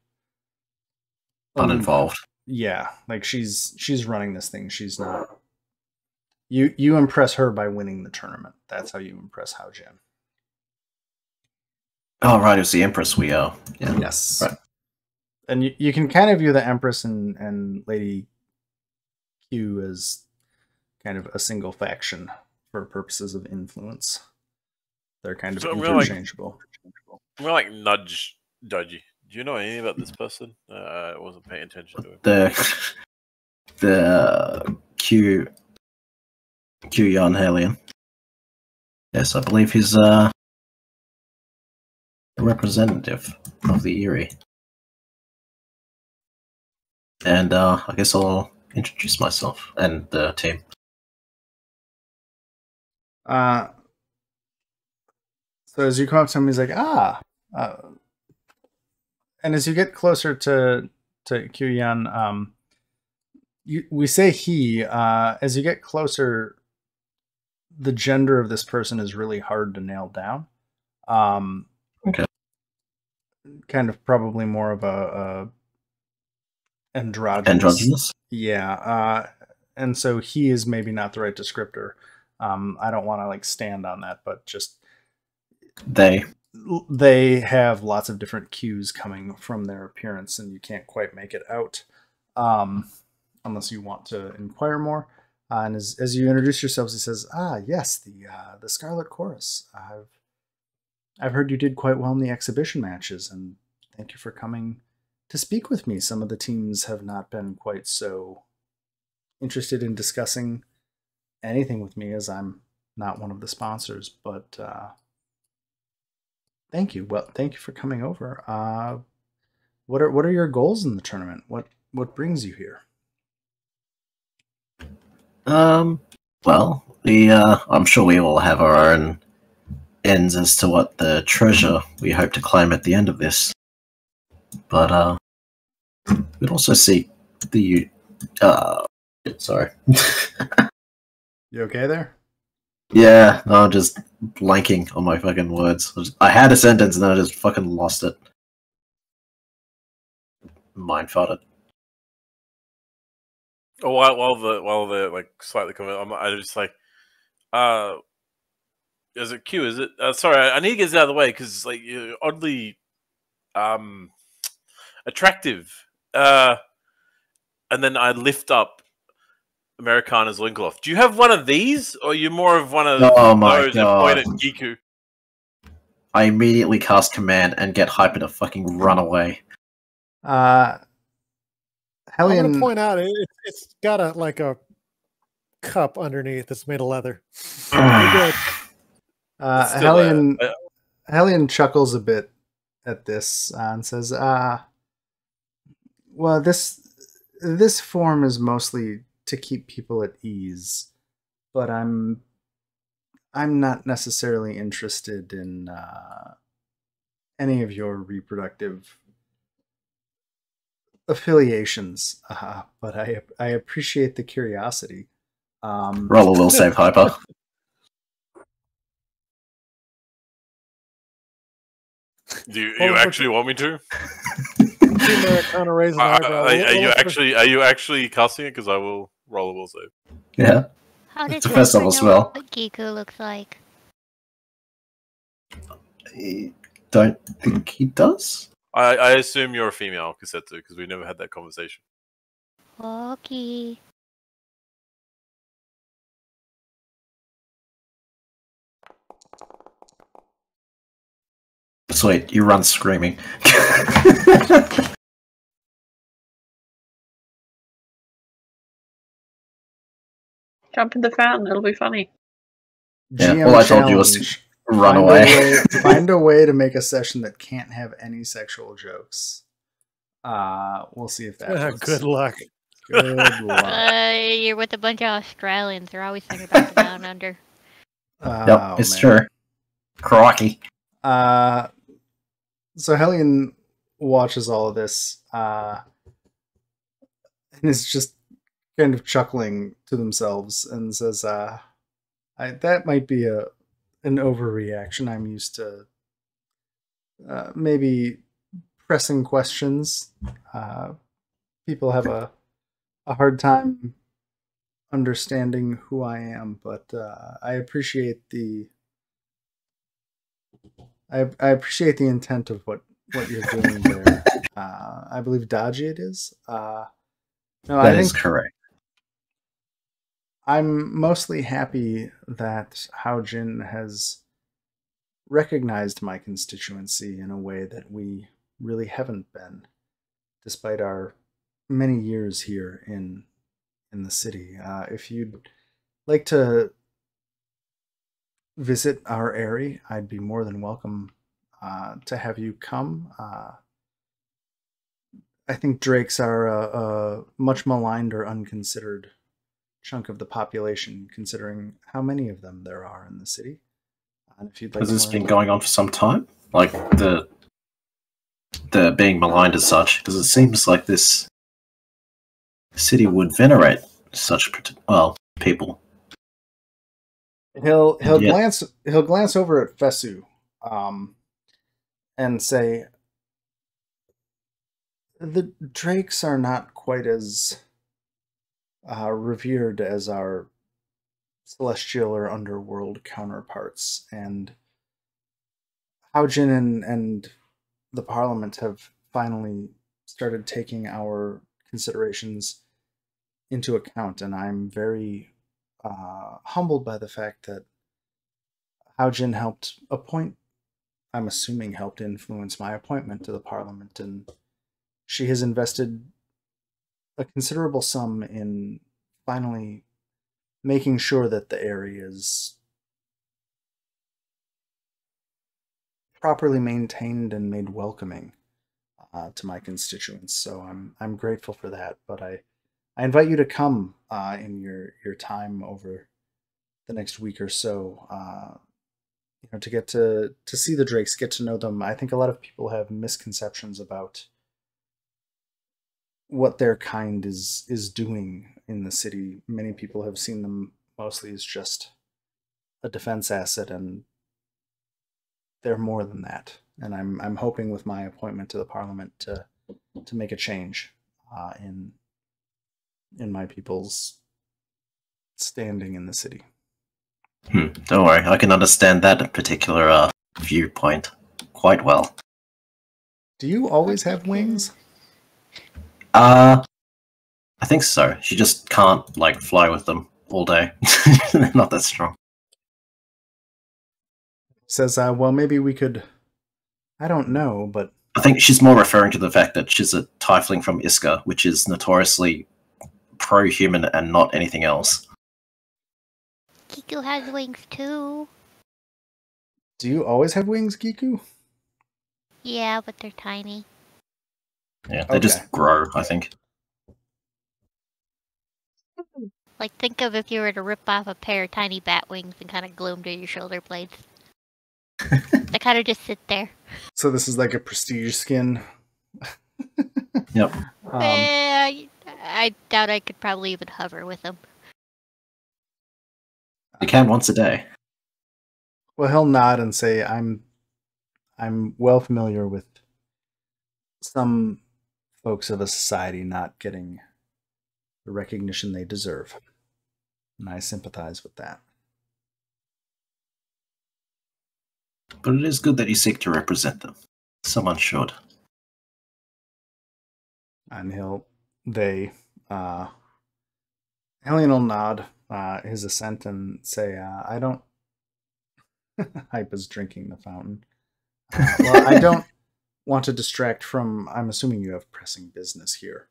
uninvolved. Yeah, like she's running this thing. She's not. You impress her by winning the tournament. That's how you impress Hao Jin. Oh right, it was the Empress we are. Yeah. Yes. Right. And you can kind of view the Empress and Lady Q as kind of a single faction for purposes of influence. They're kind of interchangeable. I'm gonna nudge Dodgy. Do you know anything about this person? I wasn't paying attention to him. The Q Yarn Hellion. Yes, I believe he's a representative of the Aerie. And I guess I'll introduce myself and the team. So as you come up to him, he's like, and as you get closer to Q-Yan, we say he, as you get closer, the gender of this person is really hard to nail down. Okay. Kind of probably more of a androgynous. Yeah. And so he is maybe not the right descriptor. I don't want to stand on that, but just they have lots of different cues coming from their appearance, and you can't quite make it out unless you want to inquire more. And as you introduce yourselves, he says, yes, the Scarlet Chorus. I've heard you did quite well in the exhibition matches, and thank you for coming to speak with me. Some of the teams have not been quite so interested in discussing anything with me, as I'm not one of the sponsors, but thank you. Well, thank you for coming over. What are your goals in the tournament? What brings you here? Well, I'm sure we all have our own ends as to what the treasure we hope to claim at the end of this. But we'd also seek the sorry. You okay there? Yeah, no, I'm just blanking on my fucking words. I had a sentence and then I just fucking lost it. Mind farted. Oh, while they're like slightly coming, I just like, is it Q? Is it? Sorry, I need to get this out of the way because like you're oddly, attractive. And then I lift up Americana's loincloth. Do you have one of these, or are you more of one of those that point at Giku? I immediately cast command and get Hyper to fucking run away. Hellion, I'm going to point out it's got a cup underneath that's made of leather. You're good. Hellion chuckles a bit at this and says, well, this form is mostly to keep people at ease, but I'm not necessarily interested in any of your reproductive affiliations, but I appreciate the curiosity. Roll a will save, Hyper. Do you actually want me to? Are you actually casting it? Because I will roll a will save. Yeah. How does the first level spell. What Giku looks like? I don't think he does. I assume you're a female, Kasetsu, because we never had that conversation. Okay. Sweet, you run screaming. Jump in the fountain, it'll be funny. Yeah, all I told you was run away. Find a way to make a session that can't have any sexual jokes. We'll see if that works. Good luck. Good luck. You're with a bunch of Australians. They're always thinking about the down under. Yep, it's true. Crikey. So Hellion watches all of this and is just kind of chuckling to themselves and says, that might be an overreaction. I'm used to maybe pressing questions. People have a hard time understanding who I am, but I appreciate the intent of what you're doing there. I believe Daji it is. That is correct. I'm mostly happy that Haojin has recognized my constituency in a way that we really haven't been, despite our many years here in the city. If you'd like to visit our Aerie, I'd be more than welcome to have you come. I think drakes are a much maligned or unconsidered chunk of the population, considering how many of them there are in the city. And if you'd like, has this been going on for some time? Like the being maligned as such, because it seems like this city would venerate such people. He'll glance over at Fesu, and say, the drakes are not quite as revered as our celestial or underworld counterparts, and Haojin and the Parliament have finally started taking our considerations into account, and I'm very humbled by the fact that Haojin helped influence my appointment to the Parliament, and she has invested a considerable sum in finally making sure that the area is properly maintained and made welcoming to my constituents. So I'm grateful for that. But I invite you to come in your time over the next week or so, to get to see the drakes, get to know them. I think a lot of people have misconceptions about what their kind is doing in the city. Many people have seen them mostly as just a defense asset, and they're more than that. And I'm hoping with my appointment to the Parliament to make a change in my people's standing in the city. Don't worry, I can understand that particular viewpoint quite well. Do you always have wings? I think so. She just can't fly with them all day. They're not that strong. Says, well, maybe we could. I don't know, but I think she's more referring to the fact that she's a tiefling from Iska, which is notoriously pro-human and not anything else. Kiku has wings too. Do you always have wings, Giku? Yeah, but they're tiny. Yeah, they just grow, I think. Like, think of if you were to rip off a pair of tiny bat wings and kind of glue them to your shoulder blades. They kind of just sit there. So this is like a prestige skin. Yep. I doubt I could probably even hover with them. You can once a day. Well, he'll nod and say, I'm well familiar with some folks of a society not getting the recognition they deserve. And I sympathize with that. But it is good that you seek to represent them. Someone should. And Alien will nod his assent and say, I don't... Hype is drinking the fountain. Well, I don't want to distract from... I'm assuming you have pressing business here.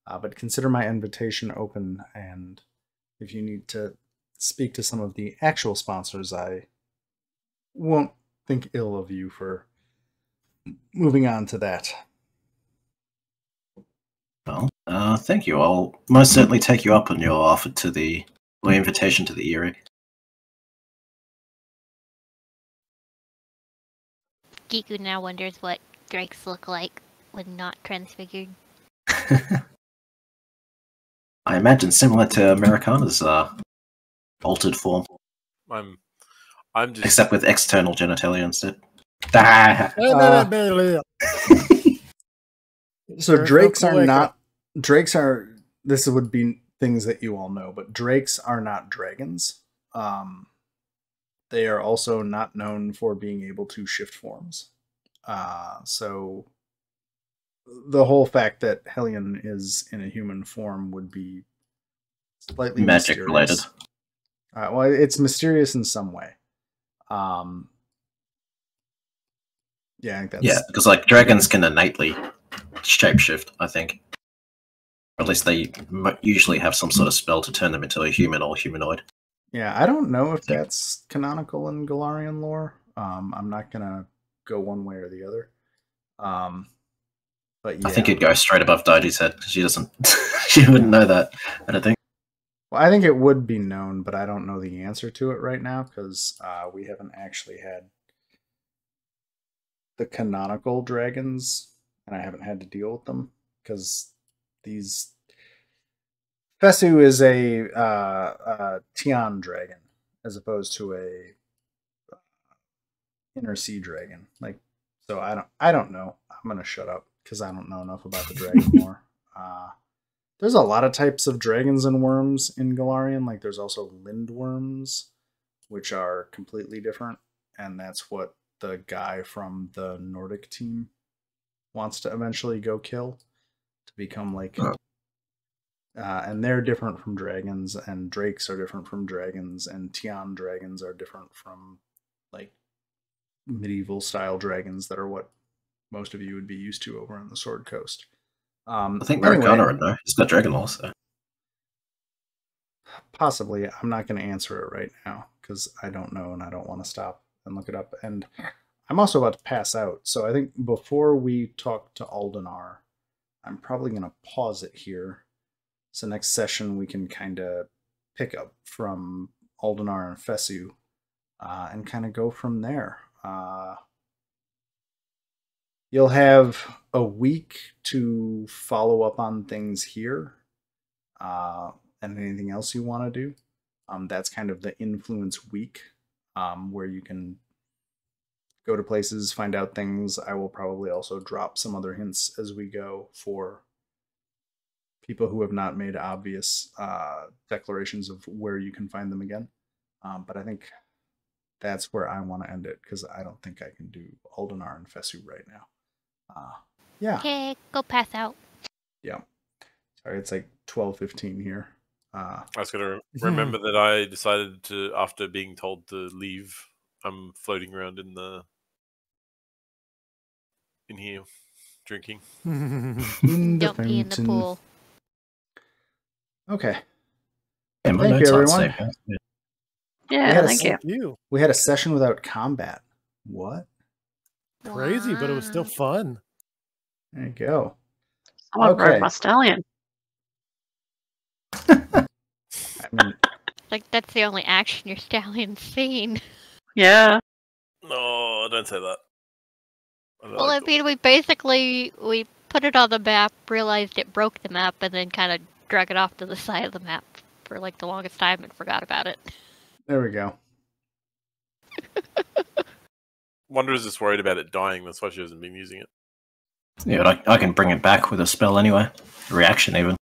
But consider my invitation open, and if you need to speak to some of the actual sponsors, I won't think ill of you for moving on to that. Well, thank you. I'll most certainly take you up on your offer to the invitation to the Aerie. Giku now wonders what drakes look like when not transfigured. I imagine similar to Americana's altered form. I'm just except with external genitalia instead. So drakes are not... Drakes are... This would be things that you all know, but drakes are not dragons. They are also not known for being able to shift forms. So the whole fact that Hellion is in a human form would be slightly magic mysterious. Related. Well, it's mysterious in some way. Yeah, I think that's... because dragons can innately shapeshift, I think. Or at least they usually have some sort of spell to turn them into a human or humanoid. Yeah, I don't know if that's canonical in Galarian lore. I'm not gonna go one way or the other. But yeah. I think it'd go straight above Daidi's head because she doesn't. She wouldn't know that. I don't think. Well, I think it would be known, but I don't know the answer to it right now because we haven't actually had the canonical dragons, and I haven't had to deal with them because these... Fesu is a Tian dragon as opposed to a inner sea dragon. So I don't know. I'm gonna shut up because I don't know enough about the dragon lore. There's a lot of types of dragons and worms in Galarian. There's also lindworms, which are completely different, and that's what the guy from the Nordic team wants to eventually go kill to become and they're different from dragons, and drakes are different from dragons, and Tian dragons are different from medieval style dragons that are what most of you would be used to over on the Sword Coast. I think Americana would know. It's got dragon law, so. Possibly. I'm not going to answer it right now because I don't know and I don't want to stop and look it up. And I'm also about to pass out. So I think before we talk to Aldenar, I'm probably going to pause it here. So next session we can kind of pick up from Aldenar and Fessu, and kind of go from there. You'll have a week to follow up on things here, and anything else you want to do. That's kind of the influence week, where you can go to places, find out things. I will probably also drop some other hints as we go for people who have not made obvious declarations of where you can find them again. But I think that's where I want to end it, because I don't think I can do Aldenar and Fessu right now. Yeah. Okay, go pass out. Yeah. Sorry, it's like 12:15 here. I was going to remember that I decided to, after being told to leave, I'm floating around in here drinking. Don't pee in the pool. Okay. Yeah, Thank you, everyone. Yeah, thank you. We had a session without combat. What? Crazy, but it was still fun. There you go. Someone rode my stallion. I mean, like, that's the only action your stallion's seen. Yeah. No, don't say that. Well, I mean, we put it on the map, realized it broke the map, and then kind of drug it off to the side of the map for like the longest time and forgot about it. There we go. Wonder is just worried about it dying. That's why she hasn't been using it. Yeah, but I can bring it back with a spell anyway. A reaction, even.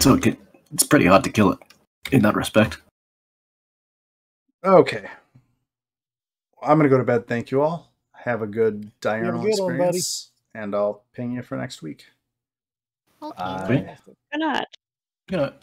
So it's pretty hard to kill it in that respect. Okay. I'm going to go to bed. Thank you all. Have a good diurnal experience. And I'll ping you for next week. Okay. Bye. Good night. Good night.